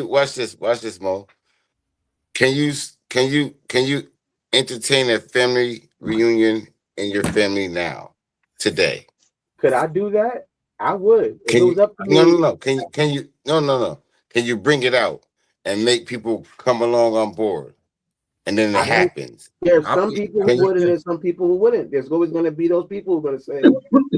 watch this, Mo? Can you entertain a family reunion in your family now, today? Could I do that? I would. No. Can you bring it out and make people come along on board, and then it happens? There's some people who would, and there's some people who wouldn't. There's always going to be those people who are going to say,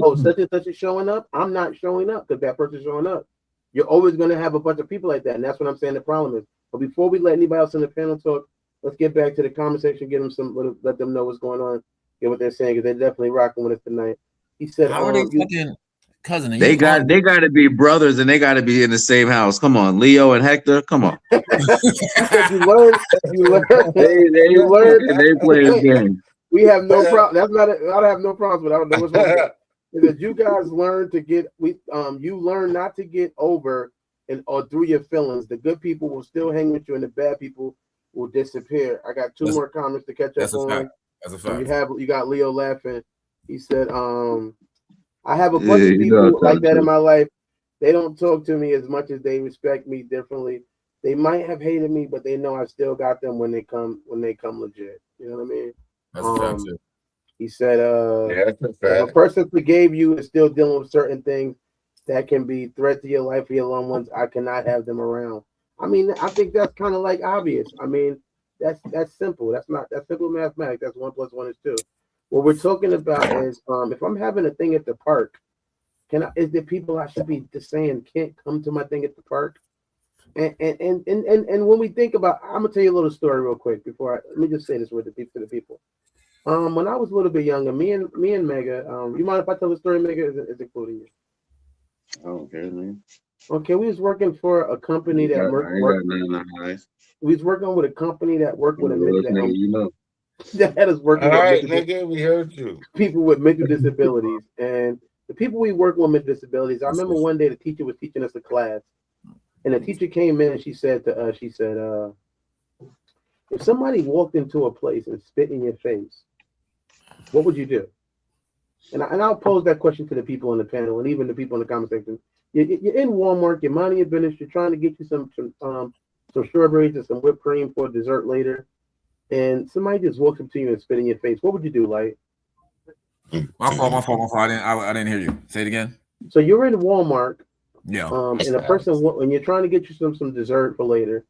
"Oh, such and such is showing up. I'm not showing up because that person's showing up." You're always going to have a bunch of people like that, and that's what I'm saying. The problem is. But before we let anybody else in the panel talk, let's get back to the conversation. Get them let them know what's going on. Get what they're saying, because they're definitely rocking with us tonight. He said, "How are they fucking cousin?" They got to be brothers, and they got to be in the same house. Come on, Leo and Hector. Come on. You learn. They play a game. We have no problem. That's not. I have no problems with. I don't know what's wrong. That you guys learn to get. You learn not to get over or through your feelings. The good people will still hang with you, and the bad people will disappear. I got two more comments to catch up on. That's a fact. You got Leo laughing. He said, I have a bunch of people like that in my life. They don't talk to me as much as they respect me differently. They might have hated me, but they know I still got them when they come legit. You know what I mean? That's a fact too. He said, that's a fact. If a person forgave you is still dealing with certain things that can be threat to your life or your loved ones, I cannot have them around. I mean, I think that's kind of like obvious. I mean, that's simple. That's simple mathematics. That's 1 + 1 is 2. What we're talking about is if I'm having a thing at the park, is there people I should be just saying can't come to my thing at the park? And when we think about, I'm gonna tell you a little story real quick before let me just say this with the people. When I was a little bit younger, me and Mega, you mind if I tell the story, Mega? Is including you? I don't care, man. Okay, we was working for a company that we was working with a company that worked with that had us working. All right, nigga, we heard you. People with mental disabilities, and the people we work with mental disabilities. I remember one day the teacher was teaching us a class, and the teacher came in and she said to us, if somebody walked into a place and spit in your face, what would you do? And I'll pose that question to the people in the panel and even the people in the comment section. You're in Walmart, you're minding your business, you're trying to get you some strawberries and some whipped cream for dessert later, and somebody just walks up to you and spit in your face. What would you do, like? My fault. I didn't hear you. Say it again. So you're in Walmart, and a person, when you're trying to get you some dessert for later,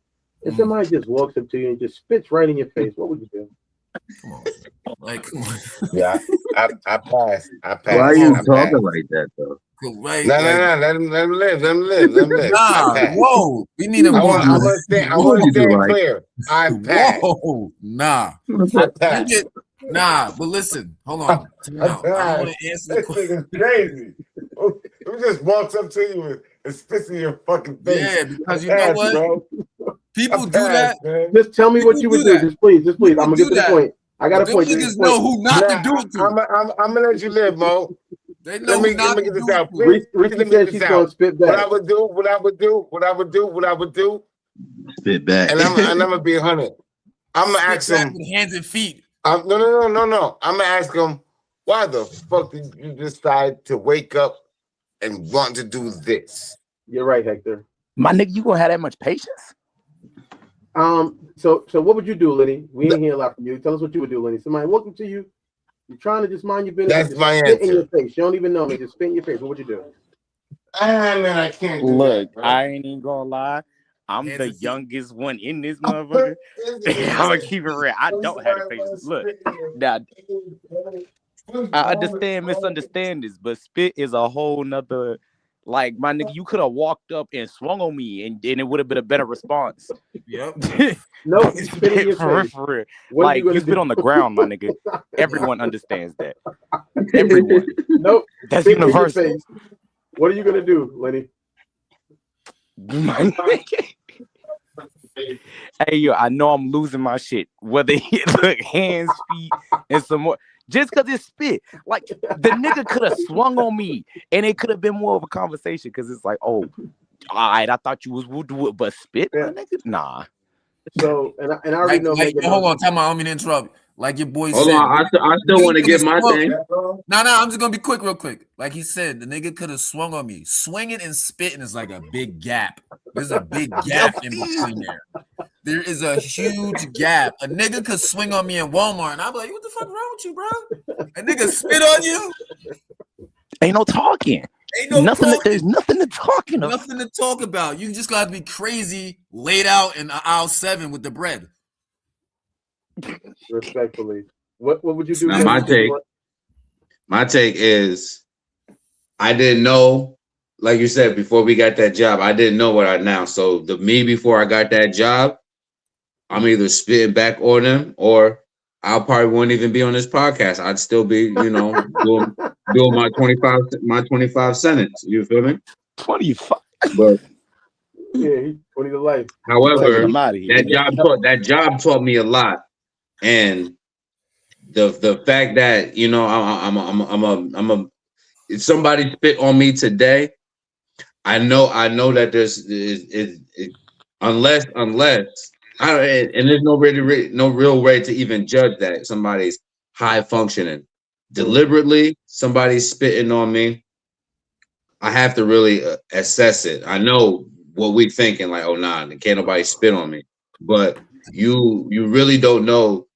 and somebody just walks up to you and just spits right in your face. What would you do? Come on. Come on. Yeah, I pass. Why are you talking like that, though? Right, no. Let him live. Nah, whoa. We need him. I want to stand clear. I pass. Whoa, nah. I pass. Nah, but listen, hold on. I want to answer the question. Crazy. Who just walks up to you and spits in your fucking face? Yeah, because you know what? Bro. People do that. Man. Just tell me what you would do. Just please. I'm gonna get to the point. I got a point. Niggas know who not to do it to. I'm gonna let you live, Mo. They know let me get this out. Please. Ricky said she's gonna spit back. What I would do. Spit back. And I'm gonna be 100. I'm gonna ask him. With hands and feet. No. I'm gonna ask him, why the fuck did you decide to wake up and want to do this? You're right, Hector. My nigga, you gonna have that much patience? So what would you do, Lenny? We ain't hear a lot from you. Tell us what you would do, Lenny. Somebody walking to you, you're trying to just mind your business. That's my spit answer. In your face. You don't even know me. Just spit in your face. What would you do? Man, I can't do Look, that, I ain't even gonna lie. I'm Hands the and feet. youngest one in this motherfucker. I'm gonna keep it real. I don't have the patience. Look, now I understand misunderstandings, but spit is a whole nother. Like my nigga, you could have walked up and swung on me, and it would have been a better response. Yep. No, he spit in your for real, face. for real. What are Like you gonna you spit do? on the ground, my nigga. Everyone understands that. Everyone. Nope. That's Spit in your universal. face. What are you gonna do, Lenny? My nigga. Hey yo, I know I'm losing my shit. Whether look hands, feet, and some more. Just because it's spit, like the nigga could have swung on me, and it could have been more of a conversation. Because it's like, oh, all right, I thought you was would do it, but spit, my nigga, nah. So, and I already know Megan. Hold on, time out. I don't mean to interrupt. Like your boy Hold said, on, I still want to get my thing. No, I'm just gonna be quick, real quick. Like he said, the nigga could have swung on me. Swinging and spitting is like a big gap. There's a big gap in between there. There is a huge gap. A nigga could swing on me in Walmart, and I'm like, what the fuck wrong with you, bro? A nigga spit on you? Ain't no talking. Ain't no nothing. talking. There's nothing to talking about. Nothing to talk about. You just gotta be crazy, laid out in aisle 7 with the bread. Respectfully, what would you do? Now, my take is, I didn't know, like you said, before we got that job, I didn't know what I now. So the me before I got that job, I'm either spitting back on them, or I probably wouldn't even be on this podcast. I'd still be, doing my 25 sentence. You feel me? 25. Yeah, But he's 20 to life. however, I'm outta here. that job taught me a lot, and the fact that I'm a if somebody spit on me today, I know that there's unless and there's no real way to even judge that somebody's high functioning. Deliberately, somebody's spitting on me, I have to really assess it. I know what we thinking, like, oh nah, can't nobody spit on me. But you really don't know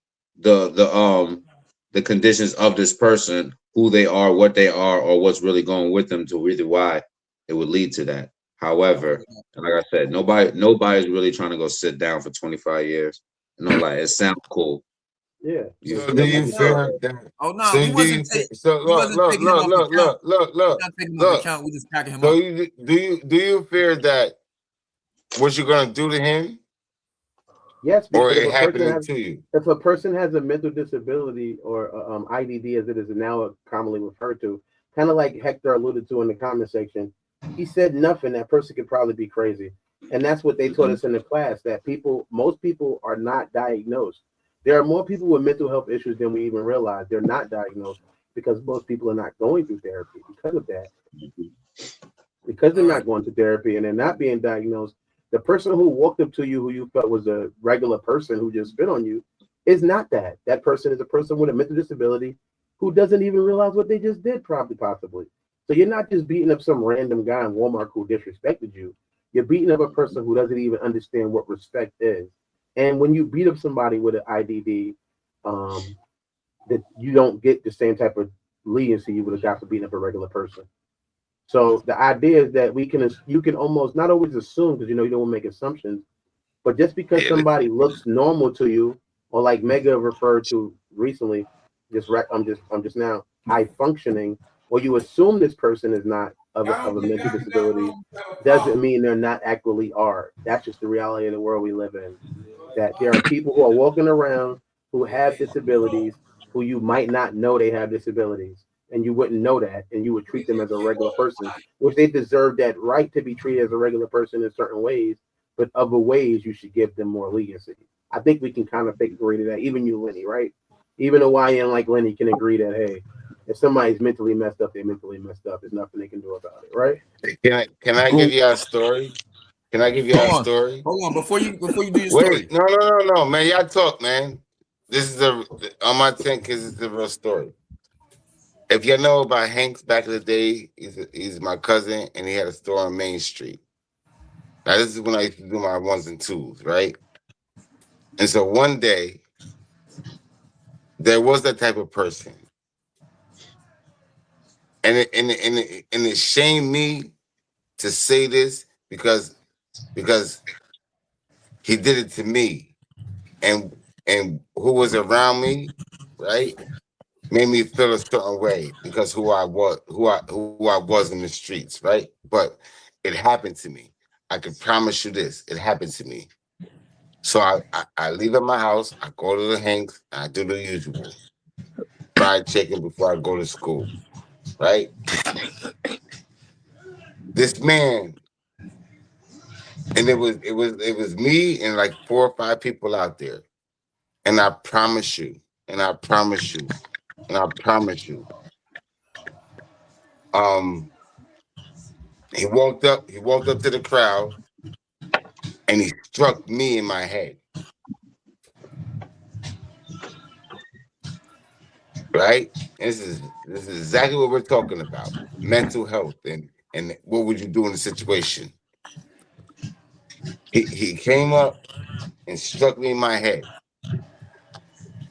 the conditions of this person, who they are, what they are, or what's really going with them to really why it would lead to that. However, like I said, nobody's really trying to go sit down for 25 years. Like it sounds cool. Yeah. So do you feel that? Oh no, So we wasn't taking. so look. Look. Account. We just packing him So up. do you fear that what you're gonna do to him? Yes, Or because it happening to you? If a person has a mental disability or IDD, as it is now commonly referred to, kind of like Hector alluded to in the comment section, he said nothing. That person could probably be crazy, and that's what they taught us in the class. That most people are not diagnosed. There are more people with mental health issues than we even realize. They're not diagnosed because most people are not going through therapy because of that. Because they're not going to therapy and they're not being diagnosed, the person who walked up to you who you felt was a regular person who just spit on you is not that. That person is a person with a mental disability who doesn't even realize what they just did, possibly. So you're not just beating up some random guy in Walmart who disrespected you. You're beating up a person who doesn't even understand what respect is. And when you beat up somebody with an IDD, that you don't get the same type of leniency you would have got for beating up a regular person. So the idea is that you can almost not always assume, because you don't want to make assumptions, but just because somebody looks normal to you, or like Mega referred to recently, I'm just now high functioning, or you assume this person is not of a mental disability, doesn't mean they're not actually are. That's just the reality of the world we live in. That there are people who are walking around who have disabilities who you might not know they have disabilities, and you wouldn't know that, and you would treat them as a regular person, which they deserve that right to be treated as a regular person in certain ways, but other ways you should give them more leniency. I think we can kind of agree to that. Even you, Lenny, right? Even a YN like Lenny can agree that, hey, if somebody's mentally messed up, they're mentally messed up. There's nothing they can do about it, right? Can I give you a story? Can I give you a story? Hold on, before you do your Wait, story. no, man. Y'all talk, man. This is on my thing because it's the real story. If you know about Hanks back in the day, he's my cousin, and he had a store on Main Street. Now, this is when I used to do my ones and twos, right? And so one day, there was that type of person. And it shamed me to say this because he did it to me, and who was around me, right, made me feel a certain way because who I was in the streets, right? But it happened to me. I can promise you this: it happened to me. So I leave at my house. I go to the Hanks. And I do the usual fried chicken before I go to school, right? This man, and it was me and like 4 or 5 people out there, and I promise you, and I promise you, and I promise you, he walked up to the crowd, and he struck me in my head. Right? And this is exactly what we're talking about. Mental health and what would you do in the situation? He came up and struck me in my head.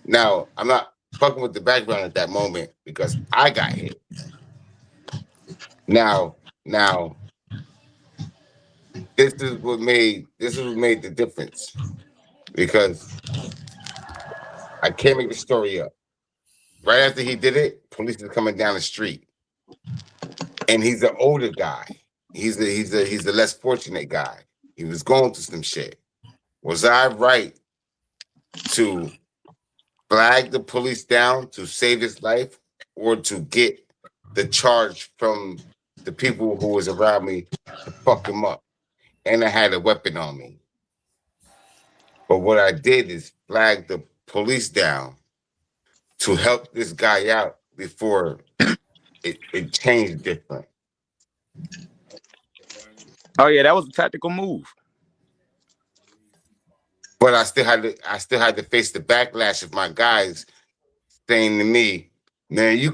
Now, I'm not fucking with the background at that moment because I got hit. Now, this is what made the difference, because I can't make the story up. Right after he did it, police is coming down the street, and he's an older guy. He's the less fortunate guy. He was going through some shit. Was I right to flag the police down to save his life, or to get the charge from the people who was around me to fuck him up? And I had a weapon on me. But what I did is flag the police down to help this guy out before it changed different. Oh yeah, that was a tactical move. But I still had to face the backlash of my guys saying to me, "Man, you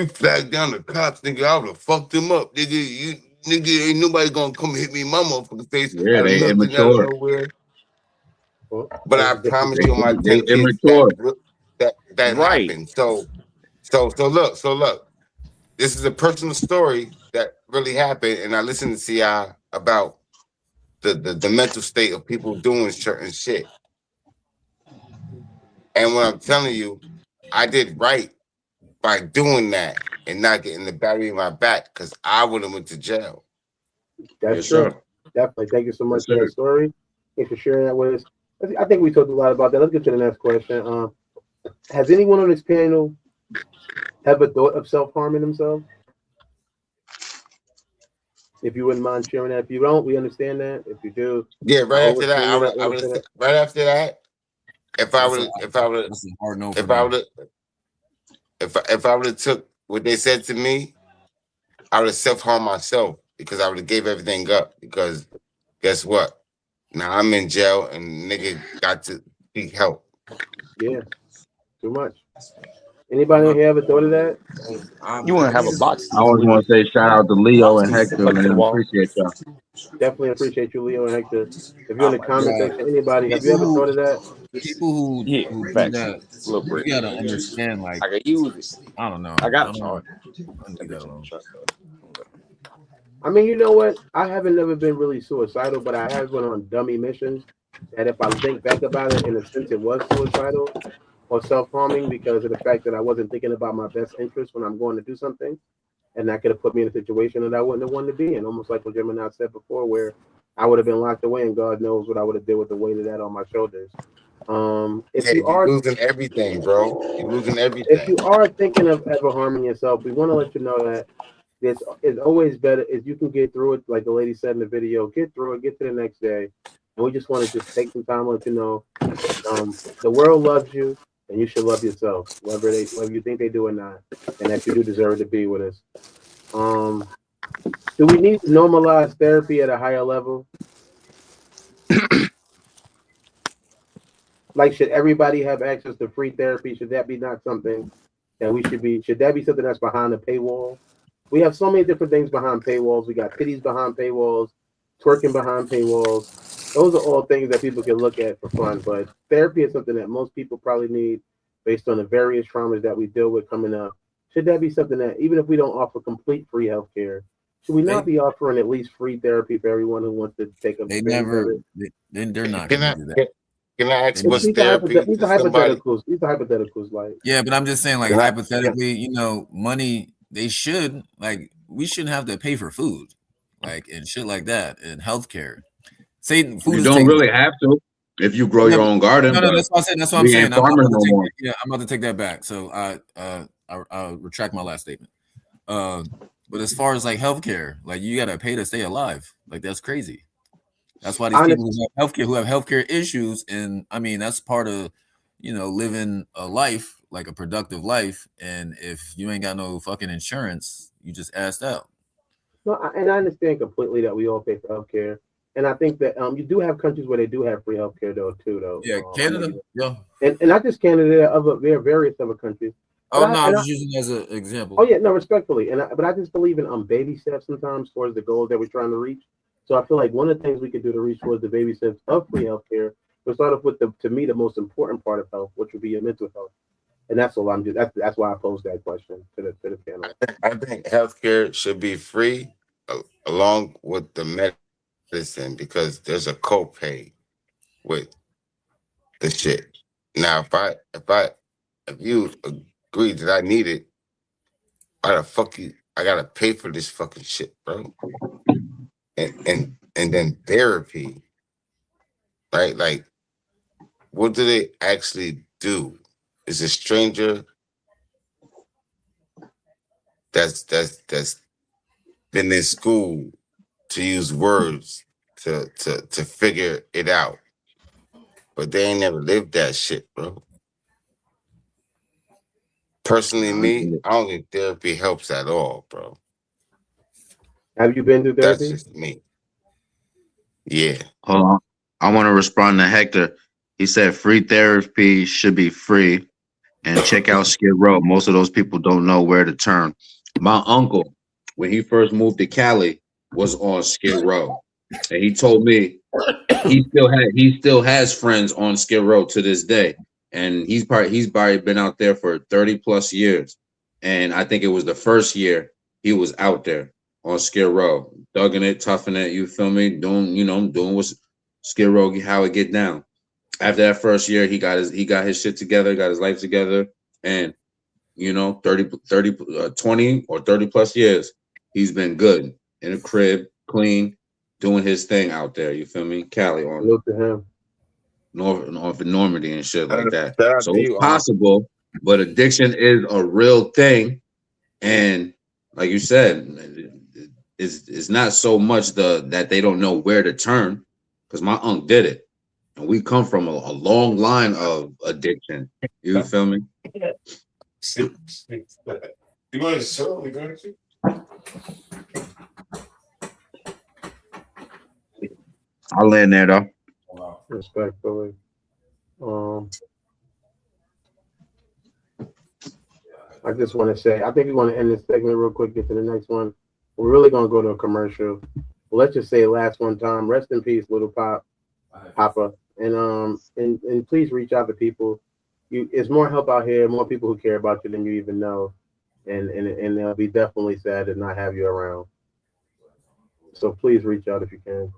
flagged down the cops, nigga. I would have fucked them up, nigga. Nigga, ain't nobody gonna come hit me in my motherfucking face." Yeah, they immature. But I promise you, my 10 They kids immature. that Right. happened. So look. This is a personal story that really happened, and I listened to CI about the mental state of people doing certain shit. And what I'm telling you, I did right by doing that and not getting the battery in my back, because I would have went to jail. That's Yes, true. sir. Definitely. Thank you so much Yes, for that sir. story. Thanks for sharing that with us. I think we talked a lot about that. Let's get to the next question. Has anyone on this panel ever thought of self-harming themselves? If you wouldn't mind sharing that. If you don't, we understand that. If you do, Yeah, right I after that, I would right after that, if I would have took what they said to me, I would have self-harmed myself, because I would have gave everything up, because guess what? Now I'm in jail and nigga got to seek help. Yeah, too much. Anybody here ever thought of that? You wouldn't have a box. I always want to say shout out to Leo and Hector, man. Appreciate y'all. Definitely appreciate you, Leo and Hector. If you're in the comment section, anybody, have you ever thought of that? People who do that, you gotta understand. Like, I can use it. I don't know. I got don't a know. charge. I mean, you know what? I haven't never been really suicidal, but I have been on dummy missions. And if I think back about it, in a sense, it was suicidal or self-harming, because of the fact that I wasn't thinking about my best interest when I'm going to do something. And that could have put me in a situation that I wouldn't have wanted to be in, almost like what Gemini said before, where I would have been locked away, and God knows what I would have did with the weight of that on my shoulders. If you are losing everything, bro, you're losing everything. If you are thinking of ever harming yourself, we want to let you know that it's always better if you can get through it, like the lady said in the video. Get through it, get to the next day, and we just want to just take some time to let you know the world loves you, and you should love yourself, whether you think they do or not, and that you do deserve to be with us. Do we need to normalize therapy at a higher level? Like, should everybody have access to free therapy? Should that be not something that we should be? Should that be something that's behind the paywall? We have so many different things behind paywalls. We got titties behind paywalls, twerking behind paywalls. Those are all things that people can look at for fun. But therapy is something that most people probably need based on the various traumas that we deal with coming up. Should that be something that, even if we don't offer complete free healthcare, Should we not be offering at least free therapy for everyone who wants to take a? They advantage of never. it? They're not Can going I to do that. can I ask These what's are therapy these to are somebody? hypotheticals. These are hypotheticals. Like, Yeah, but I'm just saying, like Can I? hypothetically, you know, money. They should like we shouldn't have to pay for food, like and shit like that, and healthcare. Say food You is don't taken. really have to if you grow Yeah, your own garden. no, But that's what I'm saying. That's what I'm we saying. ain't I'm farmers about no to take. more. Yeah, I'm about to take that back. So I'll retract my last statement. But as far as like healthcare, like you gotta pay to stay alive. Like that's crazy. That's why these people who have healthcare issues, and I mean that's part of living a life like a productive life. And if you ain't got no fucking insurance, you just assed out. no, and I understand completely that we all pay for healthcare, and I think that you do have countries where they do have free healthcare though too though. Yeah, Canada. Yeah. And not just Canada, there are various other countries. Oh no, I'm just using it as an example. Oh yeah, no, respectfully, but I just believe in baby steps sometimes towards the goals that we're trying to reach. So I feel like one of the things we could do to reach towards the baby steps of free healthcare would start off with to me the most important part of health, which would be your mental health, and that's all I'm doing. That's why I posed that question to the panel. I think healthcare should be free along with the medicine because there's a copay with the shit. Now, if you agree that I need it, why the fuck I gotta pay for this fucking shit, bro? And then therapy, right? Like, what do they actually do? Is a stranger that's been in school to use words to figure it out, but they ain't never lived that shit, bro. Personally, me, I don't think therapy helps at all, bro. Have you been through therapy? That's just me. Yeah. Hold on. I want to respond to Hector. He said free therapy should be free. And check out Skid Row. Most of those people don't know where to turn. My uncle, when he first moved to Cali, was on Skid Row, and he told me he still has friends on Skid Row to this day, and he's probably been out there for 30 plus years. And I think it was the first year he was out there on Skid Row, thugging it, toughing it. You feel me? Doing what Skid Row how it get down. After that first year, he got his shit together, got his life together, and 20 or 30 plus years, he's been good in a crib, clean, doing his thing out there. You feel me? Cali on Look to him. North in Normandy and shit like that. Shout So out to it's you, possible, but addiction is a real thing, and like you said, it's not so much that they don't know where to turn, because my uncle did it. And we come from a long line of addiction. You feel me? You want to show me, don't you? I'll land there though. Respectfully. I just want to say, I think we want to end this segment real quick, get to the next one. We're really going to go to a commercial. Let's just say last one time, rest in peace, little Papa. And please reach out to people. It's more help out here, more people who care about you than you even know. And they'll be definitely sad to not have you around. So please reach out if you can.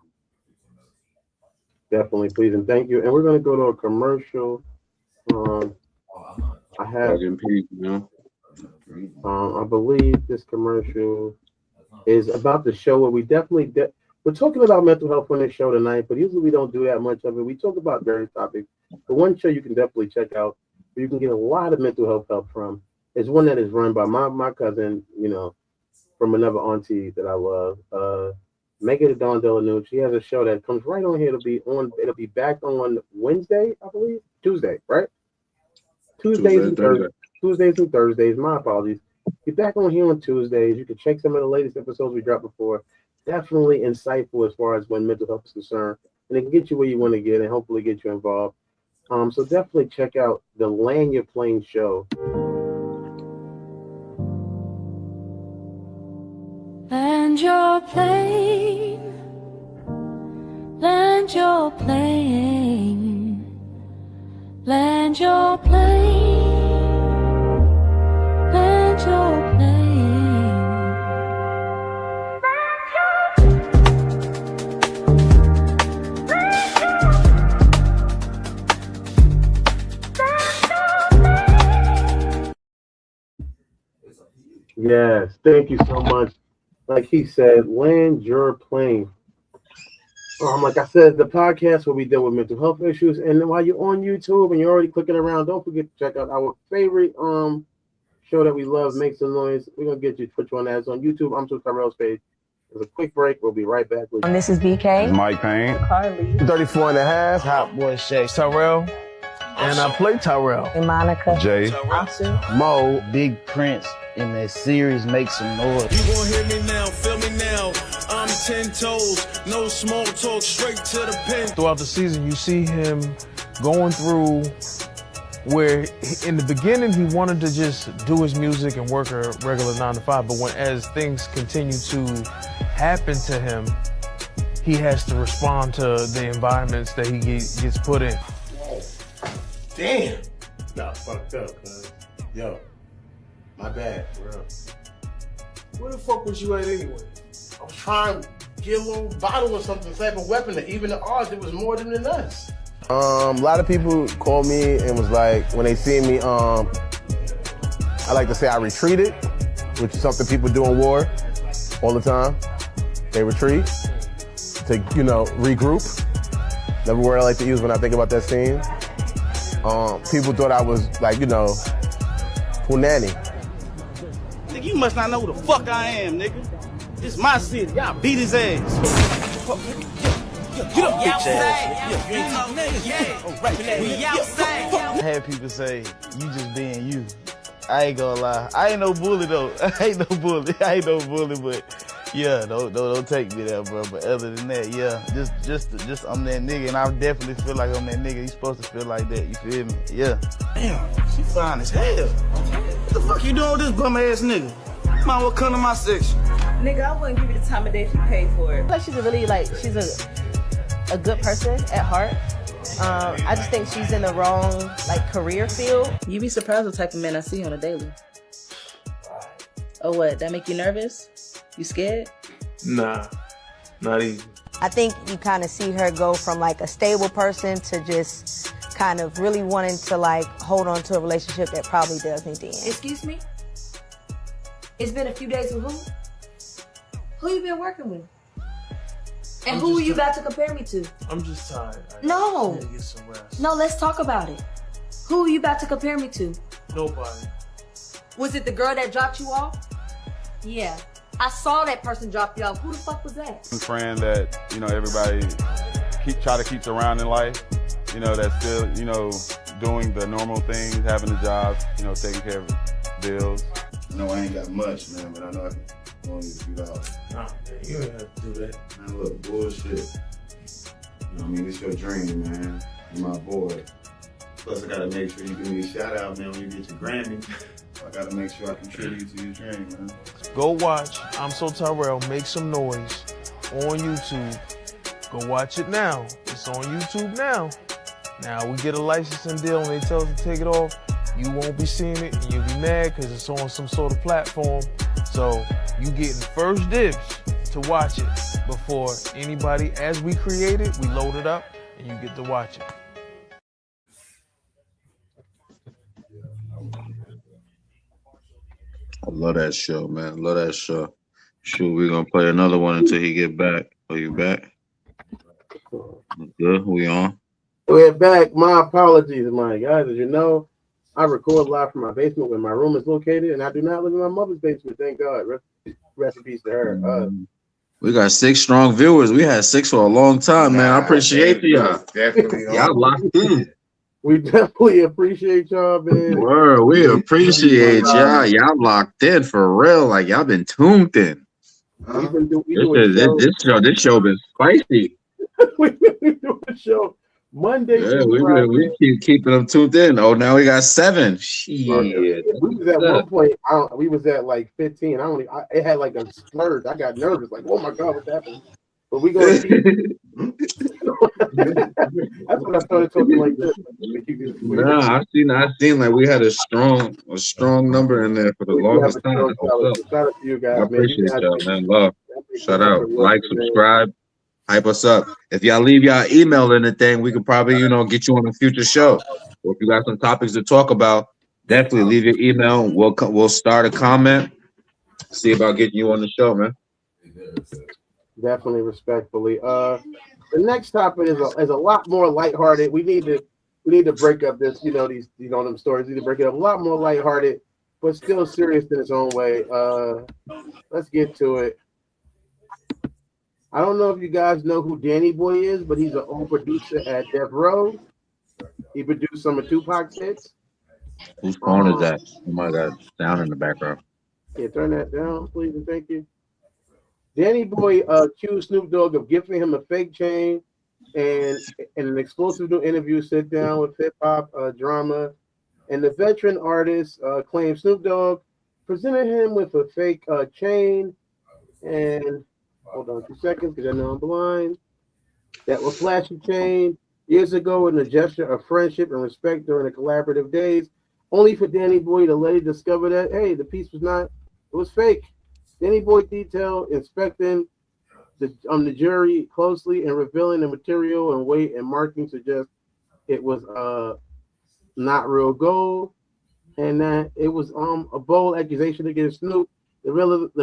Definitely, please, and thank you. And we're going to go to a commercial. I have, I believe this commercial is about the show where we definitely, we're talking about mental health on this show tonight, but usually we don't do that much of it. We talk about various topics, but one show you can definitely check out where you can get a lot of mental health help from is one that is run by my cousin, from another auntie that I love. Make it a Dawn Delanucci. She has a show that comes right on here. It'll be back on Wednesday, I believe. Tuesday, right? Tuesdays and Thursdays. My apologies. Be back on here on Tuesdays. You can check some of the latest episodes we dropped before. Definitely insightful as far as when mental health is concerned. And it can get you where you want to get and hopefully get you involved. So definitely check out the Land Your Plane show. Land your plane, land your plane, land your plane, land your plane. Yes, thank you so much. Like he said, land your plane. Like I said, the podcast where we deal with mental health issues. And then while you're on YouTube and you're already clicking around, don't forget to check out our favorite show that we love, Make Some Noise. We're gonna get you which one that's on YouTube. I'm so Tyrell's page. There's a quick break. We'll be right back with you. This is BK. Mike Payne. Carly. 34 and a half. Hot Boy Shay. Tyrell. And I play Tyrell. And Monica. Jay. Asu. Mo. Big Prince in that series Make Some Noise. You gon' hear me now, feel me now. I'm 10 toes, no small talk, straight to the pen. Throughout the season, you see him going through where in the beginning he wanted to just do his music and work a regular 9 to 5, but as things continue to happen to him, he has to respond to the environments that he gets put in. Damn. Nah, fucked up, cuz. Yo, my bad, bro. Where the fuck was you at anyway? I was trying to get a little bottle or something, type of weapon that even the odds it was more than us. A lot of people called me and was like, when they see me, I like to say I retreated, which is something people do in war all the time. They retreat to, regroup. Another word I like to use when I think about that scene. People thought I was like, punani. Nigga, you must not know who the fuck I am, nigga. This my city. Y'all beat his ass. Get up, bitch ass. You ain't talking I had people say, you just being you. I ain't gonna lie. I ain't no bully though. I ain't no bully, but yeah, don't take me there, bro. But other than that, yeah, just I'm that nigga, and I definitely feel like I'm that nigga. You supposed to feel like that. You feel me? Yeah. Damn, she fine as hell. What the fuck you doing with this bum ass nigga? Might well come to my section. Nigga, I wouldn't give you the time of day if you paid for it. Like she's she's a good person at heart. I just think she's in the wrong career field. You be surprised what type of men I see on a daily. Oh, what? That make you nervous? You scared? Nah, not even. I think you kind of see her go from a stable person to just kind of really wanting to hold on to a relationship that probably does need to end. Excuse me? It's been a few days with who? Who you been working with? And who are you about to compare me to? I'm just tired. No. I need to get some rest. No, let's talk about it. Who are you about to compare me to? Nobody. Was it the girl that dropped you off? Yeah. I saw that person drop you off. Who the fuck was that? Friend that, everybody try to keep around in life, that's still, doing the normal things, having a job, taking care of bills. No, I ain't got much, man, but I know I can only $2. Nah, man, you ain't have to do that. Man, look, bullshit. It's your dream, man. You're my boy. Plus, I gotta make sure you give me a shout out, man, when you get your Grammy. I gotta make sure I contribute to your dream, man. Go watch I'm So Tyrell, Make Some Noise on YouTube. Go watch it now. It's on YouTube now. Now we get a licensing deal and they tell us to take it off. You won't be seeing it and you'll be mad because it's on some sort of platform. So you getting first dibs to watch it before anybody. As we create it, we load it up and you get to watch it. I love that show, man. Love that show. Shoot, we're gonna play another one until he get back. Are you back? Good. We on? We're back. My apologies, my guys. As you know, I record live from my basement where my room is located, and I do not live in my mother's basement. Thank God. Rest in peace to her. We got 6 strong viewers. We had 6 for a long time, man. I appreciate y'all. Y'all locked in. We definitely appreciate y'all, man. Word, we appreciate y'all. Y'all locked in for real. Like y'all been tuned in. This show been spicy. We've been doing a show Monday. Yeah, we keep keeping them tuned in. Oh, now we got 7. Shit. We was at one point. We was at 15. It had a splurge. I got nervous. Oh my God, what's happening? But we gonna keep. That's when I started talking like this. Nah, I seen like we had a strong number in there for the longest time. Shout out to you guys. I appreciate y'all, man. Love. Shout out. Like, subscribe, hype us up. If y'all leave y'all email in the thing, we could probably, get you on a future show. Or if you got some topics to talk about, definitely leave your email. We'll start a comment See about getting you on the show, man. Definitely, respectfully. The next topic is a lot more lighthearted. We need to break up this, these them stories. We need to break it up a lot more lighthearted, but still serious in its own way. Let's get to it. I don't know if you guys know who Danny Boy is, but he's an old producer at Death Row. He produced some of Tupac's hits. Whose phone is that? Oh my God, sound in the background. Yeah, turn that down, please, and thank you. Danny Boy accused Snoop Dogg of gifting him a fake chain, and in an exclusive new interview, sit down with hip hop drama, and the veteran artist claimed Snoop Dogg presented him with a fake chain, and hold on 2 seconds because I know I'm blind. That was flashy chain years ago in a gesture of friendship and respect during the collaborative days, only for Danny Boy to later discover that, hey, the piece was not, it was fake. Danny Boy detailed inspecting the jury closely and revealing the material and weight and marking suggest it was not real gold, and that it was a bold accusation against Snoop. The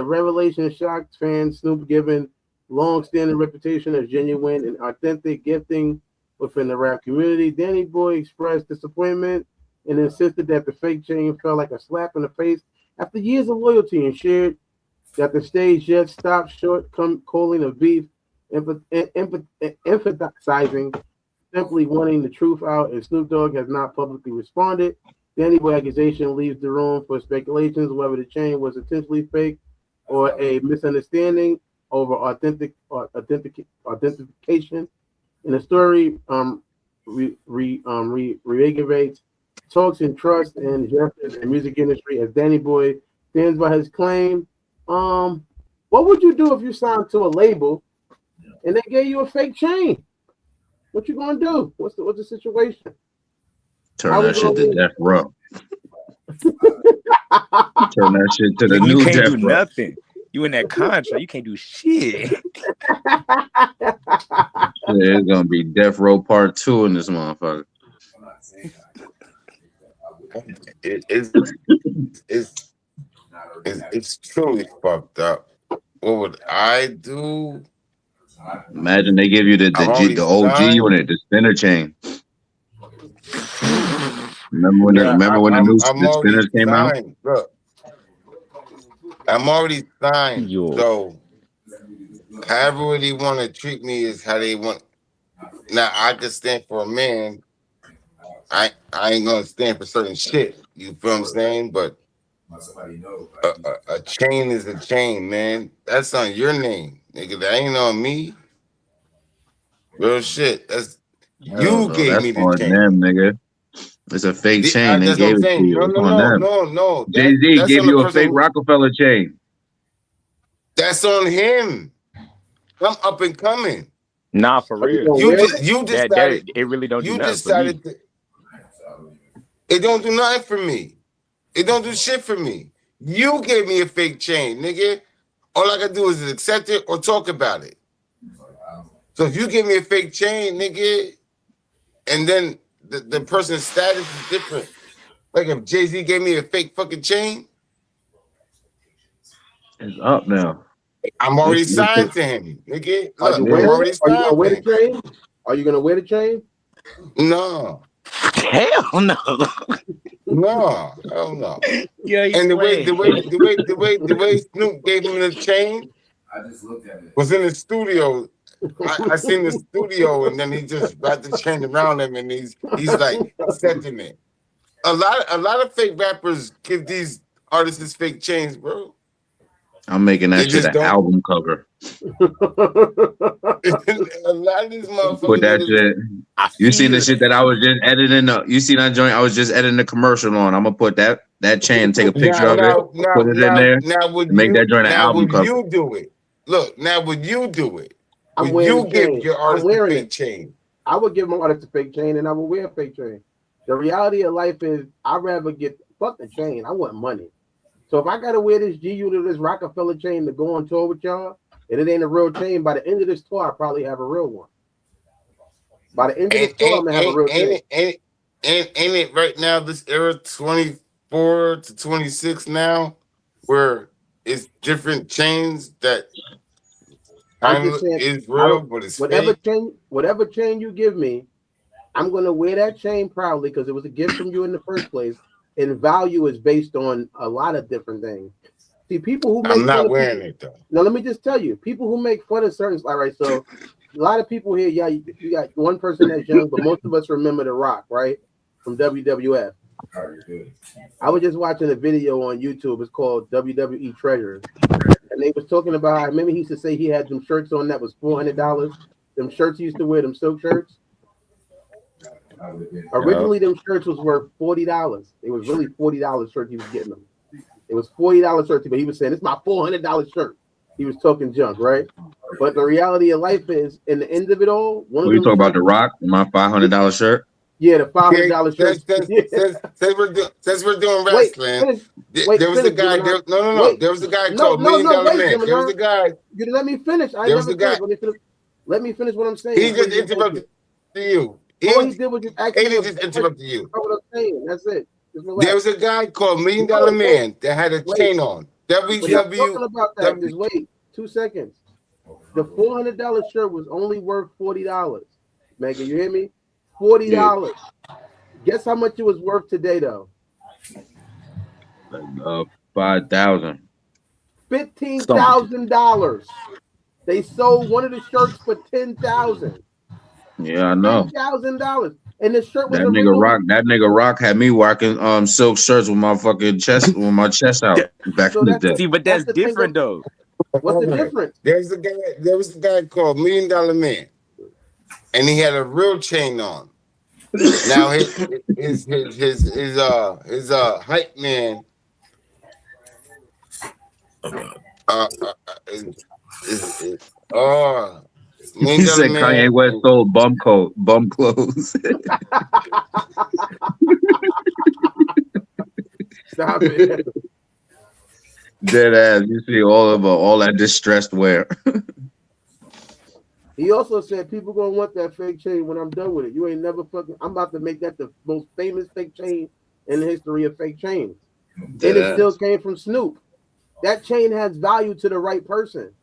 revelation shocked fans. Snoop, given long-standing reputation as genuine and authentic gifting within the rap community, Danny Boy expressed disappointment and insisted that the fake chain felt like a slap in the face after years of loyalty, and shared that the stage just stopped short calling of beef, emphasizing simply wanting the truth out, and Snoop Dogg has not publicly responded. Danny Boy accusation leaves the room for speculations whether the chain was intentionally fake or a misunderstanding over authentication. And the story reiterates talks in trust and justice in music industry as Danny Boy stands by his claim. What would you do if you signed to a label and they gave you a fake chain? What you gonna do? What's the situation? Turn that shit to Death Row. Turn that shit to the new You can't Death do Row. nothing. You in that contract, you can't do shit. Yeah, it's gonna be Death Row Part 2 in this motherfucker. It's truly fucked up. What would I do? Imagine they give you the OG signed. unit, the spinner chain. Remember when the new spinners came out? Look, I'm already signed. So however they want to treat me is how they want. Now I can stand for a man. I ain't gonna stand for certain shit. You feel what I'm saying? But a chain is a chain, man. That's on your name, nigga. That ain't on me. Real shit. That's you gave that's me the on chain. them, nigga. It's a fake chain. They That's what gave I'm it to saying. you. It's on them. No. Jay-Z That's gave on the you a person fake Rockefeller chain. That's on him. I'm up and coming. Nah, for real. You decided. It really don't do You nothing decided. for me. It don't do nothing for me. It don't do shit for me. You gave me a fake chain, nigga. All I gotta do is accept it or talk about it. So if you give me a fake chain, nigga, and then the person's status is different. Like if Jay-Z gave me a fake fucking chain, It's up now. I'm already signed to him, nigga. Are Look, you I'm wearing already it? Are you gonna signed wear to the him. chain? Are you gonna wear the chain? No. Hell no. No, hell no. Yeah, and the way Snoop gave him the chain, I just looked at it. was in the studio. I seen the studio, and then he just wrapped the chain around him, and he's like accepting it. A lot of fake rappers give these artists fake chains, bro. I'm making They that shit just an don't- album cover. A lot of these motherfuckers. Put that shit. You seen the shit that I was just editing? You seen that joint? I was just editing the commercial on. I'm gonna put that chain, take a picture of it, put it in there, would and make you, that joint an now album would cover. you do it? Look, now would you do it? I'm Would wearing you a give chain. your I'm artist a wearing fake it. chain? I would give my artist a fake chain, and I would wear a fake chain. The reality of life is, I'd rather get fuck the chain. I want money. So if I gotta wear this G Unit, this Rockefeller chain to go on tour with y'all, and it ain't a real chain, by the end of this tour, I probably have a real one. By the end of this tour, I'm gonna have a real chain. Ain't it right now, this era 24 to 26 now, where it's different chains that I'm kind just of saying, is real, but it's whatever fake. chain you give me, I'm gonna wear that chain proudly because it was a gift from you in the first place. And value is based on a lot of different things. See, people who make I'm not fun of wearing people, it though. now let me just tell you, people who make fun of certain, all right. So a lot of people here, yeah, you got one person that's young, but most of us remember The Rock, right, from WWF. I was just watching a video on YouTube. It's called WWE Treasures, and they was talking about. I remember he used to say he had some shirts on that was $400. Them shirts he used to wear, them silk shirts. Originally, them shirts was worth $40. It was really $40 shirt he was getting them. It was $40 shirt, but he was saying it's my $400 shirt. He was talking junk, right? But the reality of life is, in the end of it all, one of you them talk about shirts- The Rock, my $500 shirt. Yeah, the $500 shirt. Since we're doing wrestling, there was a guy. There was a guy called $1 Million Man. There was a guy. You let me finish. I There was never a guy. finished. Let me finish what I'm saying. He just interrupted you. All he did was just ask me just interrupted you. what I'm saying. That's it. Just relax. There was a guy called $1 Million Man that had a chain on. When I'm talking about that, just wait 2 seconds. The $400 shirt was only worth $40. Megan, you hear me? $40. Guess how much it was worth today, though? 5,000. $15,000. They sold one of the shirts for $10,000. Yeah, I know. $10,000. And the shirt was That nigga Rock had me rocking silk shirts with my fucking chest with my chest out back in the day. See, but that's different though. What's the difference? There was a guy called $1 Million Man, and he had a real chain on. Now his hype man He said Kanye West sold bum clothes. Stop it. Dead ass. You see all that distressed wear. He also said people gonna want that fake chain when I'm done with it. You ain't never fucking. I'm about to make that the most famous fake chain in the history of fake chains. And it still came from Snoop. That chain has value to the right person.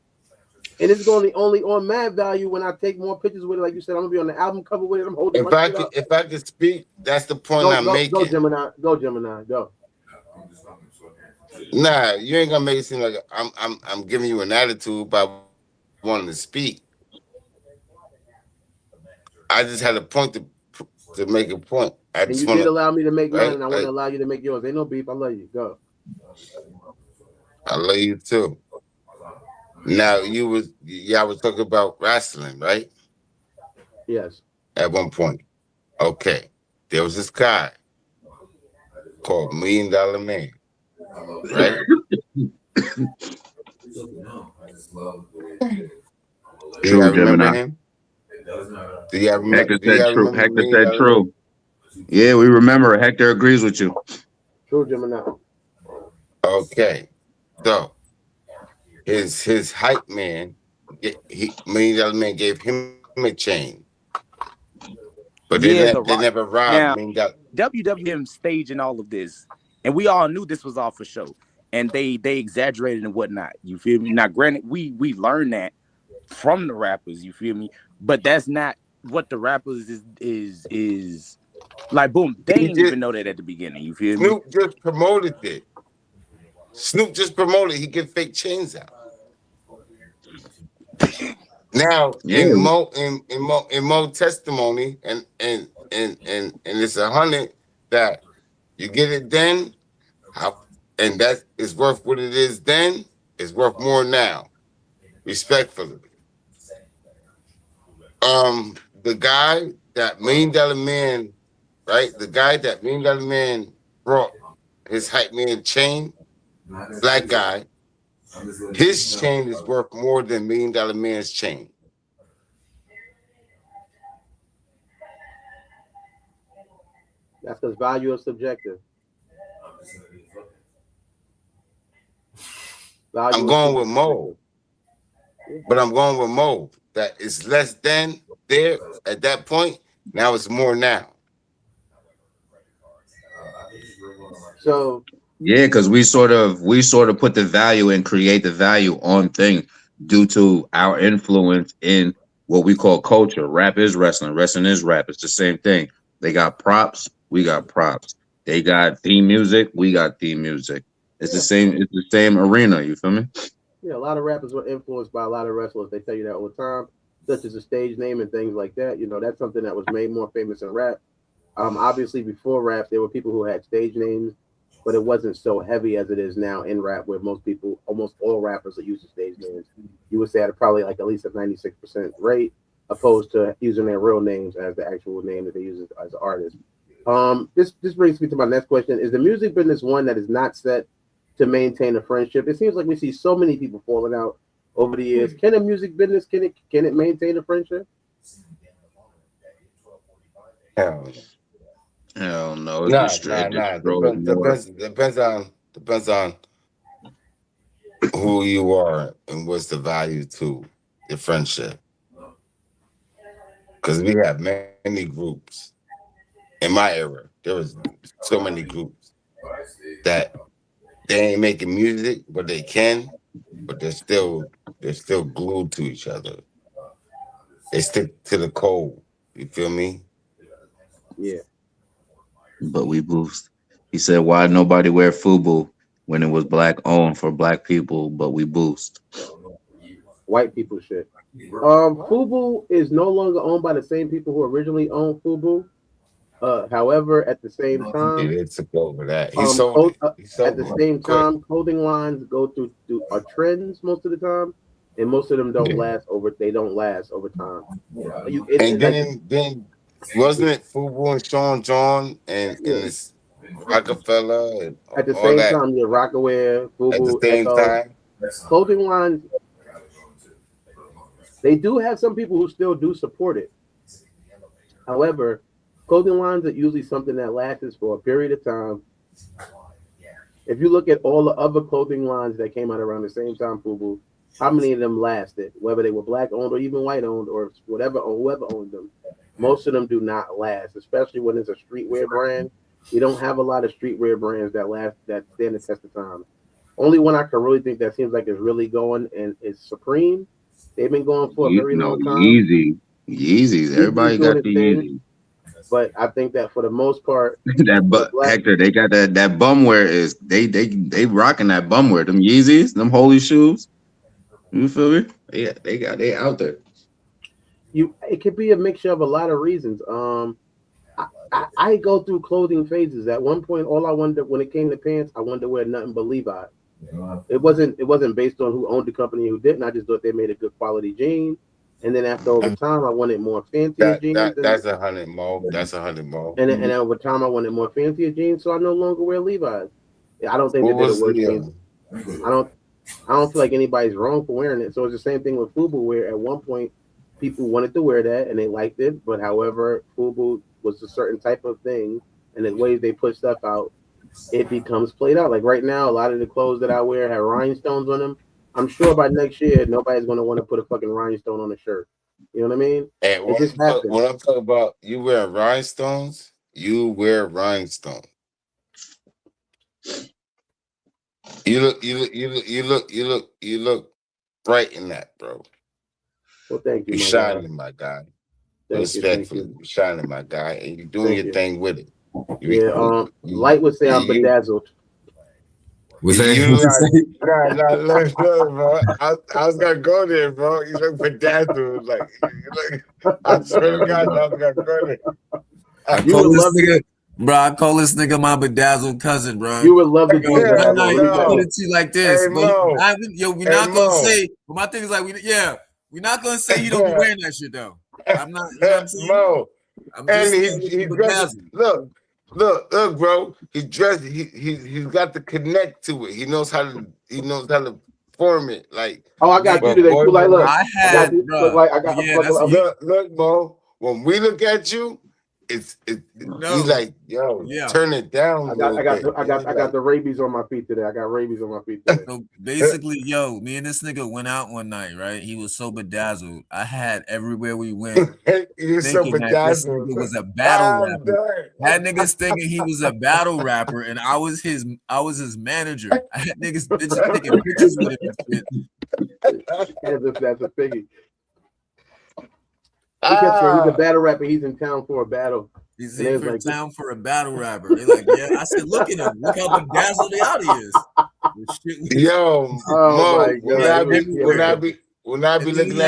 And it's going to only on mad value when I take more pictures with it. Like you said, I'm gonna be on the album cover with it. I'm holding. If I could speak, that's the point I'm making. Go Gemini. Go Gemini. Go. Nah, you ain't gonna make it seem like I'm giving you an attitude by wanting to speak. I just had a point to make a point. And you did allow me to make mine, and I want to allow you to make yours. Ain't no beef. I love you. Go. I love you too. Now y'all was talking about wrestling, right? Yes. At one point. Okay. There was this guy called $1 Million Man. Right? True, Gemini. Him? Do y'all remember? Hector said true. Yeah, we remember it. Hector agrees with you. True, Gemini. Okay. So his hype man, $1 Million Man gave him a chain. But they never robbed me. WWM staging all of this, and we all knew this was all for show, and they exaggerated and whatnot. You feel me? Now, granted, we learned that from the rappers. You feel me? But that's not what the rappers is like. Boom, they didn't even know that at the beginning. You feel me? Snoop just promoted it. Snoop just promoted. He get fake chains out. Now in Mo testimony and it's 100 that you get it then, and that is worth what it is then. It's worth more now, respectfully. The guy that $1 Million Man, right? The guy that $1 Million Man brought his hype man chain, black guy. His chain is worth more than $1 Million Man's chain. That's because value is subjective. I'm going with Mo. But I'm going with Mo. That is less than there at that point. Now it's more now. So Yeah, because we sort of put the value and create the value on things due to our influence in what we call culture. Rap is wrestling, wrestling is rap. It's the same thing. They got props, we got props. They got theme music, we got theme music. It's the same arena, you feel me? Yeah, a lot of rappers were influenced by a lot of wrestlers. They tell you that all the time, such as a stage name and things like that. You know, that's something that was made more famous in rap. Obviously, before rap, there were people who had stage names, but it wasn't so heavy as it is now in rap, where most people, almost all rappers, are using stage names. You would say at probably like at least a 96% rate, opposed to using their real names as the actual name that they use as an artist. This brings me to my next question: is the music business one that is not set to maintain a friendship? It seems like we see so many people falling out over the years. Can a music business can it maintain a friendship? Hell no. Nah. Depends on who you are and what's the value to your friendship. Because we have many groups. In my era, there was so many groups that they ain't making music, but they can, but they're still glued to each other. They stick to the code. You feel me? Yeah. But we boost. He said, why nobody wear FUBU when it was black owned for black people, but we boost. White people shit. FUBU is no longer owned by the same people who originally owned FUBU. However, at the same time, they took over that. At the same time, clothing lines go through trends most of the time, and most of them don't last over. They don't last over time. Then wasn't it FUBU and Sean John and this Rockefeller and at the all same that time, yeah, Rockaware, FUBU, at the same Echo, time? clothing lines. They do have some people who still do support it. However, clothing lines are usually something that lasts for a period of time. If you look at all the other clothing lines that came out around the same time, FUBU, how many of them lasted? Whether they were black owned or even white owned or whatever, or whoever owned them, most of them do not last. Especially when it's a streetwear brand. You don't have a lot of streetwear brands that last, that stand the test of time. Only one I can really think that seems like is really going and is Supreme. They've been going for a very long time. Yeezys. Everybody got the Yeezys. But I think that for the most part, Hector, they got that bumwear is they rocking that bumwear. Them Yeezys, them holy shoes. You feel me? Yeah, they out there. It could be a mixture of a lot of reasons. I go through clothing phases. At one point, all I wanted when it came to pants, I wanted to wear nothing but Levi. It wasn't based on who owned the company and who didn't. I just thought they made a good quality jean. And then over time, I wanted more fancier jeans. That's 100 more. That's 100 more. And then over time, I wanted more fancier jeans, so I no longer wear Levi's. I don't think they did a worse jeans. I don't feel like anybody's wrong for wearing it. So it's the same thing with FUBU, where at one point people wanted to wear that and they liked it, but however, FUBU was a certain type of thing, and the way they put stuff out, it becomes played out. Like right now, a lot of the clothes that I wear have rhinestones on them. I'm sure by next year, nobody's going to want to put a fucking rhinestone on a shirt. You know what I mean? And when I'm talking about you wear rhinestones, you wear rhinestones. You look bright in that, bro. Well, thank you. You're shining, my guy. Respectfully, you're shining, my guy, and you're doing your thing with it. Light would say I'm bedazzled. Look, bro. I was gonna go there, bro. You look bedazzled, like I swear to God, I was gonna go there. I call this nigga my bedazzled cousin, bro. You would love to do that. Put it to you like this. We're not gonna say. But my thing is like, we're not gonna say you don't be wearing that shit though. I'm not. You know what I'm saying? Mo. I'm just and he's dressed. Look, bro. He's dressed. He's got to connect to it. He knows how to form it. Like, I got you today. Boy, like, look, look, Mo. When we look at you, we like, yo, turn it down. I got the rabies on my feet today. I got rabies on my feet today. So basically, yo, me and this nigga went out one night, right? He was so bedazzled. I had everywhere we went. He was so thinking that this bedazzled. nigga was a battle rapper. Had niggas thinking he was a battle rapper, and I was his manager. I had niggas bitches taking pictures with him and shit. As if that's a figgy. He's a battle rapper. He's in town for a battle. He's in for town for a battle rapper. They're like, yeah. I said, look at him. Look how bedazzled out he is. Yo, Oh Mo, my God. when I be looking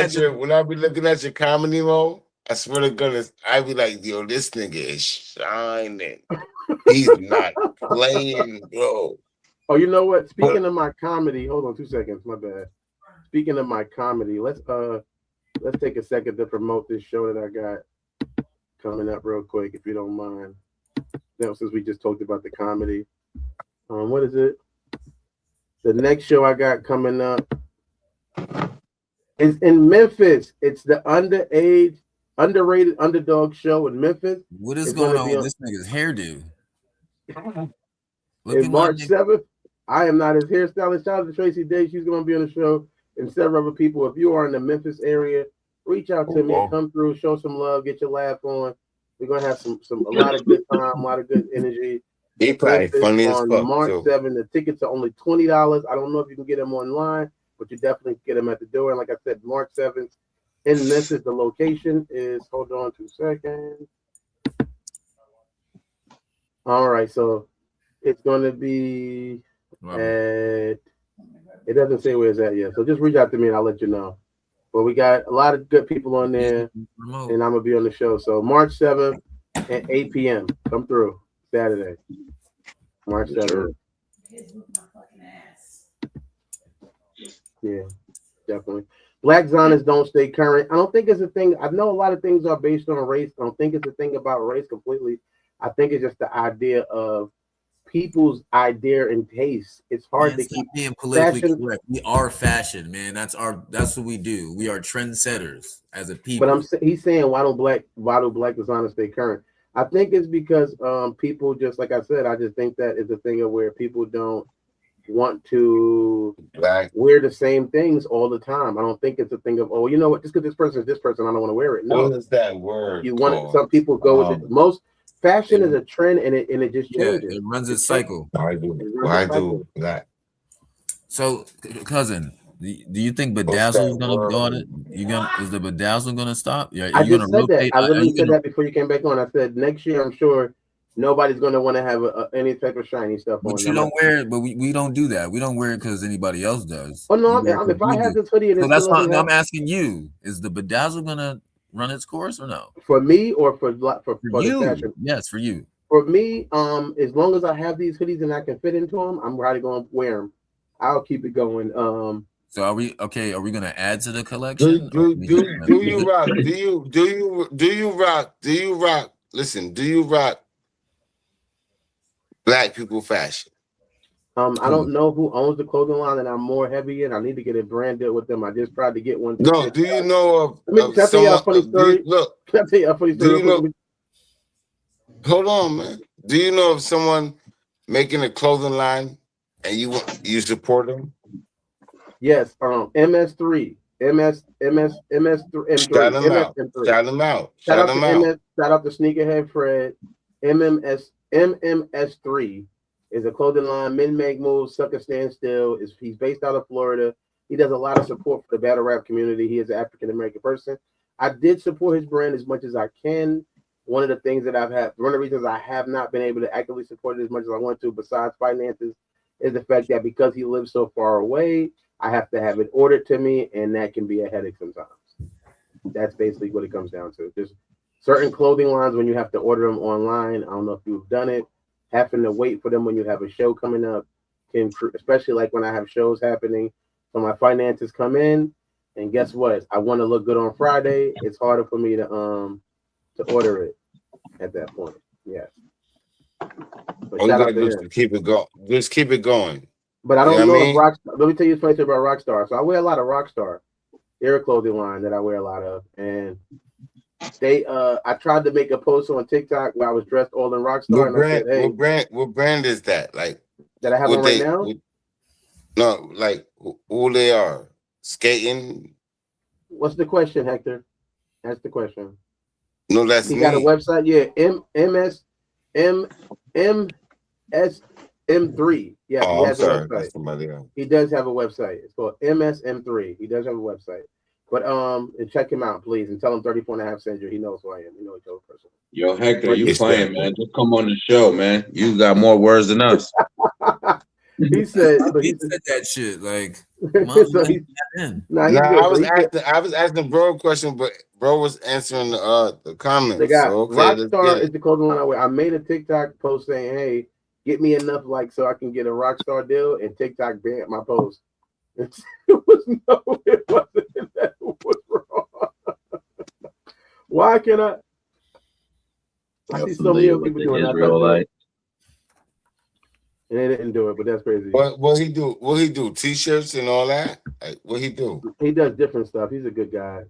at your comedy, Mo, I swear to goodness, I be like, yo, this nigga is shining. He's not playing, bro. Oh, you know what? Speaking of my comedy, hold on 2 seconds. My bad. Speaking of my comedy, let's take a second to promote this show that I got coming up real quick, if you don't mind. Now, since we just talked about the comedy, what is it? The next show I got coming up is in Memphis. It's the underrated underdog show in Memphis. What is going on with this nigga's hairdo? In March 7th, I am not his hairstylist. Shout out to Tracy Day. She's going to be on the show, and several other people. If you are in the Memphis area, reach out to me, come through, show some love, get your laugh on. We're gonna have a lot of good time, a lot of good energy. He probably funny as fuck. On March too. 7th, the tickets are only $20. I don't know if you can get them online, but you definitely get them at the door. And like I said, March 7th in Memphis. The location is, hold on 2 seconds. All right, so it's gonna be at, it doesn't say where it's at yet. So just reach out to me and I'll let you know. But we got a lot of good people on there, and I'm gonna be on the show. So March 7th at 8 p.m. Come through Saturday, March 7th. Yeah, definitely. Black Zionists don't stay current. I don't think it's a thing. I know a lot of things are based on race. I don't think it's a thing about race completely. I think it's just the idea of people's idea and taste. It's hard to keep being politically correct. We are fashion, man. That's what we do. We are trendsetters as a people. But he's saying why do black designers stay current? I think it's because people, just like I said, I just think that is a thing of where people don't want to wear the same things all the time. I don't think it's a thing of, oh, you know what, just because this person is this person, I don't want to wear it. No, what is that word? You want it, some people go with it. Most fashion is a trend, and it just changes. It runs its cycle. I do that. So, cousin, do you think bedazzle is gonna go on it? Is the bedazzle gonna stop? I just said that. I literally said that before you came back on. I said next year, I'm sure nobody's gonna want to have any type of shiny stuff on. But you don't wear it. But we don't do that. We don't wear it because anybody else does. Oh no! If I have this hoodie, so that's not. I'm asking you: is the bedazzle gonna run its course or no? For me or for you? The fashion? Yes, for you. For me, as long as I have these hoodies and I can fit into them, I'm probably gonna wear them. I'll keep it going. So are we okay? Are we gonna add to the collection? Do you rock? Do you rock? Listen, do you rock black people fashion? I don't know who owns the clothing line that I'm more heavy in. I need to get a brand deal with them. I just tried to get one. No, do you know Can I tell you a funny story? Look, can I tell you a funny story? Do you know, hold on, man. Do you know of someone making a clothing line and you support them? Yes, MS3. MS3. Shout them out. Shout them out. Shout them out. Shout out to Sneakerhead Fred. MMS3 is a clothing line. Men Make Moves, Sucker Stand Still. He's based out of Florida. He does a lot of support for the battle rap community. He is an African American person. I did support his brand as much as I can. One of the things that one of the reasons I have not been able to actively support it as much as I want to, besides finances, is the fact that because he lives so far away, I have to have it ordered to me, and that can be a headache sometimes. That's basically what it comes down to. There's certain clothing lines when you have to order them online. I don't know if you've done it. Having to wait for them when you have a show coming up can, especially like when I have shows happening. So my finances come in, and guess what? I want to look good on Friday. It's harder for me to order it at that point. Yes. All you gotta do is keep it going. Just keep it going. But I don't know if Rockstar. Let me tell you something about Rockstar. So I wear a lot of Rockstar. They're a clothing line that I wear a lot of, and I tried to make a post on TikTok where I was dressed all in Rockstar, and I said, hey, what brand is that? Like that I have what on right now? No, like who they are skating. What's the question, Hector? That's the question. No, that's he me. got a website. Yeah, MSM3. Yeah, Oh, he has I'm sorry. a website. That's somebody else. He does have a website. It's called MSM3. He does have a website. But and check him out, please, and tell him 34.5 sent you. He knows who I am. You know each other person. Yo, Hector, you playing, man? Just come on the show, man. You got more words than us. He said, he said that shit like. I was asking bro a question, but bro was answering the comments. They got so, okay, let's get Rockstar it. is the clothing line I wear. I made a TikTok post saying, "Hey, get me enough likes so I can get a Rockstar deal," and TikTok banned my post. It wasn't. That was wrong. Why can't I? I see so many people doing that. And they didn't do it, but that's crazy. What he do? What he do? T-shirts and all that? Like, what he do? He does different stuff. He's a good guy.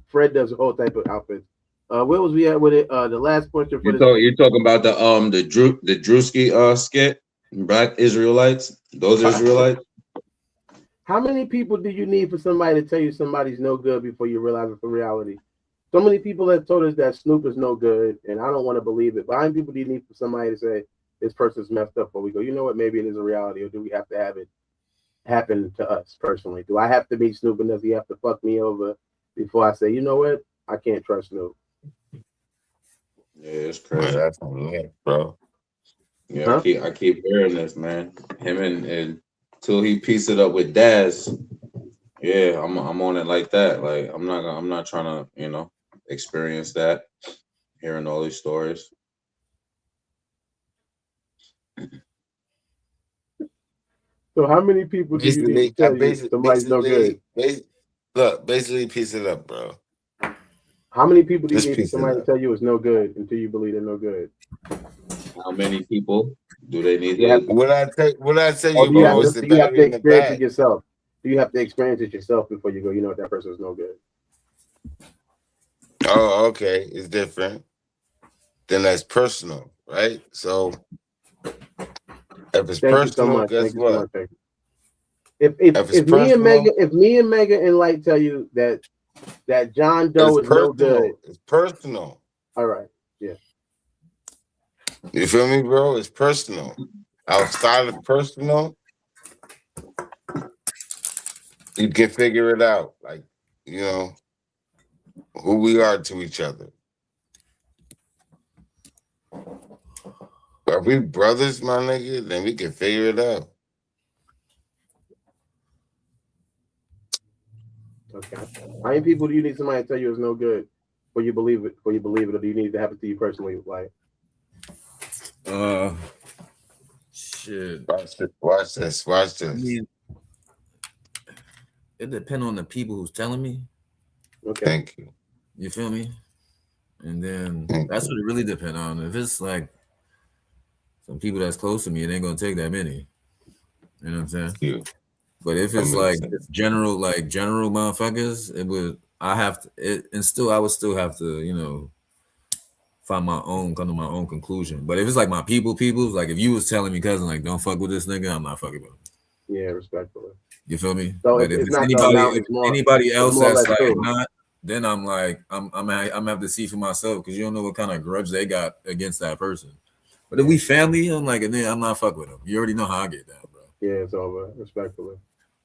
Fred does a whole type of outfits. Where was we at with it? The last question for You're talking about the Drewski skit, Black Israelites. Those Israelites. How many people do you need for somebody to tell you somebody's no good before you realize it's a reality? So many people have told us that Snoop is no good, and I don't want to believe it. But how many people do you need for somebody to say this person's messed up? Or we go, you know what? Maybe it is a reality, or do we have to have it happen to us personally? Do I have to meet Snoop, and does he have to fuck me over before I say, you know what? I can't trust Snoop. Yeah, it's crazy. That's lit, bro. Yeah, Huh? I keep hearing this, man. Him and till he piece it up with Daz. Yeah, I'm on it like that. Like I'm not trying to, experience that. Hearing all these stories. So how many people do you need to tell you somebody's no good? Basically piece it up, bro. How many people do you Just need piece it somebody to up. tell you it's no good until you believe they're no good? How many people do they need Yeah. to? What I tell Or you, do you bro, have is to, the do you have to battery in the experience it bag. yourself? Do you have to experience it yourself before you go, you know what, that person's no good? Oh, okay. It's different. Then that's personal, right? So if it's Thank you so personal, much. guess Thank you so what? much. Thank you. If it's personal, if me and Megan and Light tell you that John Doe it's is no good, personal. It's personal. all right, yeah. You feel me, bro? It's personal. Outside of personal, you can figure it out. Like, who we are to each other. Are we brothers, my nigga? Then we can figure it out. Okay. How many people do you need somebody to tell you it's no good before you believe it? Or do you need it to happen to you personally? Like, Shit. Watch this. I mean, it depends on the people who's telling me. Okay. Thank you. You feel me? And then that's what it really depends on. If it's like some people that's close to me, it ain't gonna take that many. You know what I'm saying? You. But if it's like general motherfuckers, it would. I have to. I would still have to, find come to my own conclusion. But if it's like my people's, like if you was telling me, cousin, like don't fuck with this nigga, I'm not fucking with him. Yeah, respectfully. You feel me? So but if it's it's not anybody else more or that's less like true. not, then I'm like I'm gonna have to see for myself because you don't know what kind of grudge they got against that person. But if we family, I'm like, and then I'm not fuck with them. You already know how I get down, bro. Yeah, it's over. Respectfully.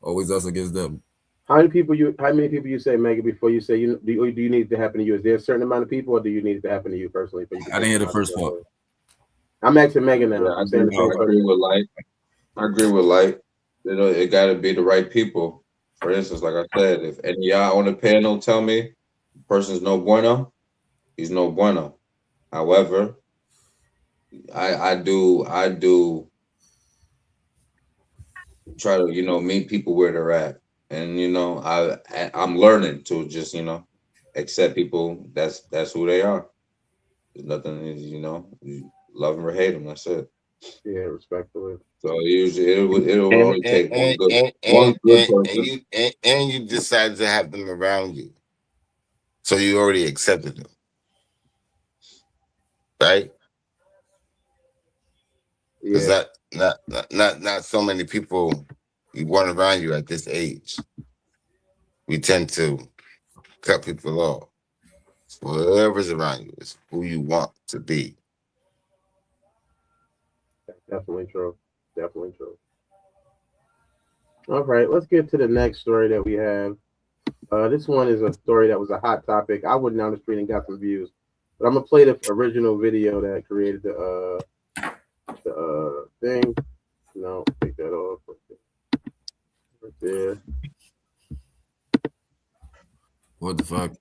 Always us against them. How many people you say, Megan, before you say do you need it to happen to you? Is there a certain amount of people, or do you need it to happen to you personally? I didn't hear the first part. I'm asking Megan now. Yeah, I agree with Light. I agree with Light. It got to be the right people. For instance, like I said, if any of y'all on the panel tell me the person's no bueno, he's no bueno. However, I do try to meet people where they're at, and I'm learning to just accept people. That's who they are. There's nothing you love them or hate them. That's it. Yeah, respectfully. So usually it'll only take one good person. And you decide to have them around you, so you already accepted them. right? Because Yeah. not so many people you want around you at this age. We tend to cut people off. So whoever's around you is who you want to be. Definitely true. Definitely true. All right, let's get to the next story that we have. This one is a story that was a hot topic. I went down the street and got some views, but I'm gonna play the original video that created the thing. No, take that off. Right there. What the fuck?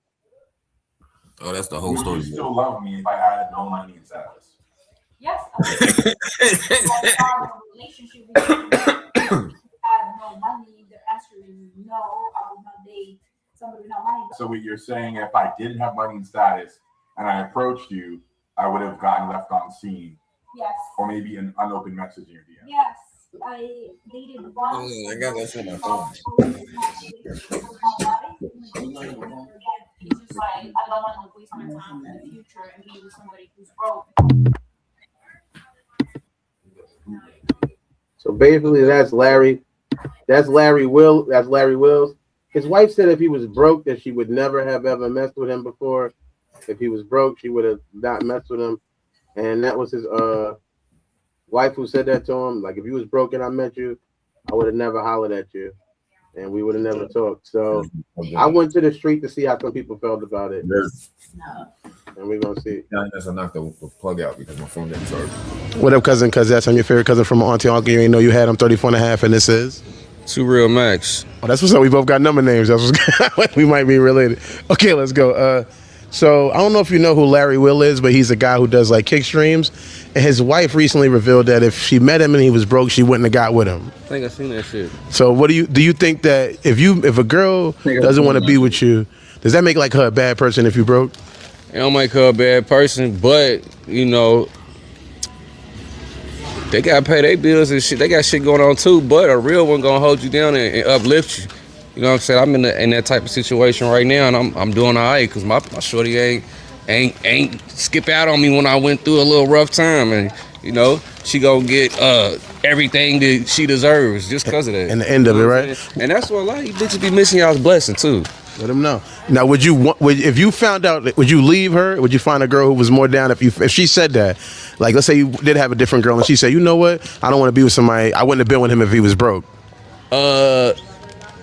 Oh, that's the whole story. Would you still love me if I had no money and status? Yes. Relationship with you had no money. The answer is no. I would not date somebody without money. So what you're saying, if I didn't have money and status and I approached you, I would have gotten left unseen. Yes. Or maybe an unopened message in your DM. Yes. I dated once. I got that shit on my phone. It's just like I don't want to waste my time in the future and be with somebody who's broke. So basically, that's Larry. That's Larry Wills. His wife said if he was broke, that she would never have ever messed with him before. If he was broke, she would have not messed with him. And that was his wife who said that to him. Like, if you was broke and I met you, I would have never hollered at you, and we would have never talked. So I went to the street to see how some people felt about it. And we're gonna see. Yeah, that's I knocked the plug out because my phone didn't charge. What up, cousin? Cuz that's I'm your favorite cousin from Auntie Uncle. You ain't know you had. I'm 34 and a half, and this is Too Real Max. Oh, that's what's up. We both got number names. That's what's we might be related. Okay, let's go. So I don't know if you know who Larry Will is, but he's a guy who does like kick streams. And his wife recently revealed that if she met him and he was broke, she wouldn't have got with him. I think I seen that shit. So what do you think that if a girl doesn't want to be with you, does that make like her a bad person if you broke? It don't make her a bad person, but you know, they gotta pay their bills and shit. They got shit going on too, but a real one gonna hold you down and uplift you. You know what I'm saying? I'm in that type of situation right now, and I'm doing all right because my shorty ain't skip out on me when I went through a little rough time, and you know she gonna get everything that she deserves just because of that. And the end of it, right? And that's what a lot of you bitches be missing y'all's blessing too. Let them know. Now, if you found out, would you leave her? Would you find a girl who was more down if she said that? Like, let's say you did have a different girl and she said, you know what? I don't want to be with somebody. I wouldn't have been with him if he was broke.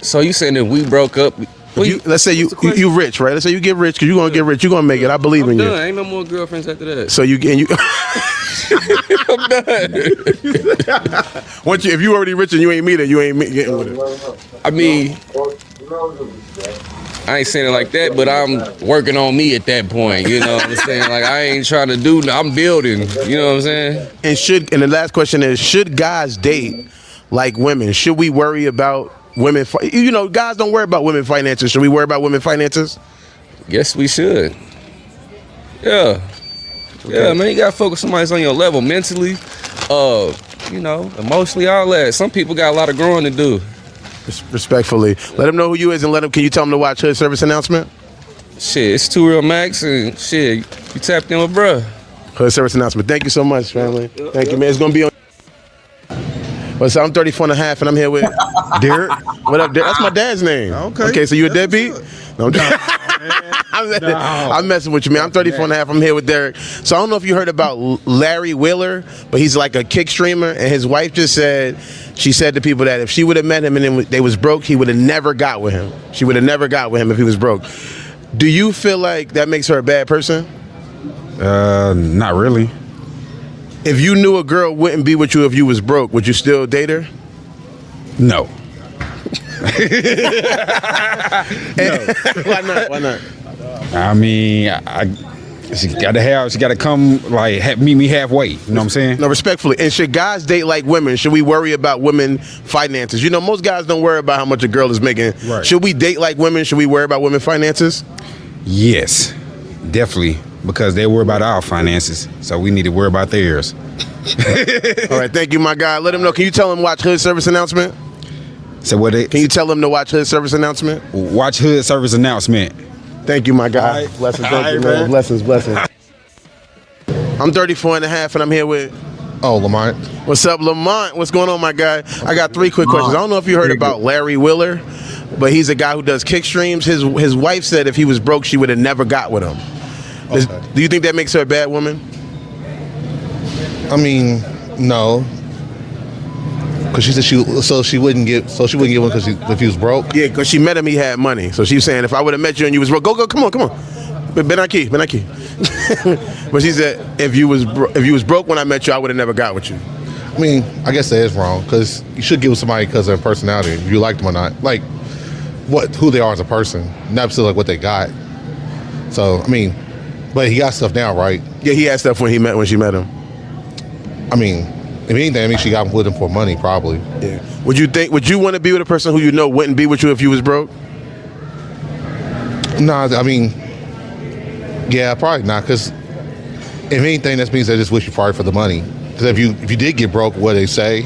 So you saying that we broke up? Let's say you rich, right? Let's say you get rich because you're gonna get rich. You're gonna make it. I believe in you. Done. Ain't no more girlfriends after that. So you I'm done. if you already rich and you ain't me, then you ain't getting with it. I mean, I ain't saying it like that, but I'm working on me at that point. You know what I'm saying? Like I ain't trying to do. I'm building. You know what I'm saying? And the last question is: should guys date like women? Should we worry about women? You know, guys don't worry about women finances. Should we worry about women finances? Yes, we should. Yeah. Yeah, man, you gotta focus on somebody's on your level mentally, you know, emotionally, all that. Some people got a lot of growing to do. Respectfully, let them know who you is and can you tell them to watch Hood Service Announcement? Shit, it's Too Real Max and shit, you tapped in with bruh. Hood Service Announcement. Thank you so much, family. Thank you, man. It's gonna be on. Well, so I'm 34 and a half and I'm here with Derek. What up, Derek? That's my dad's name. Okay, so you a deadbeat? No, I'm messing with you, man. I'm 34 and a half. I'm here with Derek. So I don't know if you heard about Larry Willer, but he's like a kick streamer. And his wife just said, she said to people that if she would have met him and they was broke, he would have never got with him. She would have never got with him if he was broke. Do you feel like that makes her a bad person? Not really. If you knew a girl wouldn't be with you if you was broke, would you still date her? No. Why not? Why not? I mean, she gotta come like meet me halfway. You know what I'm saying? No, respectfully. And should guys date like women? Should we worry about women finances? You know, most guys don't worry about how much a girl is making. Right. Should we date like women? Should we worry about women finances? Yes, definitely. Because they worry about our finances, so we need to worry about theirs. All right, thank you, my guy. Let them know. Can you tell them watch Hood Service Announcement? So what? Can you tell them to watch Hood Service Announcement? Watch Hood Service Announcement. Thank you, my guy. Blessings, thank you, man. Blessings. I'm 34 and a half, and I'm here with. Oh, Lamont. What's up, Lamont? What's going on, my guy? I got 3 quick questions. I don't know if you heard about Larry Willer, but he's a guy who does kick streams. His wife said if he was broke, she would have never got with him. Do you think that makes her a bad woman? I mean, no. Cause she said she wouldn't give one because if he was broke. Yeah, because she met him, he had money. So she was saying if I would have met you and you was broke, go, come on. Ben Aki. But she said if you was broke when I met you, I would have never got with you. I mean, I guess that is wrong because you should give with somebody because of their personality, if you like them or not, like who they are as a person, not necessarily like what they got. So I mean, but he got stuff now, right? Yeah, he had stuff when she met him. I mean. If anything, I mean, she got with him for money, probably. Yeah. Would you want to be with a person who you know wouldn't be with you if you was broke? No, I mean, yeah, probably not. Because if anything, that means they just wish you probably for the money. Because if you did get broke, what they say?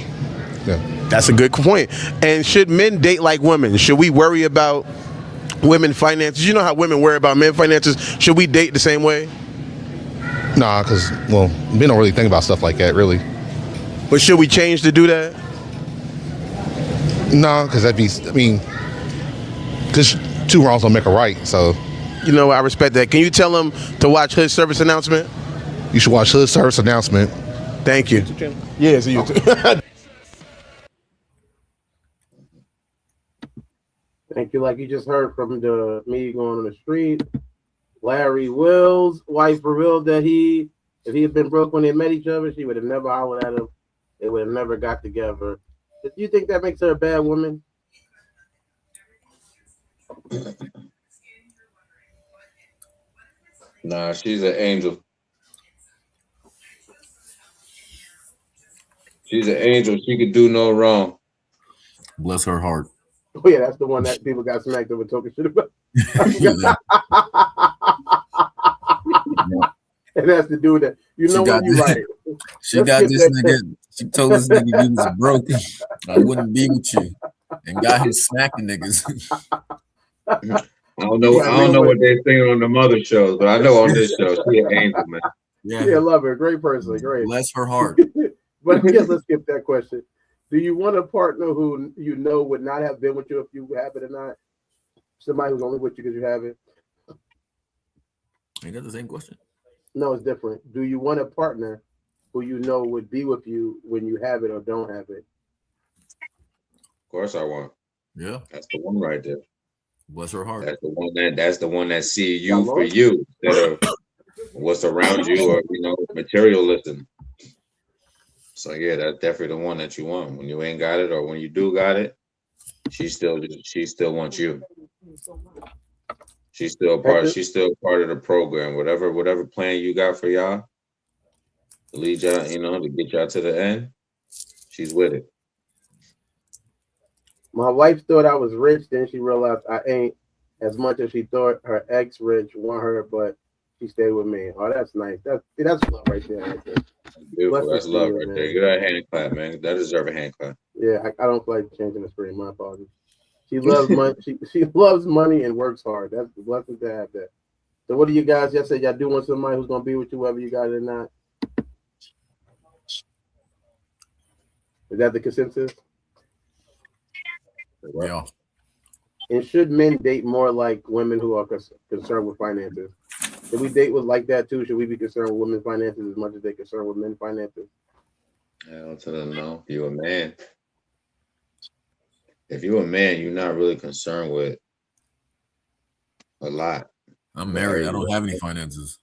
Yeah. That's a good point. And should men date like women? Should we worry about women finances? You know how women worry about men finances. Should we date the same way? Nah, because men don't really think about stuff like that, really. But should we change to do that? No, because because 2 wrongs don't make a right. So, you know, I respect that. Can you tell him to watch Hood Service Announcement? You should watch Hood Service Announcement. Thank you. Yeah, it's a YouTube. Thank you. Like you just heard from me going on the street, Larry Will's wife revealed that if he had been broke when they met each other, she would have never hollered at him. They would have never got together. Do you think that makes her a bad woman? Nah, she's an angel. She's an angel. She could do no wrong. Bless her heart. Oh yeah, that's the one that people got smacked over talking shit about. And that's the dude that when you right. She got this nigga. She told this nigga he was broken. I wouldn't be with you, and got him smacking niggas. I don't know what they're saying on the mother shows, but I know on this show she an angel, man. Yeah, I love her. Great person. Great. Bless her heart. But I guess let's skip that question. Do you want a partner who you know would not have been with you if you have it or not? Somebody who's only with you because you have it? Ain't that the same question? No, it's different. Do you want a partner who you know would be with you when you have it or don't have it? Of course I want. Yeah. That's the one right there. Bless her heart. That's the one that see you for you instead of what's around you or materialistic. So yeah, that's definitely the one that you want. When you ain't got it or when you do got it, she still wants you. She's still part of the program. Whatever plan you got for y'all to lead y'all, to get y'all to the end, she's with it. My wife thought I was rich, then she realized I ain't as much as she thought. Her ex rich want her, but she stayed with me. Oh, that's nice. That's love right there. Beautiful. That's love right there. Get that hand clap, man. That deserves a hand clap. Yeah, I don't feel like changing the screen. My apologies. She loves money. She loves money and works hard. That's the blessing to have that. So, what do you guys? Y'all said y'all do want somebody who's gonna be with you, whether you got it or not. Is that the consensus? Yeah. And should men date more like women who are concerned with finances? Should we date with like that too? Should we be concerned with women's finances as much as they're concerned with men's finances? Hell to the no. You're a man. If you're a man, you're not really concerned with a lot. I'm married. I don't have any finances.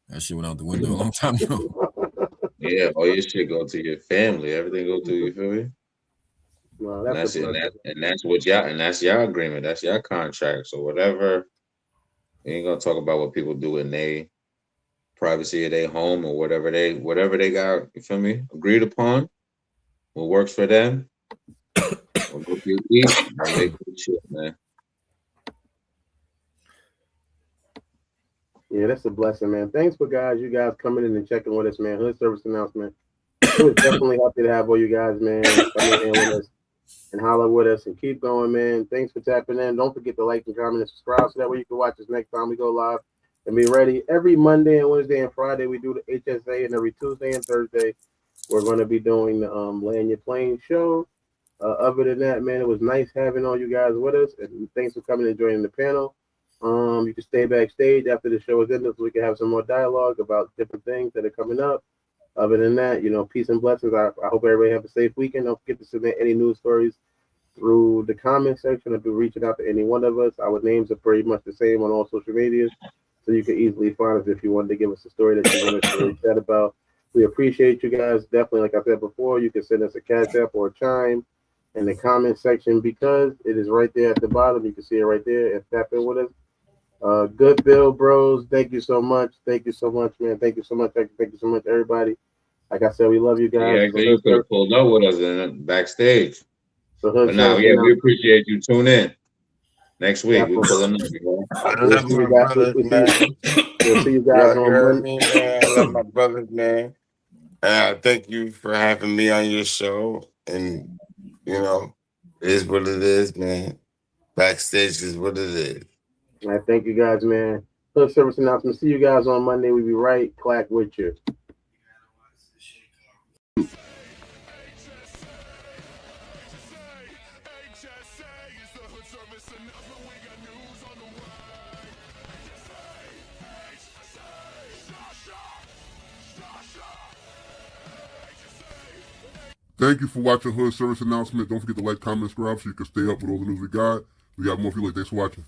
That shit went out the window a long time ago. Yeah, all your shit go to your family. Everything go through. You feel me? No, that's your agreement. That's your contract. So whatever, you ain't gonna talk about what people do in their privacy of their home or whatever they got. You feel me? Agreed upon. What works for them. We'll go through each. They good shit, man. Yeah, that's a blessing, man. Thanks for you guys coming in and checking with us, man. Hood Service Announcement. It was definitely happy to have all you guys, man, coming in with us. and holler with us and keep going, man. Thanks for tapping in. Don't forget to like and comment and subscribe so that way you can watch us next time we go live. And be ready. Every Monday and Wednesday and Friday we do the HSA, and every Tuesday and Thursday we're going to be doing the Land Your Plane show. Other than that, man, it was nice having all you guys with us, and thanks for coming and joining the panel. You can stay backstage after the show is ended so we can have some more dialogue about different things that are coming up. Other than that, peace and blessings. I hope everybody have a safe weekend. Don't forget to submit any news stories through the comment section or through reaching out to any one of us. Our names are pretty much the same on all social medias, so you can easily find us if you wanted to give us a story that you want us to chat about. We appreciate you guys. Definitely, like I said before, you can send us a Cash App or a Chime in the comment section because it is right there at the bottom. You can see it right there and tap in with us. Good Bill Bros, thank you so much. Thank you so much, man. Thank you so much. Thank you so much, everybody. Like I said, we love you guys. Yeah, you could have pulled up with us in backstage. So but now, we appreciate you. Tune in next week. We're pulling up. I love my brothers, man. We'll see you guys You on heard Monday. me, man. I love my brothers, man. Thank you for having me on your show. And, it is what it is, man. Backstage is what it is. All right, thank you guys, man. Hood service announcement. See you guys on Monday. We'll be right back with you. Thank you for watching Hood Service Announcement. Don't forget to like, comment, subscribe so you can stay up with all the news we got. We got more for you later. Thanks for watching.